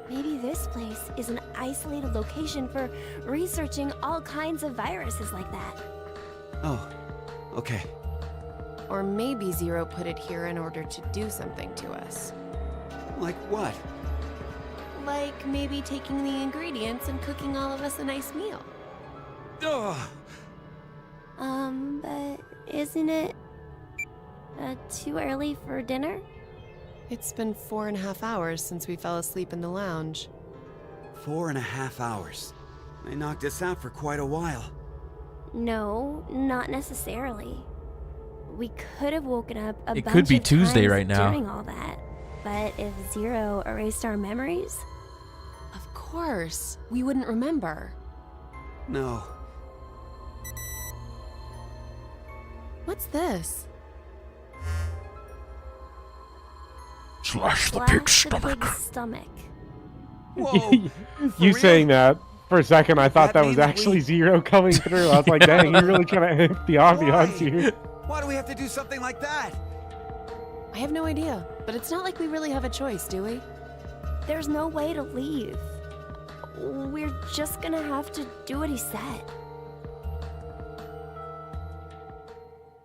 Maybe this place is an isolated location for researching all kinds of viruses like that. Oh, okay. Or maybe Zero put it here in order to do something to us. Like what? Like maybe taking the ingredients and cooking all of us a nice meal. Ugh. But isn't it too early for dinner? It's been 4.5 hours since we fell asleep in the lounge. 4.5 hours. They knocked us out for quite a while. No, not necessarily. We could have woken up a It bunch could be of Tuesday times right now. during all that. But if Zero erased our memories, Of course, we wouldn't remember. No. What's this? Slash the slash pig's the stomach. pig's stomach. Whoa. You saying that, for a second, I thought That that was means actually we- Zero coming through. I was like, dang, you're really trying to amp the ambiance here. Why do we have to do something like that? I have no idea, but it's not like we really have a choice, do we? There's no way to leave. We're just gonna have to do what he said.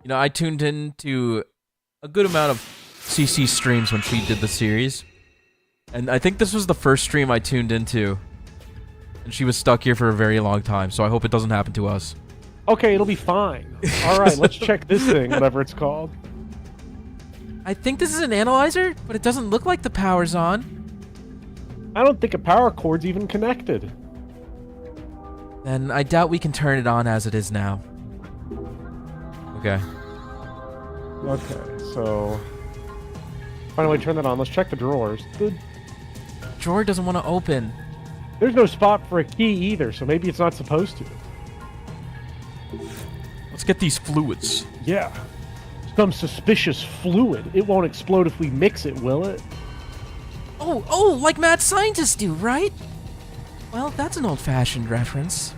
You know, I tuned into a good amount of CC streams when she did the series. And I think this was the first stream I tuned into. And she was stuck here for a very long time, so I hope it doesn't happen to us. Okay, it'll be fine. All right, let's check this thing, whatever it's called. I think this is an analyzer, but it doesn't look like the power's on. I don't think a power cord's even connected. Then I doubt we can turn it on as it is now. Okay. Okay, so... Find a way to turn that on. Let's check the drawers. The Drawer doesn't want to open. There's no spot for a key either, so maybe it's not supposed to. Let's get these fluids. Yeah. Some suspicious fluid. It won't explode if we mix it, will it? Oh, like mad scientists do, right? Well, that's an old-fashioned reference.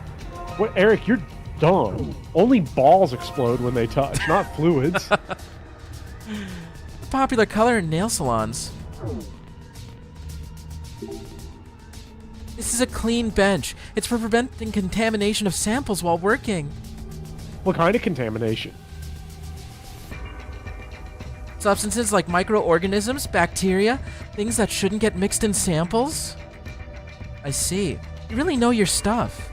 What, Eric, you're dumb. Only balls explode when they touch, not fluids. A popular color in nail salons. This is a clean bench. It's for preventing contamination of samples while working. What kind of contamination? Substances like microorganisms, bacteria, things that shouldn't get mixed in samples. I see. You really know your stuff.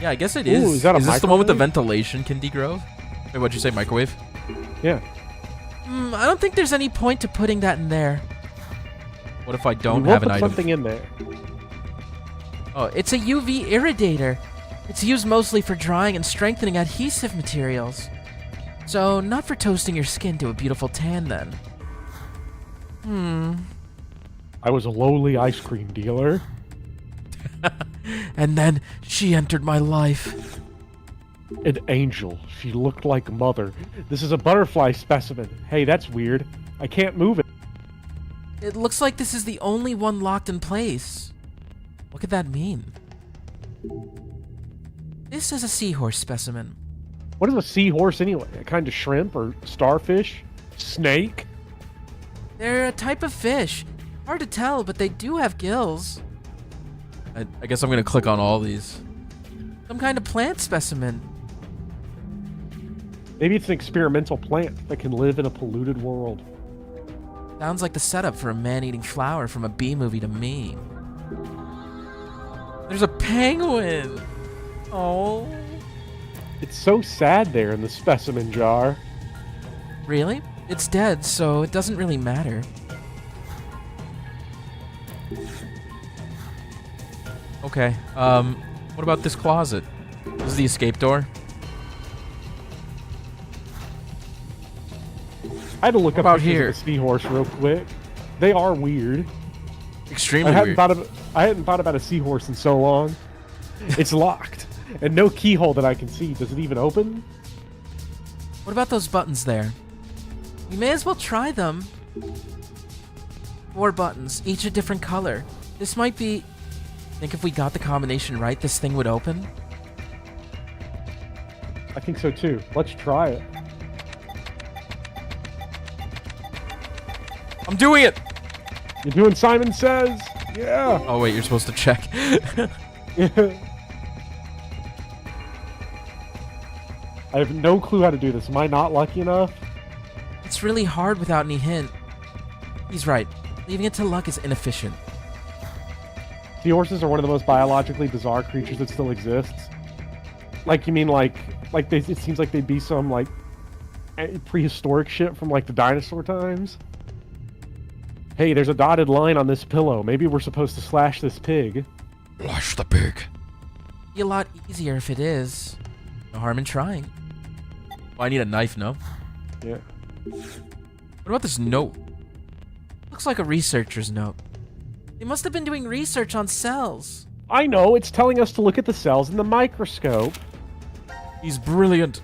Yeah, I guess it is. Ooh, is that a this the one with the microwave? ventilation, Kindy Grove? Wait, what'd you say, microwave? Yeah. I don't think there's any point to putting that in there. What if I don't We'll have an put item? something in there. Oh, it's a UV irridator. It's used mostly for drying and strengthening adhesive materials. So, not for toasting your skin to a beautiful tan, then. I was a lowly ice cream dealer. And then she entered my life. An angel. She looked like Mother. This is a butterfly specimen. Hey, that's weird. I can't move it. It looks like this is the only one locked in place. What could that mean? This is a seahorse specimen. What is a seahorse anyway? A kind of shrimp or starfish? Snake? They're a type of fish. Hard to tell, but they do have gills. I guess I'm gonna click on all these. Some kind of plant specimen. Maybe it's an experimental plant that can live in a polluted world. Sounds like the setup for a man-eating flower from a B movie to me. There's a penguin! Oh. It's so sad there in the specimen jar. Really? It's dead, so it doesn't really matter. Okay, what about this closet? This is the escape door. I had to look What up about here? pictures of the seahorse real quick. They are weird. Extremely I hadn't weird. I hadn't thought about a seahorse in so long. It's locked. And no keyhole that I can see. Does it even open? What about those buttons there? We may as well try them. 4 buttons, each a different color. This might be... Think if we got the combination right, this thing would open? I think so too. Let's try it. I'm doing it! You're doing Simon Says? Yeah! Oh wait, you're supposed to check. I have no clue how to do this. Am I not lucky enough? It's really hard without any hint. He's right. Leaving it to luck is inefficient. Seahorses are one of the most biologically bizarre creatures that still exists. Like, you mean it seems like they'd be some, like, prehistoric shit from, like, the dinosaur times? Hey, there's a dotted line on this pillow. Maybe we're supposed to slash this pig. Slash the pig. Be a lot easier if it is. No harm in trying. Well, I need a knife, no? Yeah. What about this note? Looks like a researcher's note. They must have been doing research on cells. I know, it's telling us to look at the cells in the microscope. He's brilliant.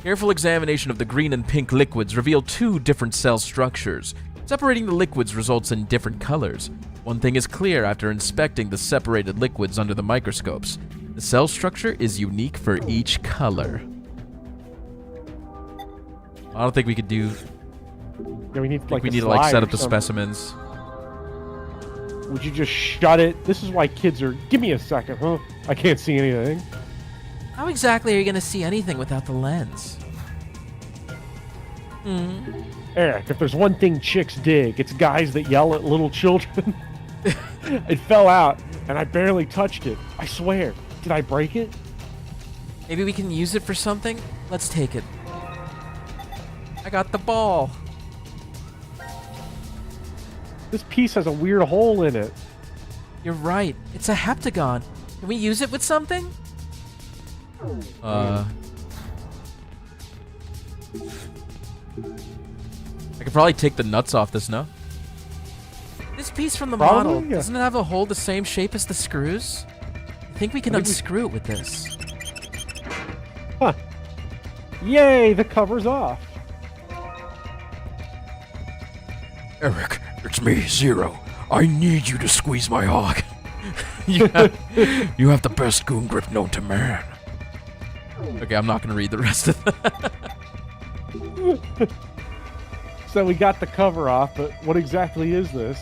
Careful examination of the green and pink liquids reveal 2 different cell structures. Separating the liquids results in different colors. One thing is clear after inspecting the separated liquids under the microscopes. The cell structure is unique for each color. I don't think we could do... Yeah, we need, we need to like set up the specimens. Would you just shut it? This is why kids are... Give me a second, huh? I can't see anything. How exactly are you going to see anything without the lens? Eric, if there's one thing chicks dig, it's guys that yell at little children. It fell out, and I barely touched it. I swear. Did I break it? Maybe we can use it for something? Let's take it. I got the ball. This piece has a weird hole in it. You're right. It's a heptagon. Can we use it with something? I could probably take the nuts off this, no? This piece from the model, yeah. doesn't it have a hole the same shape as the screws? I think we can unscrew it with this. Huh. Yay, the cover's off. Eric, it's me, Zero. I need you to squeeze my hog. you have the best goon grip known to man. Okay, I'm not going to read the rest of that. So we got the cover off, but what exactly is this?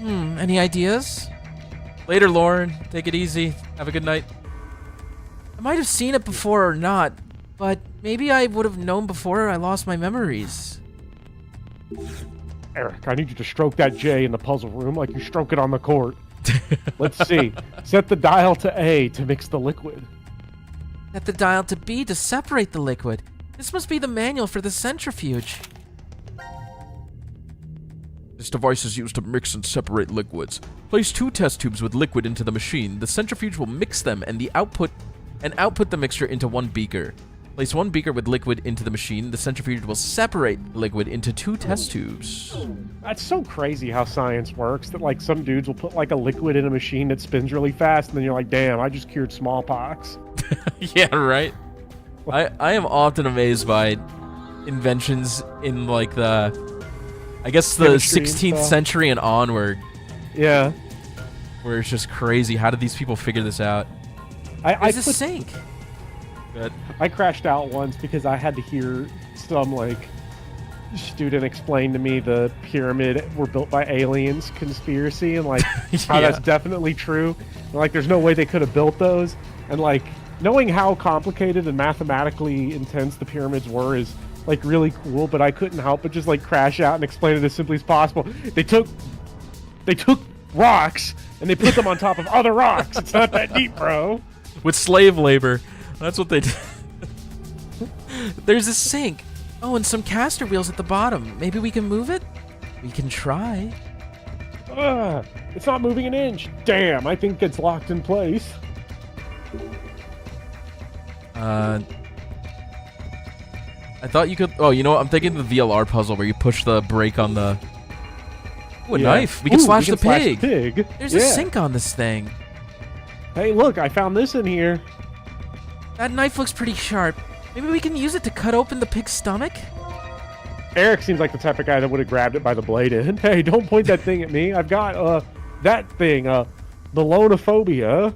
Any ideas? Later, Lauren. Take it easy. Have a good night. I might have seen it before or not, but maybe I would have known before I lost my memories. Eric, I need you to stroke that J in the puzzle room like you stroke it on the court. Let's see. Set the dial to A to mix the liquid. Set the dial to B to separate the liquid. This must be the manual for the centrifuge. This device is used to mix and separate liquids. Place 2 test tubes with liquid into the machine. The centrifuge will mix them and output the mixture into 1 beaker. Place 1 beaker with liquid into the machine. The centrifuge will separate liquid into 2 test tubes. That's so crazy how science works, that like some dudes will put like a liquid in a machine that spins really fast, and then you're like, damn, I just cured smallpox. Yeah, right? I am often amazed by inventions in like I guess the Chemistry and 16th stuff. century and onward. Yeah. Where it's just crazy. How did these people figure this out? There's a sink. Good. I crashed out once because I had to hear some like student explain to me the pyramid were built by aliens conspiracy, and like how Yeah. that's definitely true. And, like there's no way they could have built those, and like knowing how complicated and mathematically intense the pyramids were is like really cool, but I couldn't help but just like crash out and explain it as simply as possible. They took rocks and they put them on top of other rocks. It's not that deep, bro. With slave labor. That's what they did. There's a sink. Oh, and some caster wheels at the bottom. Maybe we can move it? We can try. It's not moving an inch. Damn, I think it's locked in place. I thought you could... Oh, you know what? I'm thinking the VLR puzzle where you push the brake on the... Ooh, a knife. We can slash the pig. There's a sink on this thing. Hey, look, I found this in here. That knife looks pretty sharp. Maybe we can use it to cut open the pig's stomach? Eric seems like the type of guy that would have grabbed it by the blade end. Hey, don't point that thing at me. I've got, that thing, the lonophobia.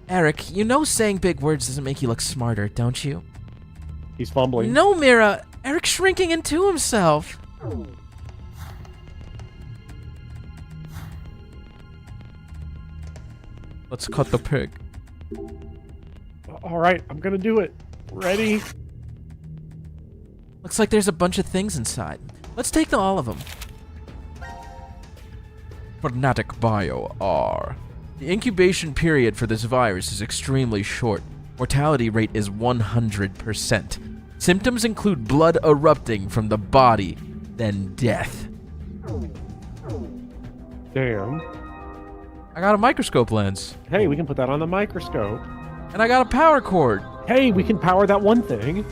Eric, you know saying big words doesn't make you look smarter, don't you? He's fumbling. No, Mira! Eric's shrinking into himself! Let's cut the pig. Alright, I'm gonna do it. Ready? Looks like there's a bunch of things inside. Let's take all of them. Fanatic Bio R. The incubation period for this virus is extremely short. Mortality rate is 100%. Symptoms include blood erupting from the body, then death. Damn. I got a microscope lens. Hey, we can put that on the microscope. And I got a power cord. Hey, we can power that one thing.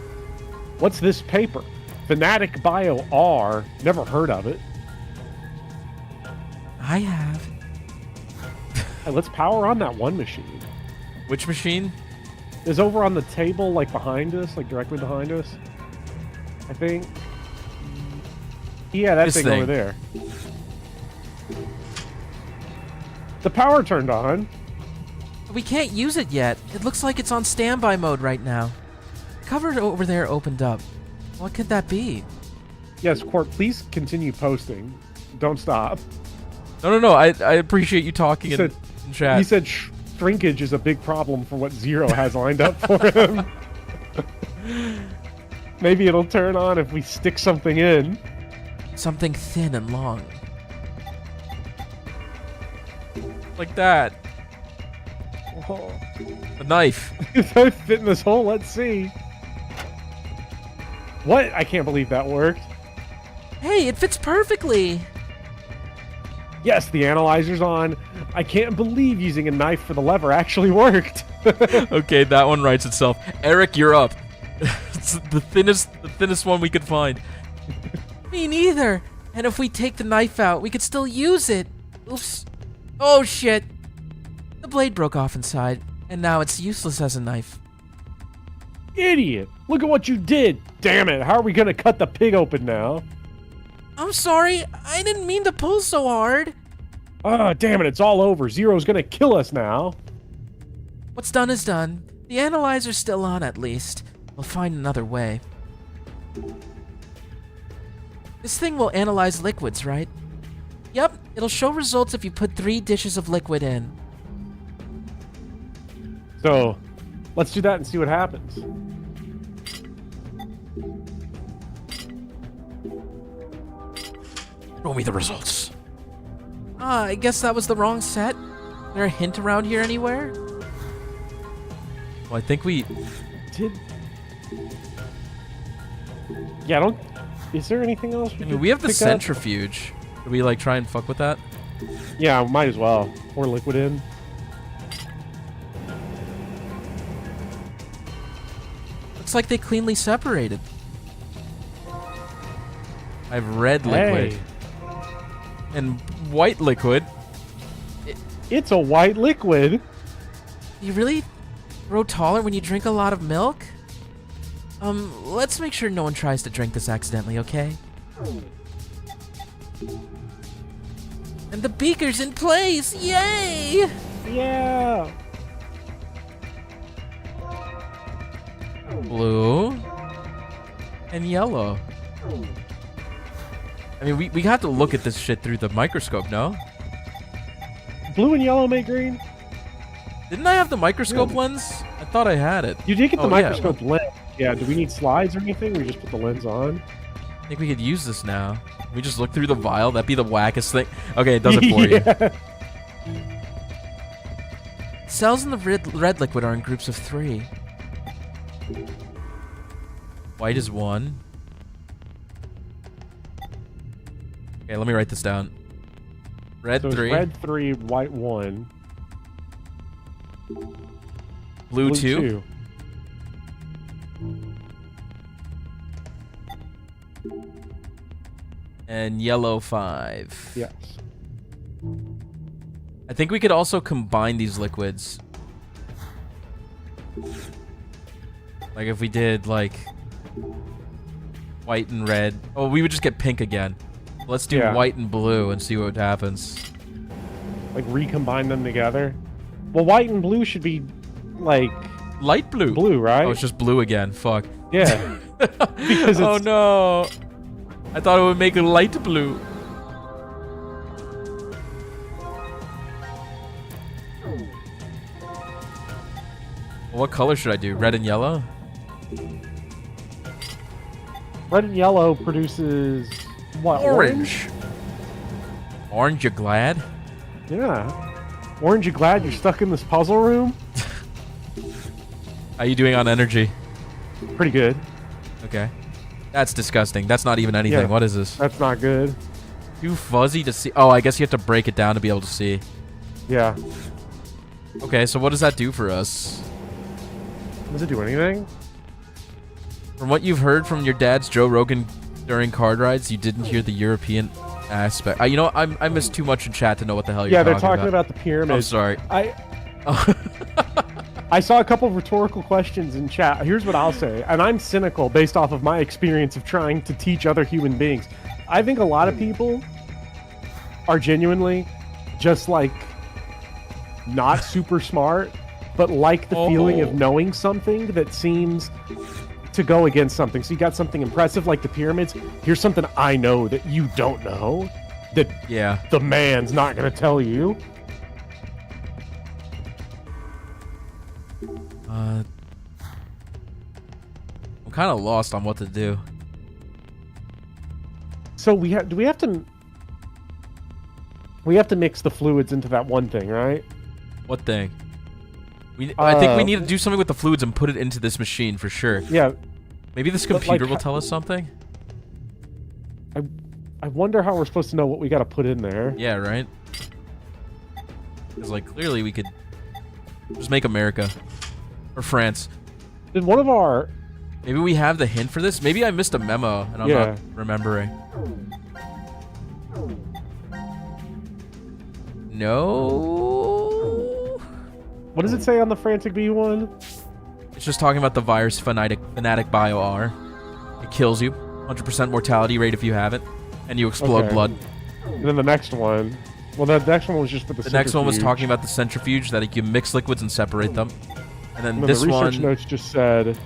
What's this paper? Fanatic Bio R. Never heard of it. I have. Hey, let's power on that one machine. Which machine? Is over on the table, like behind us, like directly behind us. I think. Yeah, that This thing thing over there. The power turned on. We can't use it yet. It looks like it's on standby mode right now. The cover over there opened up. What could that be? Yes, Court, please continue posting. Don't stop. No. I appreciate you talking in chat. He said shrinkage is a big problem for what Zero has lined up for him. Maybe it'll turn on if we stick something in. Something thin and long. Like that. Oh. A knife. If I fit in this hole, let's see. What? I can't believe that worked. Hey, it fits perfectly. Yes, the analyzer's on. I can't believe using a knife for the lever actually worked. Okay, that one writes itself. Eric, you're up. It's the thinnest one we could find. Me neither. And if we take the knife out, we could still use it. Oops. Oh shit. The blade broke off inside, and now it's useless as a knife. Idiot! Look at what you did! Damn it, how are we gonna cut the pig open now? I'm sorry, I didn't mean to pull so hard. Ah, damn it, it's all over. Zero's gonna kill us now. What's done is done. The analyzer's still on at least. We'll find another way. This thing will analyze liquids, right? Yep, it'll show results if you put 3 dishes of liquid in. So, let's do that and see what happens. Show me the results. Ah, I guess that was the wrong set. Is there a hint around here anywhere? Well, I think we did. Yeah, I don't. Is there anything else? I mean, we have the centrifuge. Do we like try and fuck with that? Yeah, might as well. Pour liquid in. Looks like they cleanly separated. I have red liquid. Hey. And white liquid. It's a white liquid. You really grow taller when you drink a lot of milk? Let's make sure no one tries to drink this accidentally, okay? And the beaker's in place! Yay! Yeah! Blue. And yellow. I mean, we have to look at this shit through the microscope, no? Blue and yellow make green? Didn't I have the microscope lens? thought I had it. You did get the Oh, microscope lens. Yeah, do we need slides or anything? We just put the lens on. I think we could use this now. Can we just look through the vial? That'd be the wackest thing. Okay, it does it for you. Cells in the red liquid are in groups of 3. White is 1. Okay, let me write this down. Red So 3. red 3, white 1. Blue 2. And yellow 5. Yes. I think we could also combine these liquids. Like if we did like white and red. Oh, we would just get pink again. Let's do white and blue and see what happens. Like recombine them together. Well, white and blue should be like light blue. Blue, right? Oh, it's just blue again. Fuck. Yeah. Because oh no. I thought it would make it light blue. What color should I do? Red and yellow? Red and yellow produces what? Orange. Orange, you glad? Yeah. Orange, you glad you're stuck in this puzzle room? How you doing on energy? Pretty good. Okay. That's disgusting. That's not even anything. Yeah, what is this? That's not good. Too fuzzy to see. Oh, I guess you have to break it down to be able to see. Yeah. Okay, so what does that do for us? Does it do anything? From what you've heard from your dad's Joe Rogan during card rides, you didn't hear the European aspect. You know, I missed too much in chat to know what the hell you're talking about. Yeah, they're talking about the pyramid. I'm sorry. I saw a couple of rhetorical questions in chat. Here's what I'll say, and I'm cynical based off of my experience of trying to teach other human beings. I think a lot of people are genuinely just like not super smart, but like the feeling of knowing something that seems to go against something. So you got something impressive like the pyramids. Here's something I know that you don't know, that the man's not going to tell you. I'm kind of lost on what to do. So we have to mix the fluids into that one thing, right? What thing? I think we need to do something with the fluids and put it into this machine for sure. Yeah. Maybe this computer will tell us something. I wonder how we're supposed to know what we got to put in there. Yeah, right? Because, like, clearly we could just make America. Or France. Did one of our... Maybe we have the hint for this? Maybe I missed a memo and I'm not remembering. No. What does it say on the Frantic Bee one? It's just talking about the virus fanatic bio R. It kills you. 100% mortality rate if you have it. And you explode blood. And then the next one. Well, the next one was just for the centrifuge. Next one was talking about the centrifuge, that you can mix liquids and separate them. And then this the research one... notes just said...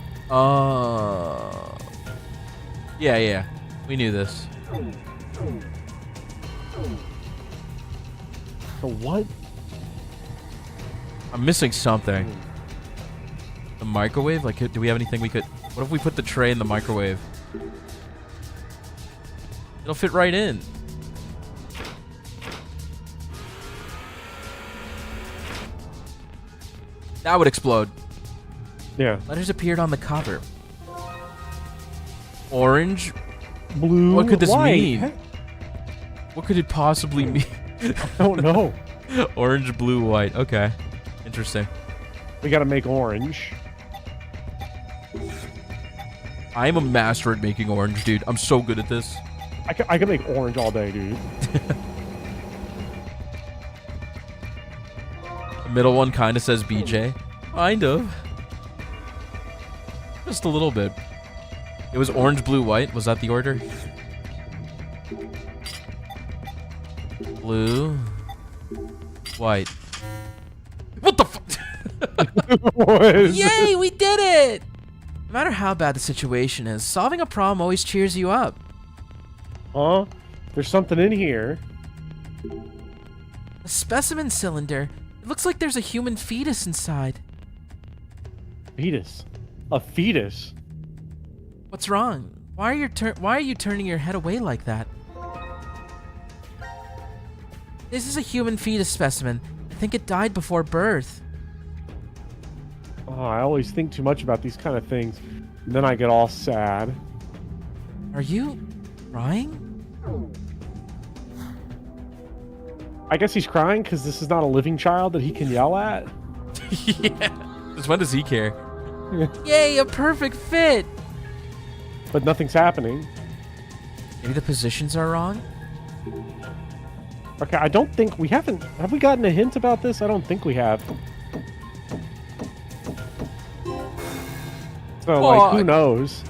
Yeah. We knew this. So what? I'm missing something. The microwave? Like, do we have anything we could... What if we put the tray in the microwave? It'll fit right in. That would explode. Yeah. Letters appeared on the cover. Orange? Blue? What could this white? mean? What could it possibly mean? I don't know. Orange, blue, white. Okay. Interesting. We gotta make orange. I am a master at making orange, dude. I'm so good at this. I can make orange all day, dude. The middle one kind of says BJ. Kind of. Just a little bit. It was orange, blue, white. Was that the order? Blue. White. What the fuck? Yay, we did it! No matter how bad the situation is, solving a problem always cheers you up. Huh? There's something in here. A specimen cylinder. It looks like there's a human fetus inside. Fetus. A fetus. What's wrong? Why are you turning your head away like that? This is a human fetus specimen. I think it died before birth. Oh, I always think too much about these kind of things. And then I get all sad. Are you crying? I guess he's crying because this is not a living child that he can yell at. Yeah. Since when does he care? Yay, a perfect fit! But nothing's happening. Maybe the positions are wrong? Okay, I don't think we have we gotten a hint about this? I don't think we have. So, like, who knows?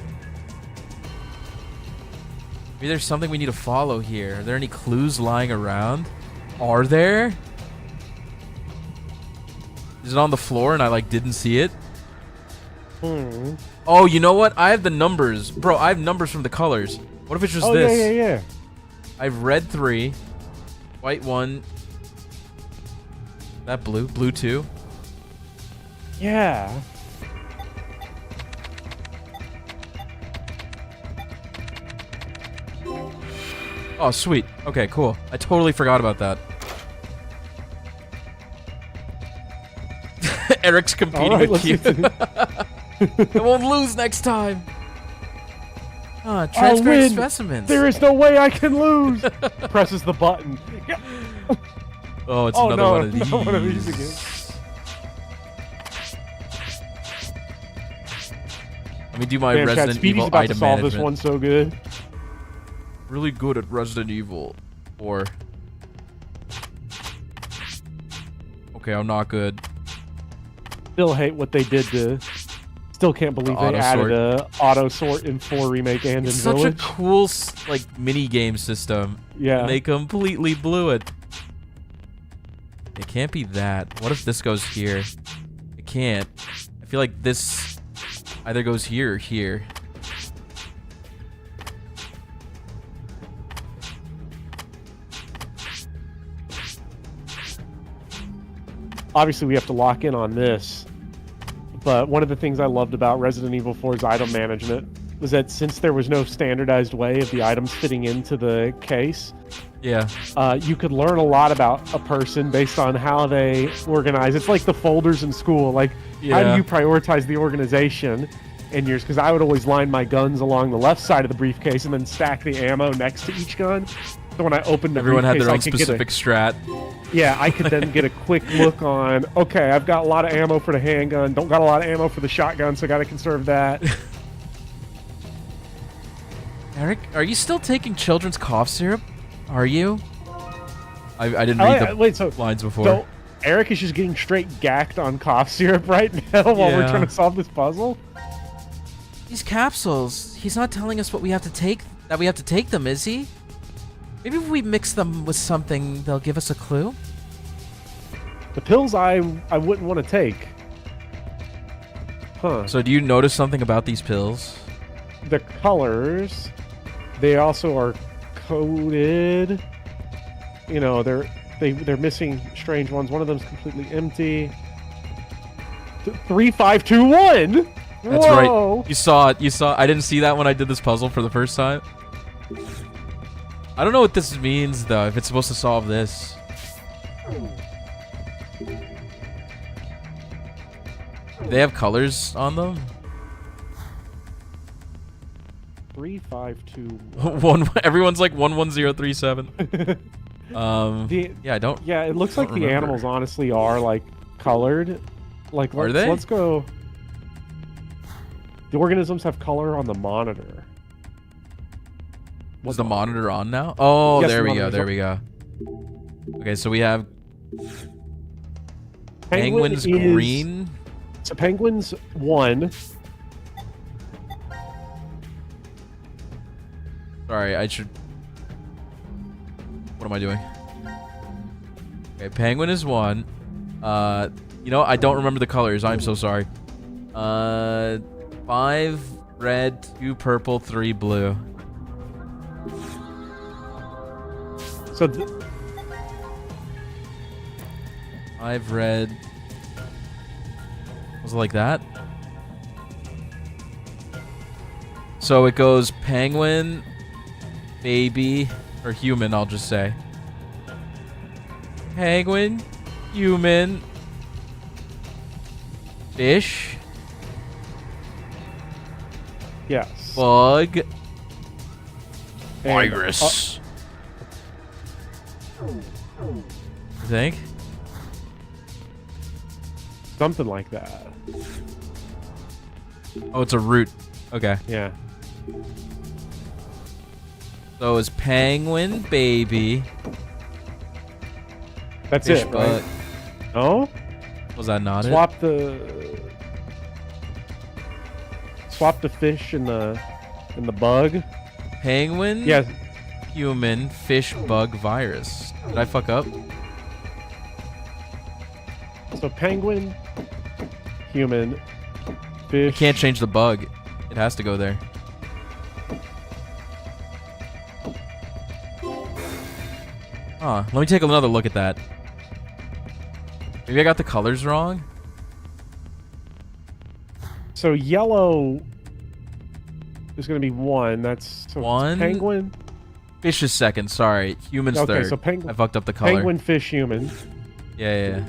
Maybe there's something we need to follow here. Are there any clues lying around? Are there? Is it on the floor and I, like, didn't see it? Oh, you know what? I have the numbers. Bro, I have numbers from the colors. What if it's just this? Yeah. I have red 3, white 1. That blue? Blue 2? Yeah. Oh, sweet. Okay, cool. I totally forgot about that. Eric's competing with you. I won't lose next time. Ah, transparent specimens. There is no way I can lose. Presses the button. Yeah. Oh, it's another one of these. One of these again. Let me do my Damn, Resident Speedy's Evil about item to solve management. this one so good. Really good at Resident Evil 4. Okay, I'm not good. Still hate what they did to. Still can't believe they added a auto sort in 4 remake and It's in such Village. a cool like mini game system. Yeah. And they completely blew it. It can't be that. What if this goes here? It can't. I feel like this either goes here or here. Obviously, we have to lock in on this. But one of the things I loved about Resident Evil 4's item management was that since there was no standardized way of the items fitting into the case, yeah, you could learn a lot about a person based on how they organize. It's like the folders in school. Like, how do you prioritize the organization in yours? Because I would always line my guns along the left side of the briefcase and then stack the ammo next to each gun. So when I opened the everyone had briefcase, their own specific strat. Yeah, I could then get a quick look on, okay, I've got a lot of ammo for the handgun, don't got a lot of ammo for the shotgun, so I got to conserve that. Eric, are you still taking children's cough syrup? Are you? I didn't read the lines before. So Eric is just getting straight gacked on cough syrup right now while we're trying to solve this puzzle? These capsules, he's not telling us what we have to take, that we have to take them, is he? Maybe if we mix them with something, they'll give us a clue? The pills I wouldn't want to take. Huh. So do you notice something about these pills? The colors, they also are coded. You know, they're missing strange ones. One of them's completely empty. 3, 5, 2, 1. That's Whoa. right. You saw it. I didn't see that when I did this puzzle for the first time. I don't know what this means, though, if it's supposed to solve this. They have colors on them? 3, 5, 2, 1. Everyone's like 11037. Yeah, I don't. Yeah, it looks like remember. the animals honestly are like colored. Like, Are they? Let's go. The organisms have color on the monitor. Was the monitor on now? Oh, Yes, there the we go. monitor's There on. we go. Okay, so we have Penguin penguins is- green. So penguins 1. Sorry, I should. What am I doing? Okay, penguin is 1. You know, I don't remember the colors. I'm so sorry. 5 red, 2 purple, 3 blue. So 5 red. Was it like that? So it goes penguin, baby, or human, I'll just say. Penguin, human, fish, Yes. bug, And, virus. I think. something like that. Oh, it's a root. Okay. Yeah. So it's penguin, baby. That's fish, it, right? No? Was that not Swap the fish and the bug. it? Penguin, Yes. human, fish, bug, virus. Did I fuck up? So penguin, human, I fish. can't change the bug. It has to go there. Huh. Let me take another look at that. Maybe I got the colors wrong? So yellow is going to be 1. That's so 1. Penguin. Fish is second. Sorry. Human's Okay, third. so penguin. I fucked up the color. Penguin, fish, human. Yeah.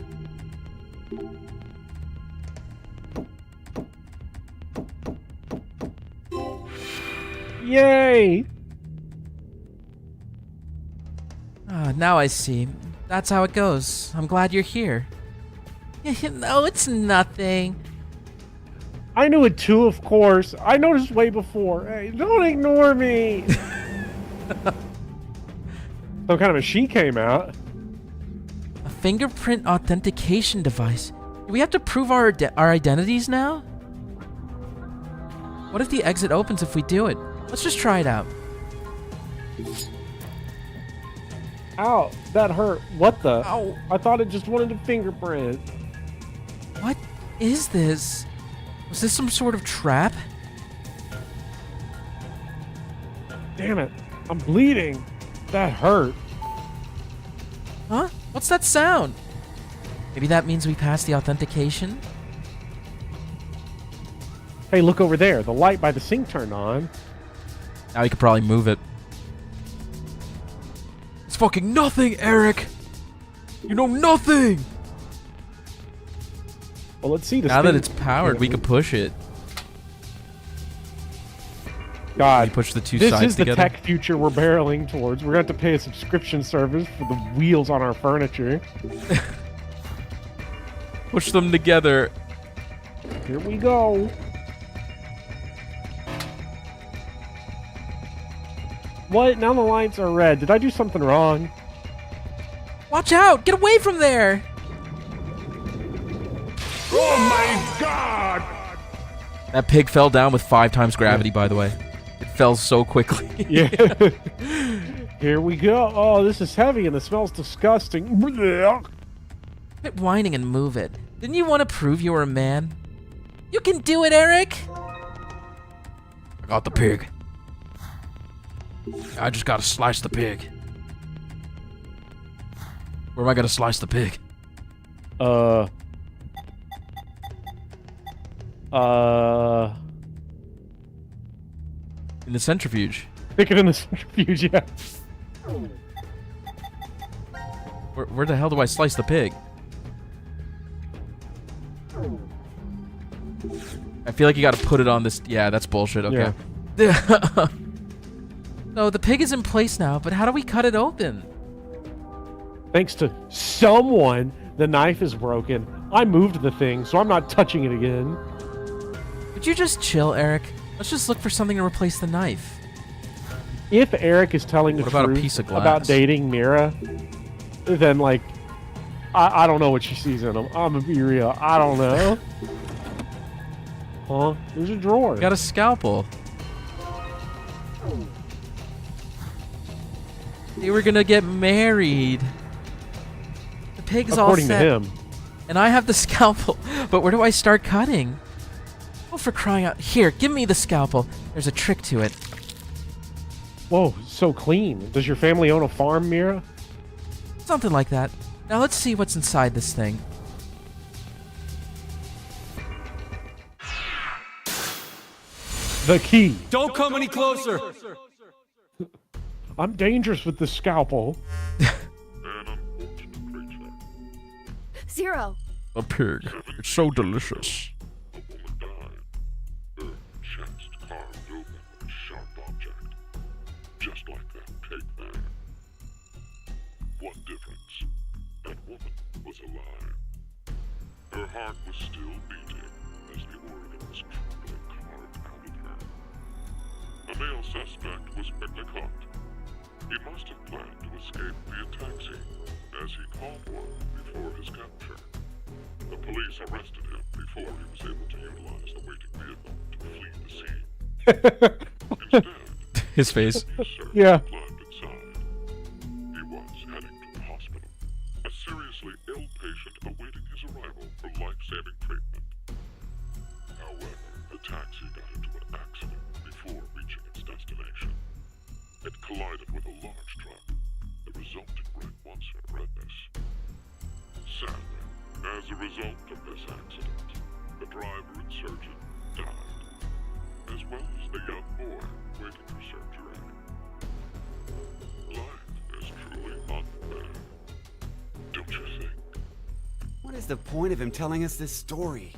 Yay! Now I see. That's how it goes. I'm glad you're here. No, it's nothing. I knew it too, of course. I noticed way before. Hey, don't ignore me. Some kind of machine came out. A fingerprint authentication device. Do we have to prove our identities now? What if the exit opens if we do it? Let's just try it out. Ow, that hurt. What the? Ow. I thought it just wanted a fingerprint. What is this? Was this some sort of trap? Damn it. I'm bleeding. That hurt. Huh? What's that sound? Maybe that means we passed the authentication? Hey, look over there. The light by the sink turned on. Now we could probably move it. It's fucking nothing, Eric! You know nothing! Well, let's see this. Now that it's powered, we can push it. God, you push the two this sides is the together. tech future we're barreling towards. We're going to have to pay a subscription service for the wheels on our furniture. Push them together. Here we go. What? Now the lights are red. Did I do something wrong? Watch out! Get away from there! Oh my god! That pig fell down with 5 times gravity, by the way. It fell so quickly. Yeah. Here we go. Oh, this is heavy and it smells disgusting. Quit whining and move it. Didn't you want to prove you were a man? You can do it, Eric! I got the pig. I just gotta slice the pig. Where am I gonna slice the pig? In the centrifuge. Stick it in the centrifuge, yeah. Where the hell do I slice the pig? I feel like you gotta put it on this. Yeah, that's bullshit. Okay. Yeah. So the pig is in place now, but how do we cut it open? Thanks to someone, the knife is broken. I moved the thing, so I'm not touching it again. Would you just chill, Eric? Let's just look for something to replace the knife. If Eric is telling the What about a truth piece of glass? about dating Mira, then like, I don't know what she sees in him. I'm gonna be real. I don't know. Huh? There's a drawer. We got a scalpel. They were gonna get married. The pig's According all set. to him. And I have the scalpel. But where do I start cutting? Oh, for crying out. Here, give me the scalpel. There's a trick to it. Whoa, so clean. Does your family own a farm, Mira? Something like that. Now let's see what's inside this thing. The key. Don't come any closer! I'm dangerous with the scalpel. Zero. A pig. It's so delicious. Chest carved open with a sharp object, just like that pig there. One difference: that woman was alive. Her heart was still beating as the organ was crudely carved out of her. A male suspect was quickly caught. He must have planned to escape via taxi, as he called one before his capture. The police arrested him before he was able to utilize the waiting vehicle to flee the scene. Instead, His face. Yeah. climbed inside. He was heading to the hospital, a seriously ill patient awaiting his arrival for life-saving treatment. However, the taxi got into an accident before reaching its destination. It collided with a large truck. The resulting wreck was horrendous. Sadly, as a result of this accident, the driver and surgeon died, as well as the young boy waiting for surgery. Life is truly unfair, don't you think? What is the point of him telling us this story?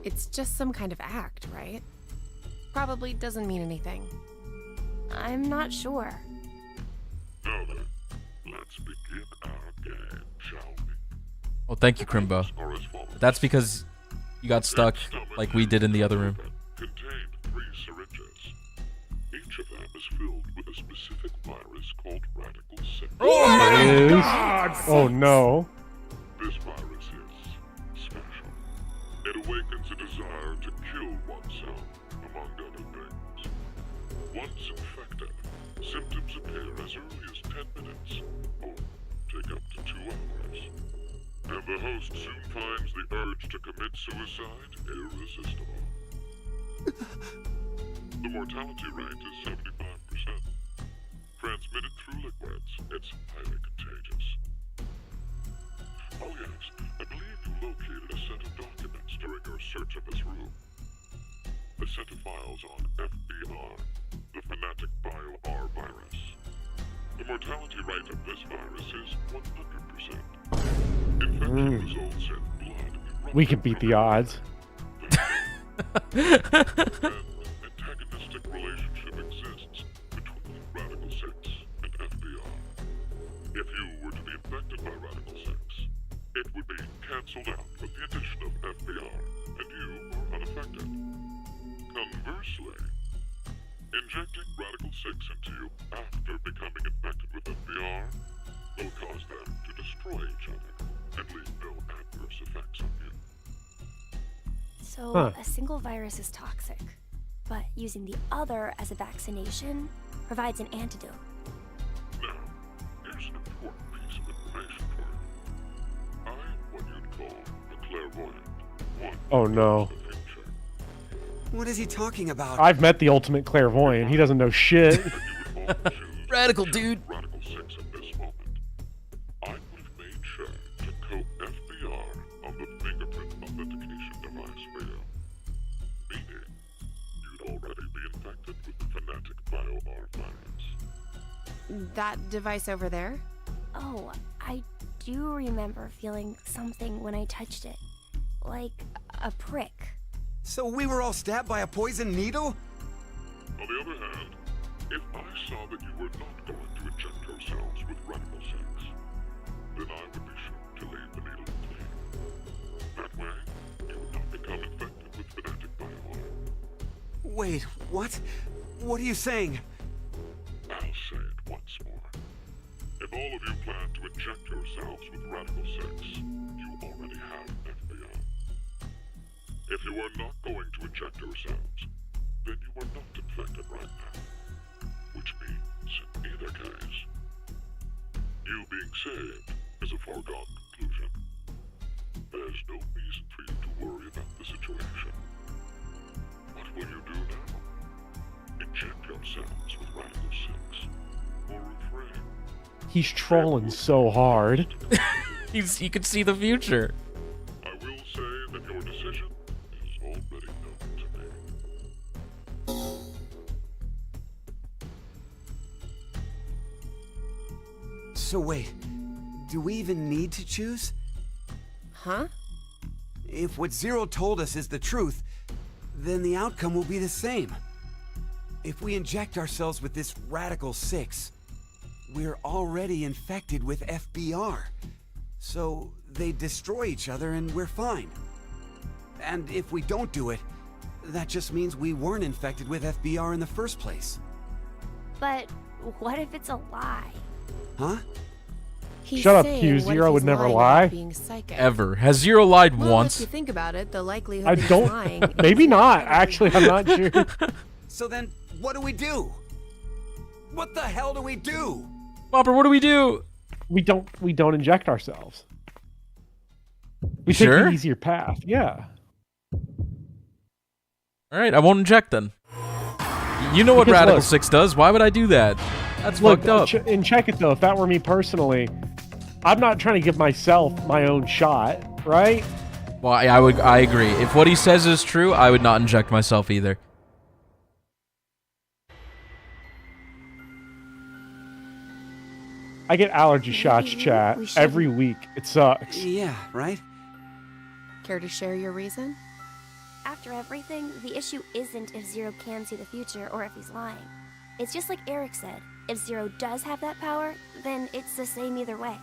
It's just some kind of act, right? Probably doesn't mean anything. I'm not sure. Now then, let's begin our game, shall we? Oh, thank you, Crimbo. Are as follows. That's because you got stuck like we did in the other room. Contained 3 syringes. Each of them is filled with a specific virus called Radical 6. Oh my God! Oh no. This virus is special. It awakens a desire to kill oneself, among other things. Once infected, symptoms appear as early as 10 minutes, or take up to 2 hours. And the host soon finds the urge to commit suicide irresistible. The mortality rate is 75%. Transmitted through liquids, it's highly contagious. Oh yes, I believe you located a set of documents during your search of this room. A set of files on FBR, the Fanatic Bio-R virus. The mortality rate of this virus is 100%. Infection results in blood. We can beat the odds. An antagonistic relationship exists between Radical 6 and FBR. If you were to be infected by Radical 6, it would be cancelled out with the addition of FBR, and you are unaffected. Conversely, injecting Radical 6 into you after becoming infected with FBR will cause them to destroy each other and leave no adverse effects on you. So a single virus is toxic, but using the other as a vaccination provides an antidote. Now, here's an important piece of information for you. I am what you'd call a clairvoyant. One Oh no. of the future. What is he talking about? I've met the ultimate clairvoyant. He doesn't know shit. Radical dude. Radical 6 at this moment. I would have made sure to coat FBR on the fingerprint authentication device for you. Meaning, you'd already be infected with the Fanatic Bio-R virus. That device over there? Oh, I do remember feeling something when I touched it. Like a prick. So we were all stabbed by a poison needle? On the other hand, if I saw that you were not going to inject yourselves with Radical 6, then I would be sure to leave the needle clean. That way, you would not become infected with Fanatic Bio-R. Wait, what? What are you saying? I'll say it once more. If all of you plan to inject yourselves with Radical 6, you already have FBR. If you are not going to inject yourselves, then you are not infected right now. Which means, in either case, you being saved is a foregone conclusion. There's no reason for you to worry about the situation. What will you do now? Inject yourselves with Radical 6, or refrain. He's trolling so hard. You can see the future. I will say that your decision is already known to me. So wait, do we even need to choose? Huh? If what Zero told us is the truth, then the outcome will be the same. If we inject ourselves with this Radical 6, we're already infected with FBR. So they destroy each other and we're fine. And if we don't do it, that just means we weren't infected with FBR in the first place. But what if it's a lie? Huh? Shut up, Q. Zero would never lie. Ever. Has Zero lied Well, once? if you think about it, the likelihood I that he's don't. lying Maybe not. Actually, I'm not sure. So then, what do we do? What the hell do we do? Bopper, what do we do? We don't inject ourselves. We Sure? take the easier path. Yeah. All right, I won't inject then. You know what Because Radical look- 6 does. Why would I do that? That's fucked up. And check it though. If that were me personally, I'm not trying to give myself my own shot, right? Well, I agree. If what he says is true, I would not inject myself either. I get allergy shots, chat, every week. It sucks. Yeah, right? Care to share your reason? After everything, the issue isn't if Zero can see the future or if he's lying. It's just like Eric said, if Zero does have that power, then it's the same either way.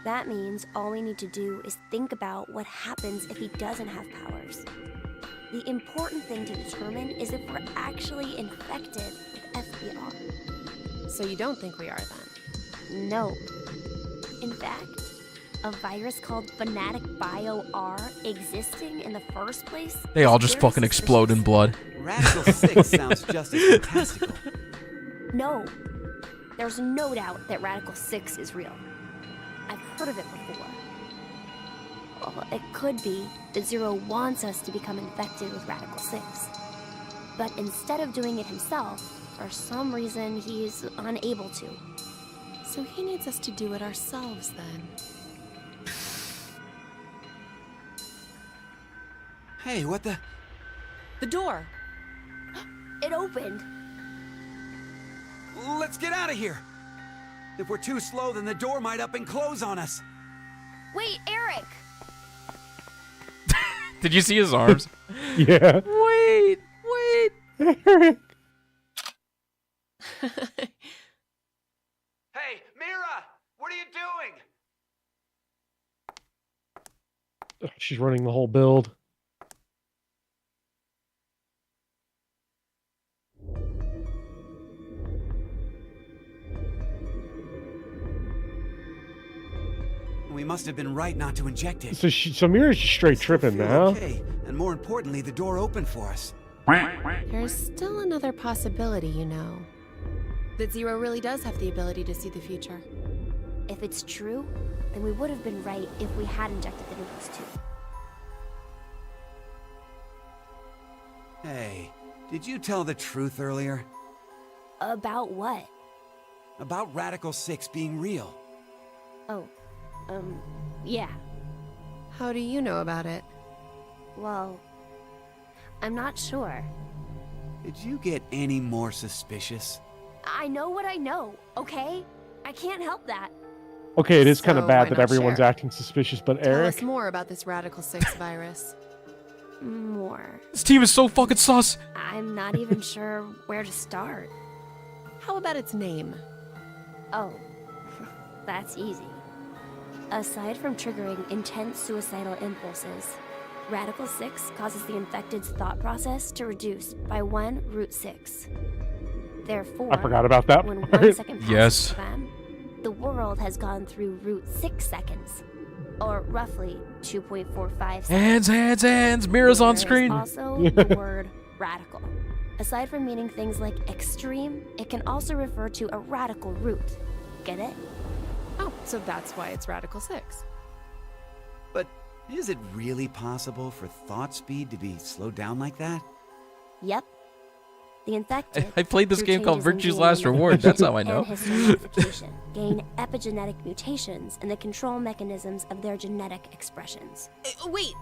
That means all we need to do is think about what happens if he doesn't have powers. The important thing to determine is if we're actually infected with FBR. So you don't think we are then? No. In fact, a virus called Fanatic Bio R existing in the first place. They all just fucking explode in blood. Radical 6 sounds just as fantastical. No. There's no doubt that Radical 6 is real. I've heard of it before. Well, it could be that Zero wants us to become infected with Radical 6. But instead of doing it himself, for some reason he's unable to. So he needs us to do it ourselves then. Hey, what the? The door! It opened! Let's get out of here! If we're too slow, then the door might up and close on us. Wait, Eric! Did you see his arms? Yeah. Wait. Eric. Hey, Mira! What are you doing? She's running the whole build. We must have been right not to inject it. So Mira's just straight tripping Feel now. Okay, and more importantly, the door opened for us. There's still another possibility, you know. That Zero really does have the ability to see the future. If it's true, then we would have been right if we had injected the noodles too. Hey, did you tell the truth earlier? About what? About Radical 6 being real. Oh, yeah. How do you know about it? Well, I'm not sure. Did you get any more suspicious? I know what I know, okay? I can't help that. Okay, it is kind of So bad why that not everyone's share? acting suspicious, but Tell Eric. us more about this Radical 6 virus. More. This team is so fucking sus. I'm not even sure where to start. How about its name? Oh, that's easy. Aside from triggering intense suicidal impulses, Radical 6 causes the infected's thought process to reduce by 1√6. Therefore, I forgot about that when part. 1 second passes Yes. for them, the world has gone through √6 seconds, or roughly 2.45 seconds. Hands. Mira's on There is screen. also the word radical. Aside from meaning things like extreme, it can also refer to a radical root. Get it? Oh, so that's why it's Radical 6. But is it really possible for thought speed to be slowed down like that? Yep. The infected. I played this through game called changes in Virtue's Last DNA Reward. That's how I and know. histone gain epigenetic mutations in the control mechanisms of their genetic expressions. Wait!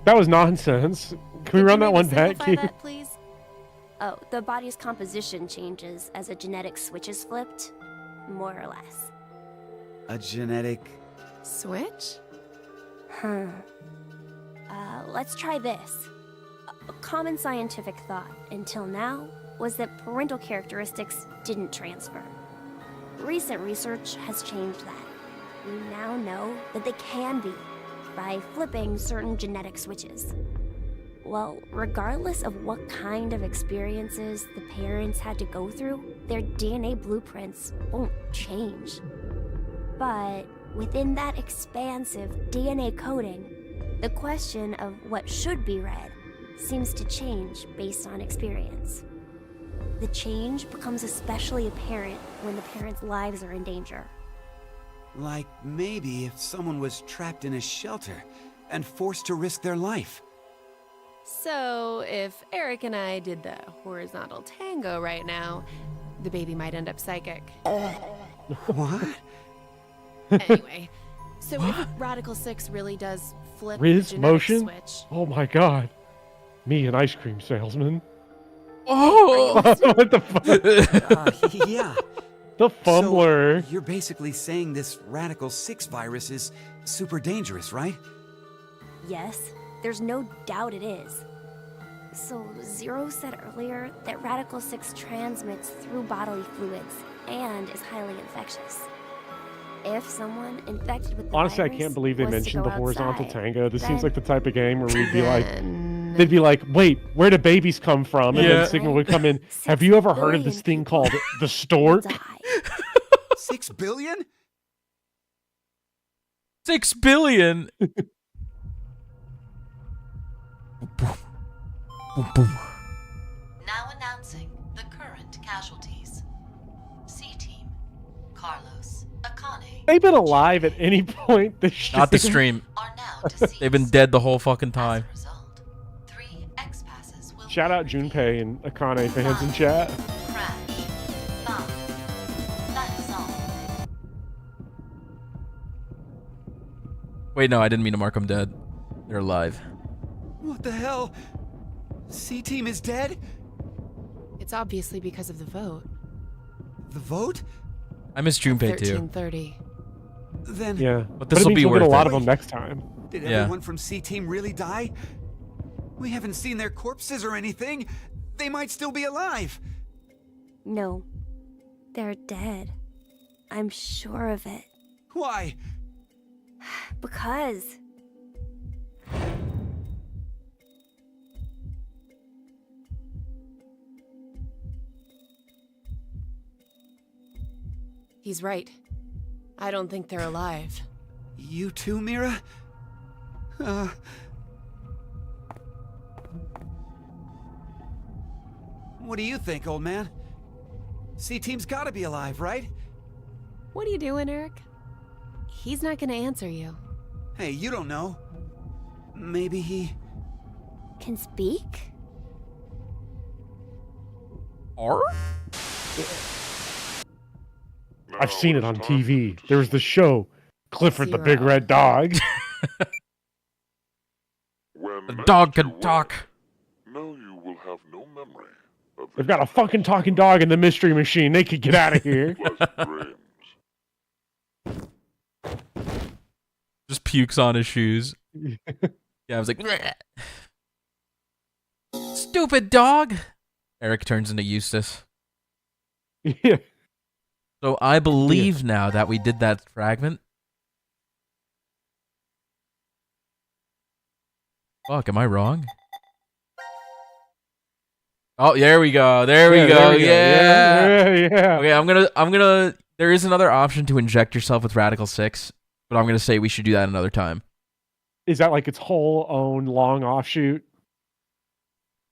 That was nonsense. Can we run that one back, Simplify Q? that, please? Oh, the body's composition changes as a genetic switch is flipped, more or less. A genetic... Switch? Let's try this. A common scientific thought until now was that parental characteristics didn't transfer. Recent research has changed that. We now know that they can be by flipping certain genetic switches. Well, regardless of what kind of experiences the parents had to go through, their DNA blueprints won't change. But within that expansive DNA coding, the question of what should be read seems to change based on experience. The change becomes especially apparent when the parents' lives are in danger. Like maybe if someone was trapped in a shelter and forced to risk their life. So, if Eric and I did the horizontal tango right now, the baby might end up psychic. What? Anyway, so if Radical 6 really does flip the Riz genetic motion? switch... Oh my god. Me, an ice cream salesman. Oh! What the fuck? Yeah. The fumbler. So you're basically saying this Radical 6 virus is super dangerous, right? Yes, there's no doubt it is. So, Zero said earlier that Radical 6 transmits through bodily fluids and is highly infectious. If someone infected with the Honestly, I virus can't believe they was to mentioned go the horizontal outside, tango. This seems then- like the type of game where we'd be like, they'd be like, wait, where do babies come from? And Yeah. then Sigma would come in, have you ever heard of this thing called the stork? 6 billion? 6 billion. Now announcing the current casualties. C-Team, Carlos, Akane, They've been alive at any point this stream. Not the stream. are now deceased. They've been dead the whole fucking time. 3 X-passes will Shout out Junpei and Akane fans in chat. crash. 5. That is all. Wait, no, I didn't mean to mark them dead. They're alive. What the hell? C-Team is dead? It's obviously because of the vote. The vote? I miss Junpei too. 1330. Then... Yeah, But this will it means be we'll get worth a lot it. of them next time. Did Yeah. everyone from C-Team really die? We haven't seen their corpses or anything. They might still be alive. No, they're dead. I'm sure of it. Why? Because... He's right. I don't think they're alive. You too, Mira? What do you think, old man? C-Team's gotta be alive, right? What are you doing, Eric? He's not gonna answer you. Hey, you don't know. Maybe he... Can speak? I've seen it on TV. There was the show, Clifford the Big Red Dog. The dog can talk. Now you will have no memory of They've got a fucking talking dog in the mystery machine. They could get out of here. Just pukes on his shoes. Yeah, I was like, "Bleh." Stupid dog. Eric turns into Eustace. Yeah. So I believe now that we did that fragment. Fuck, am I wrong? Oh, there we go. There we go. Yeah. Yeah. Okay, I'm gonna. There is another option to inject yourself with Radical 6, but I'm gonna say we should do that another time. Is that like its whole own long offshoot?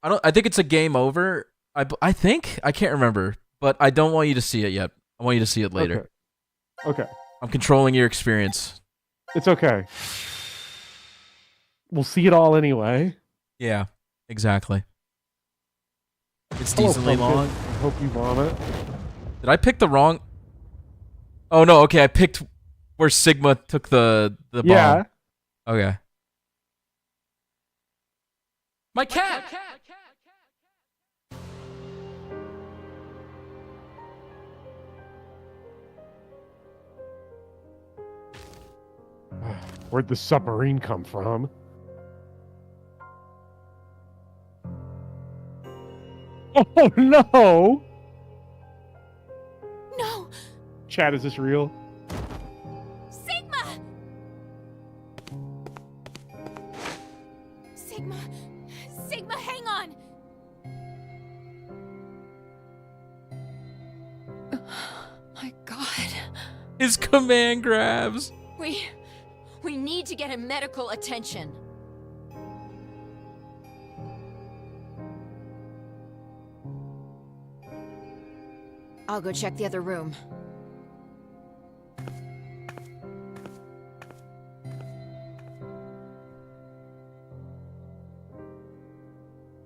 I think it's a game over. I think I can't remember, but I don't want you to see it yet. I want you to see it later. Okay. I'm controlling your experience. It's okay. We'll see it all anyway. Yeah, exactly. It's Hello, decently pumpkin. long. I hope you vomit. Did I pick the wrong? Oh no, okay, I picked where Sigma took the bomb. Yeah. Okay. My cat! Where'd the submarine come from? Oh no! No! Chat, is this real? Sigma! Sigma! Sigma, hang on! My God. His command grabs. We need to get him medical attention. I'll go check the other room.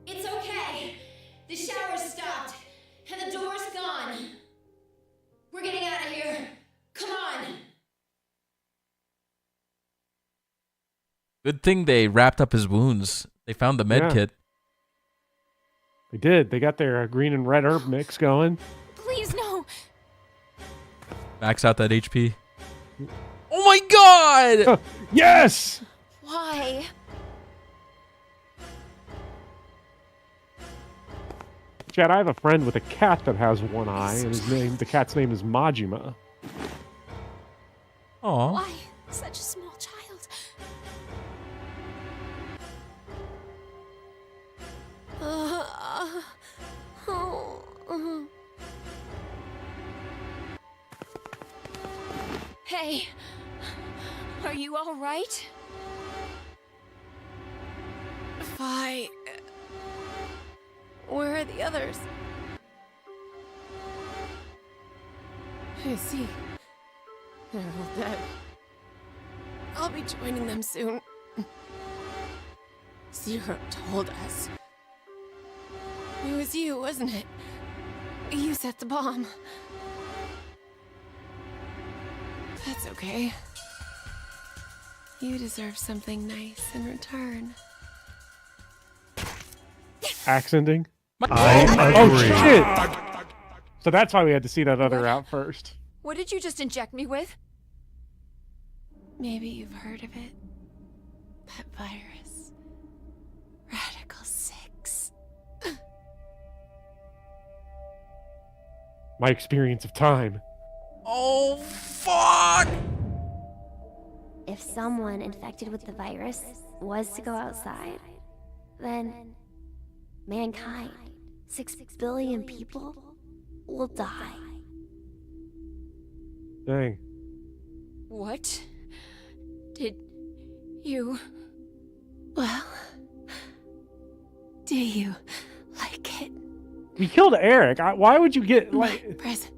It's okay. The shower's stopped, and the door's gone. We're getting out of here. Come on. Good thing they wrapped up his wounds. They found the med Yeah. kit. They did. They got their green and red herb mix going. Please, no! Max out that HP. Oh my god! Yes! Why? Chad, I have a friend with a cat that has one eye, and the cat's name is Majima. Aw. Why such a small child? Hey, are you all right? Fi, where are the others? I see. They're all dead. I'll be joining them soon. Zero told us. It was you, wasn't it? You set the bomb. That's okay. You deserve something nice in return. Accenting? I Oh, agree. shit! So that's why we had to see that other out first. What did you just inject me with? Maybe you've heard of it. That virus. Radical 6. My experience of time. Oh, fuck! If someone infected with the virus was to go outside, then mankind, 6 billion people, will die. Dang. What? Did you... Well... Do you like it? We killed Eric. Why would you get, like... Present.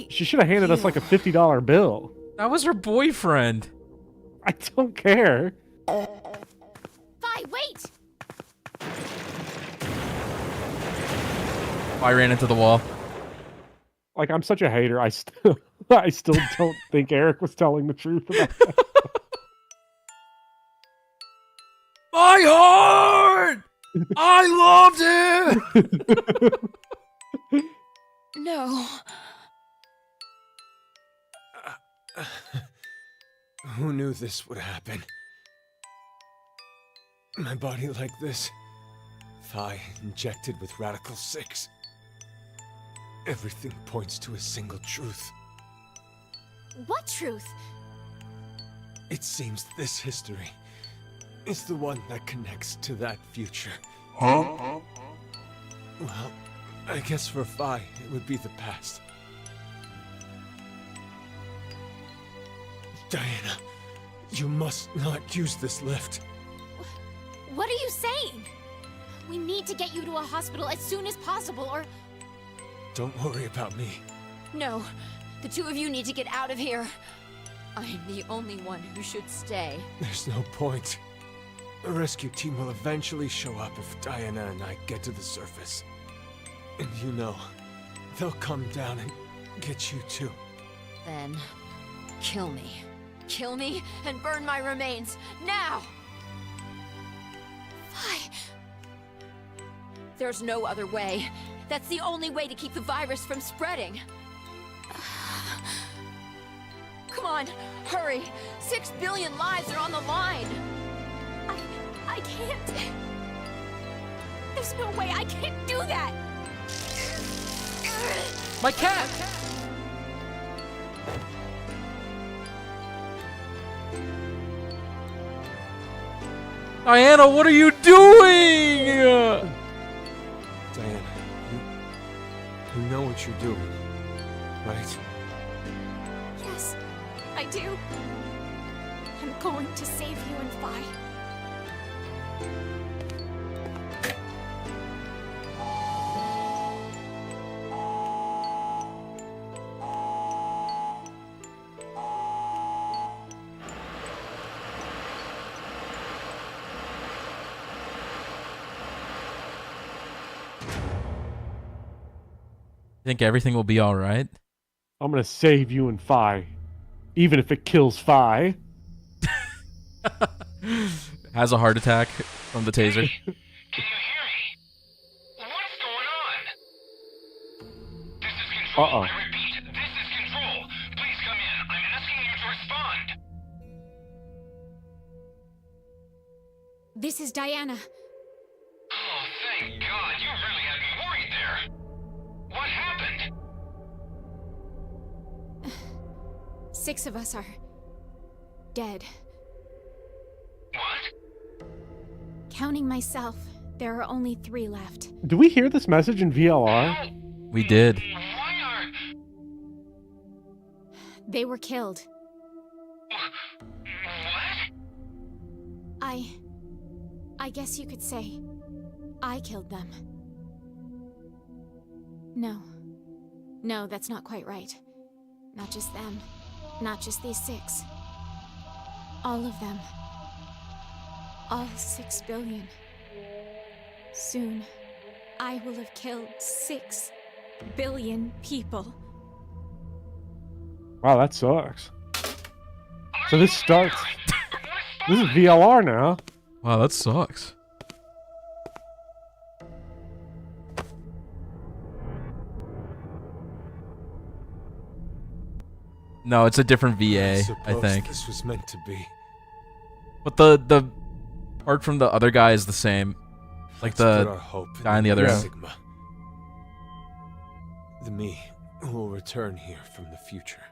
She should have handed us, like, a $50 bill. That was her boyfriend. I don't care. Fi, wait! I ran into the wall. Like, I'm such a hater. I still don't think Eric was telling the truth about that. My heart! I loved him! No. Who knew this would happen? My body like this. Fi injected with Radical 6. Everything points to a single truth. What truth? It seems this history is the one that connects to that future. Huh? Well, I guess for Fi, it would be the past. Diana, you must not use this lift. What are you saying? We need to get you to a hospital as soon as possible, or... Don't worry about me. No. The two of you need to get out of here. I'm the only one who should stay. There's no point. A rescue team will eventually show up if Diana and I get to the surface. And you know, they'll come down and get you too. Then, kill me. Kill me and burn my remains, now! Fi... There's no other way. That's the only way to keep the virus from spreading. Come on, on. Hurry. 6 billion lives are on the line. I can't. There's no way I can't do that. My cat! Diana, what are you doing? Diana, you know what you're doing, right? Yes, I do. I'm going to save you and Vi. Think everything will be all right? I'm gonna save you and Fi, even if it kills Fi. Has a heart attack from the taser. Uh-oh. I repeat, this is Control. Please come in. I'm asking you to respond. This is Diana. Oh, thank God. You really had me worried there. What happened? 6 of us are dead. What? Counting myself, there are only 3 left. Do we hear this message in VLR? We did. They were killed. I guess you could say I killed them. No, that's not quite right. Not just them. Not just these 6. All of them. All 6 billion. Soon, I will have killed 6 billion people. Wow, that sucks. So this starts. This is VLR now. Wow, that sucks. No, it's a different VA, I think. This was meant to be. But the part from the other guy is the same. Like the guy on the other end. Sigma. The me will return here from the future.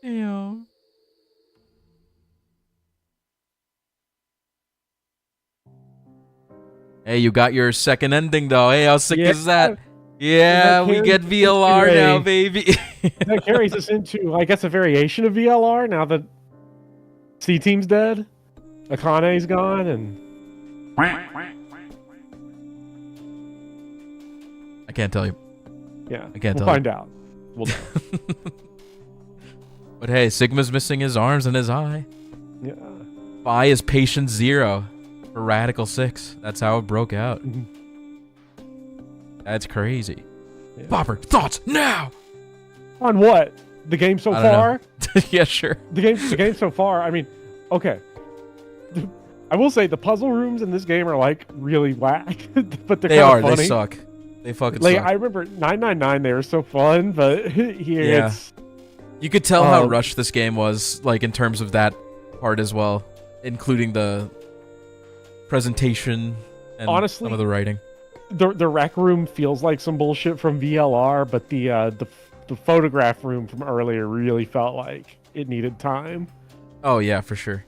Yeah. Hey, you got your second ending though. Hey, how sick is that? Yeah, we get VLR now, baby. That carries us into, I guess, a variation of VLR now that C-Team's dead, Akane's gone, and... I can't tell you. Yeah, I can't we'll tell find you. out. We'll know. But hey, Sigma's missing his arms and his eye. Yeah. Phi is patient 0 for Radical 6. That's how it broke out. That's crazy. Yeah. Bopper, thoughts now! On what? The game so I don't far? know. Yeah, sure. The game so far, I mean, okay. I will say the puzzle rooms in this game are like really whack, but they're kind of funny. They suck. They fucking like, suck. I remember 999, they were so fun, but here it's... You could tell how rushed this game was, like, in terms of that part as well, including the presentation and honestly, some of the writing. The rec room feels like some bullshit from VLR, but the photograph room from earlier really felt like it needed time. Oh yeah, for sure.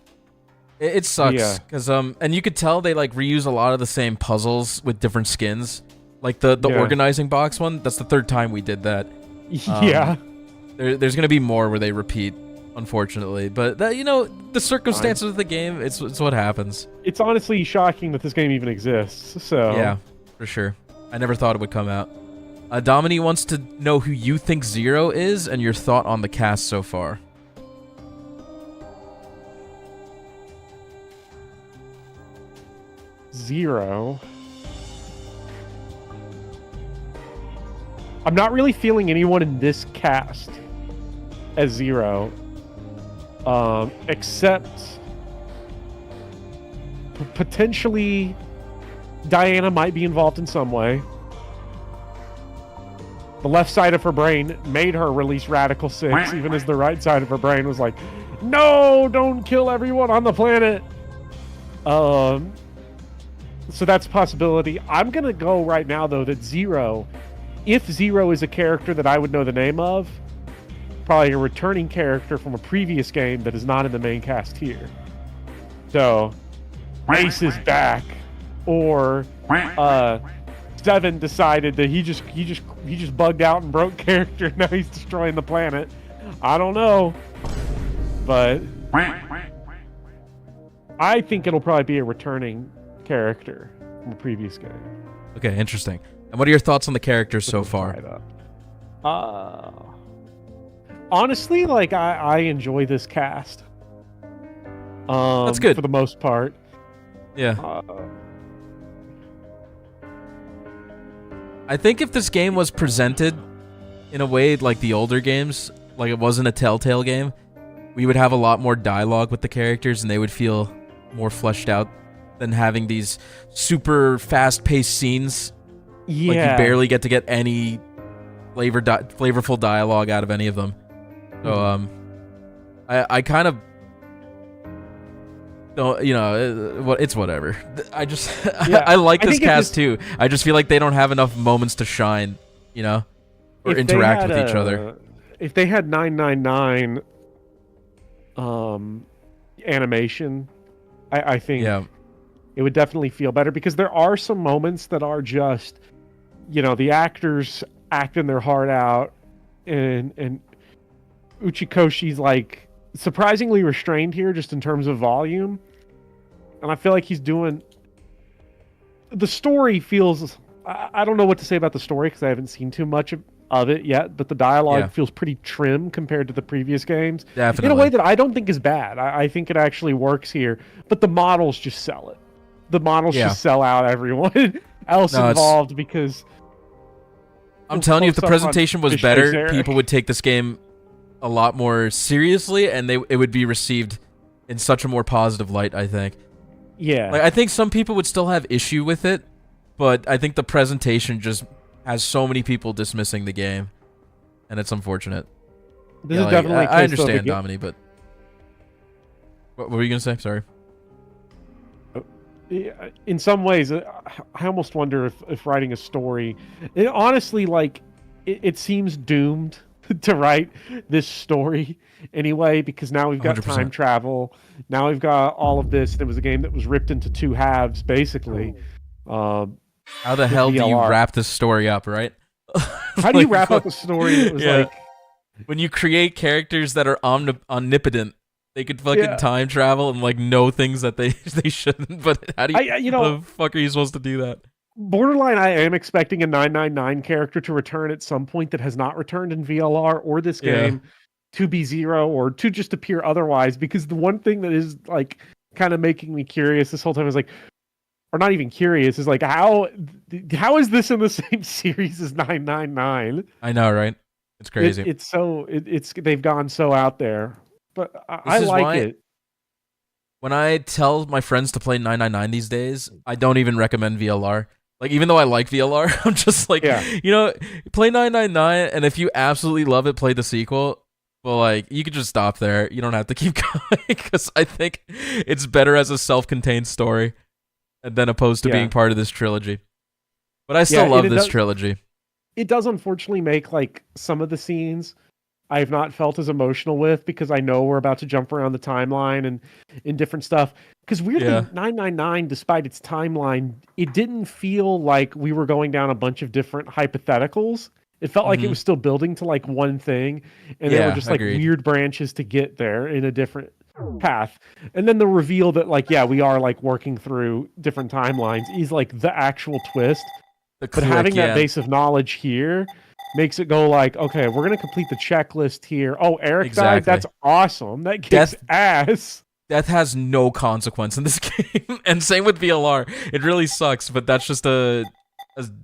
It sucks because and you could tell they like reuse a lot of the same puzzles with different skins. Like the organizing box one, that's the 3rd time we did that. Yeah. There's gonna be more where they repeat, unfortunately. But that, you know, the circumstances of the game, it's what happens. It's honestly shocking that this game even exists. So yeah, for sure. I never thought it would come out. Domini wants to know who you think Zero is and your thought on the cast so far. Zero. I'm not really feeling anyone in this cast as Zero, except Potentially, Diana might be involved in some way. The left side of her brain made her release Radical 6, even as the right side of her brain was like, no, don't kill everyone on the planet. So that's a possibility. I'm going to go right now, though, that Zero, if Zero is a character that I would know the name of, probably a returning character from a previous game that is not in the main cast here. So, Ace is back, or Seven decided that he just bugged out and broke character. Now he's destroying the planet. I don't know, but I think it'll probably be a returning character from a previous game. Okay, interesting. And what are your thoughts on the characters so far? Honestly, like I enjoy this cast. That's good for the most part. Yeah. I think if this game was presented in a way like the older games, like it wasn't a Telltale game, we would have a lot more dialogue with the characters and they would feel more fleshed out than having these super fast-paced scenes. Yeah. Like you barely get to get any flavorful dialogue out of any of them. So I kind of don't, you know, it's whatever. I just I like this cast too. I just feel like they don't have enough moments to shine, you know, or interact with each other. If they had 999 animation, I think it would definitely feel better, because there are some moments that are just, you know, the actors acting their heart out, and Uchikoshi's like surprisingly restrained here just in terms of volume, and I feel like he's doing, the story feels, I don't know what to say about the story because I haven't seen too much of it yet, but the dialogue feels pretty trim compared to the previous games. Definitely. In a way that I don't think is bad. I think it actually works here, but the models just sell it. The models just sell out everyone else involved, because I'm telling you, if the presentation was better, people would take this game a lot more seriously, and it would be received in such a more positive light, I think. Yeah. Like, I think some people would still have issue with it, but I think the presentation just has so many people dismissing the game, and it's unfortunate. This is definitely I understand, Dominique, but what were you gonna say? Sorry. In some ways, I almost wonder if writing a story, honestly, like it seems doomed to write this story anyway, because now we've got 100%. time travel. Now we've got all of this. There was a game that was ripped into two halves, basically. How the hell do you wrap this story up, right? How do you wrap up a story that was like... When you create characters that are omnipotent, they could fucking time travel and like know things that they shouldn't, but how do you, how the fuck are you supposed to do that? Borderline, I am expecting a 999 character to return at some point that has not returned in VLR or this game to be Zero, or to just appear otherwise, because the one thing that is like kind of making me curious this whole time is like, or not even curious, is like how is this in the same series as 999? I know, right? It's crazy. It's they've gone so out there, but I like it. When I tell my friends to play 999 these days, I don't even recommend VLR. Like, even though I like VLR, I'm just like, you know, play 999, and if you absolutely love it, play the sequel. But like, you could just stop there. You don't have to keep going, because I think it's better as a self-contained story than opposed to being part of this trilogy. But I still love this trilogy. It does unfortunately make like some of the scenes I have not felt as emotional with, because I know we're about to jump around the timeline and in different stuff. Because weirdly, 999, despite its timeline, it didn't feel like we were going down a bunch of different hypotheticals. It felt like it was still building to like one thing, and there were just like weird branches to get there in a different path. And then the reveal that like, we are like working through different timelines is like the actual twist. But having that base of knowledge here makes it go like, okay, we're going to complete the checklist here. Oh, Eric died? That's awesome. That kicks ass. Death has no consequence in this game. And same with VLR. It really sucks, but that's just a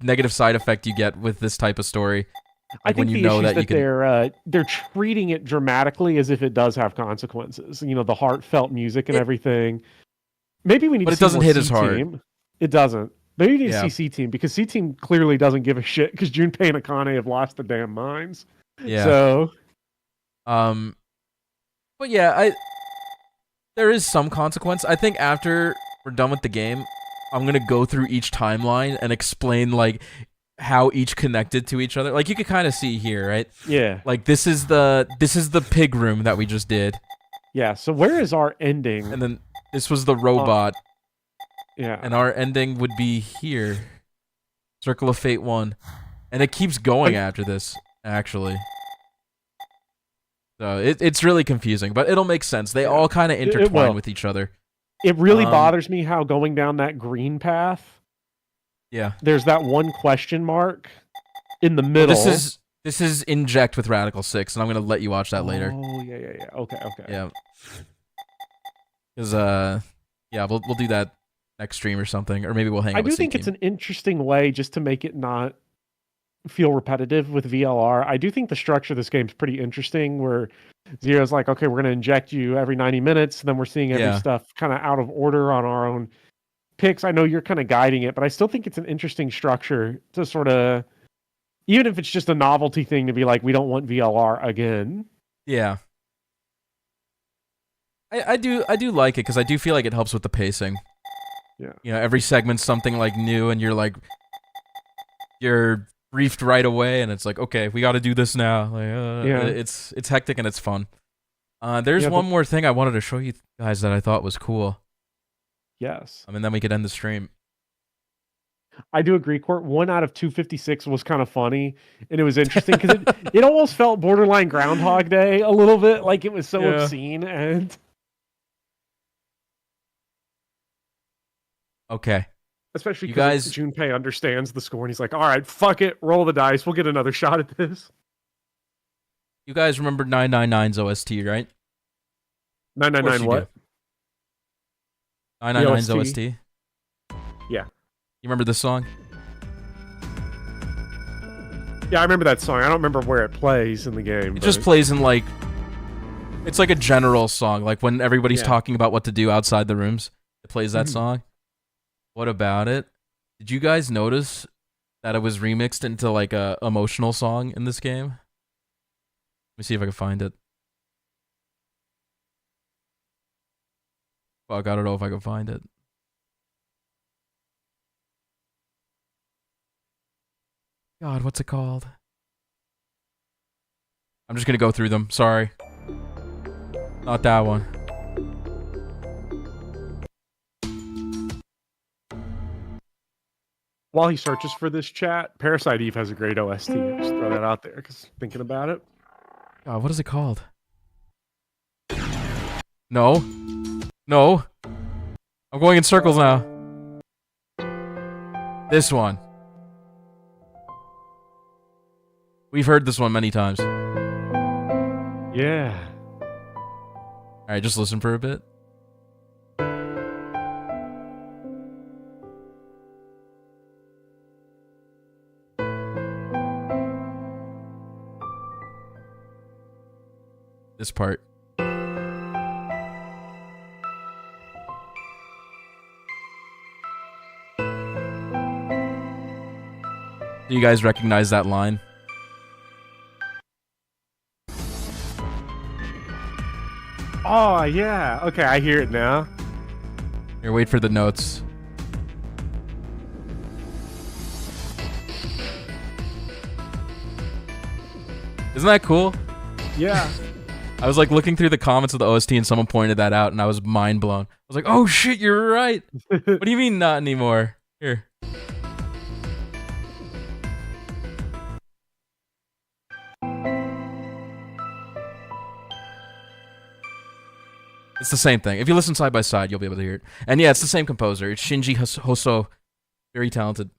negative side effect you get with this type of story. Like, I think when you know that they're treating it dramatically as if it does have consequences. You know, the heartfelt music and everything Maybe we need but to it see doesn't more hit as hard. C-Team. It doesn't. Maybe we need Yeah. to see C-Team because C-Team clearly doesn't give a shit because Junpei and Akane have lost their damn minds. Yeah. So, but yeah, there is some consequence. I think after we're done with the game, I'm gonna go through each timeline and explain like how each connected to each other. Like you can kind of see here, right? yeah. Like this is the pig room that we just did, Yeah, so where is our ending? and then this was the robot, Yeah. and our ending would be here, Circle of Fate 1, and it keeps going after this actually. So it's really confusing, but it'll make sense. They all kind of intertwine with each other. It really bothers me how going down that green path, Yeah. there's that one question mark in the middle. This is Inject with Radical 6, and I'm gonna let you watch that later. Oh yeah. Okay. Yeah. Because yeah, we'll do that next stream or something, or maybe we'll hang out I with do think C-Team. it's an interesting way just to make it not feel repetitive with VLR. I do think the structure of this game is pretty interesting where Zero's like, okay, we're going to inject you every 90 minutes, and then we're seeing every stuff kind of out of order on our own picks. I know you're kind of guiding it, but I still think it's an interesting structure to sort of, even if it's just a novelty thing to be like, we don't want VLR again. Yeah. I do like it because I do feel like it helps with the pacing. Yeah. You know, every segment's something like new, and you're briefed right away, and it's like, okay, we got to do this now. Like, it's hectic and it's fun. There's one more thing I wanted to show you guys that I thought was cool. Yes. And then we could end the stream. I do agree, Court. 1 out of 256 was kind of funny, and it was interesting because it almost felt borderline Groundhog Day a little bit, like it was so obscene and. Okay. Especially you because guys, Junpei understands the score, and he's like, all right, fuck it, roll the dice, we'll get another shot at this. You guys remember 999's OST, right? 999 what? 999's OST? Yeah. You remember this song? Yeah, I remember that song. I don't remember where it plays in the game. It just plays in like... It's like a general song. Like when everybody's talking about what to do outside the rooms, it plays that song. What about it? Did you guys notice that it was remixed into like a emotional song in this game? Let me see if I can find it. Fuck, I don't know if I can find it. God, what's it called? I'm just gonna go through them. Sorry. Not that one. While he searches for this chat, Parasite Eve has a great OST. Just throw that out there, because thinking about it. God, what is it called? No. No. I'm going in circles now. This one. We've heard this one many times. Yeah. Alright, just listen for a bit. This part. Do you guys recognize that line? Oh, yeah. Okay, I hear it now. Here, wait for the notes. Isn't that cool? Yeah. I was like looking through the comments of the OST and someone pointed that out and I was mind blown. I was like, oh shit, you're right. What do you mean not anymore? Here. It's the same thing. If you listen side by side, you'll be able to hear it. And yeah, it's the same composer. It's Shinji Hoso. Very talented.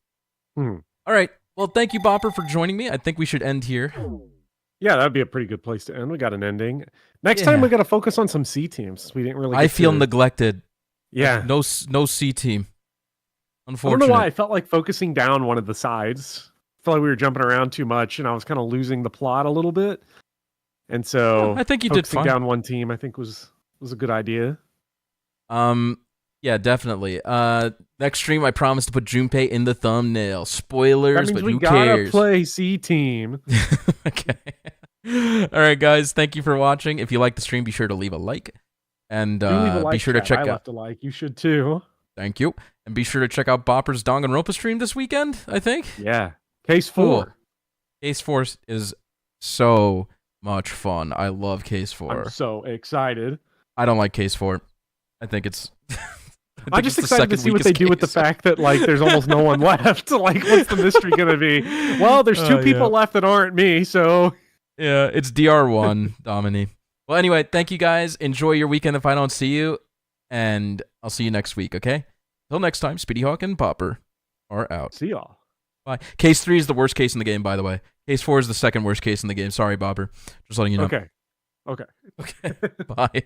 All right. Well, thank you, Bopper, for joining me. I think we should end here. Yeah, that'd be a pretty good place to end. We got an ending. Next time, we got to focus on some C teams. We didn't really. I feel neglected. Yeah. Like, no C team. Unfortunately. I don't know why I felt like focusing down one of the sides. I felt like we were jumping around too much, and I was kind of losing the plot a little bit. And so, I think you did fine. Down one team, I think was a good idea. Yeah, definitely. Next stream, I promise to put Junpei in the thumbnail. Spoilers, That means but we who gotta cares? play C-Team. Okay. All right, guys. Thank you for watching. If you like the stream, be sure to leave a like. And Do leave a like, be sure to chat. check I out... left a like. You should too. Thank you. And be sure to check out Bopper's Danganronpa stream this weekend, I think. Yeah. Case 4. Cool. Case 4 is so much fun. I love Case 4. I'm so excited. I don't like Case 4. I think it's... I'm just excited to see what they do with the fact that like there's almost no one left. Like, what's the mystery gonna be? Well, there's 2 people left that aren't me, so... Yeah, it's DR1, Domini. Well, anyway, thank you guys. Enjoy your weekend if I don't see you. And I'll see you next week, okay? Till next time, SpeedyHawk and Bopper are out. See y'all. Bye. Case 3 is the worst case in the game, by the way. Case 4 is the second worst case in the game. Sorry, Bopper. Just letting you know. Okay. Okay. Bye.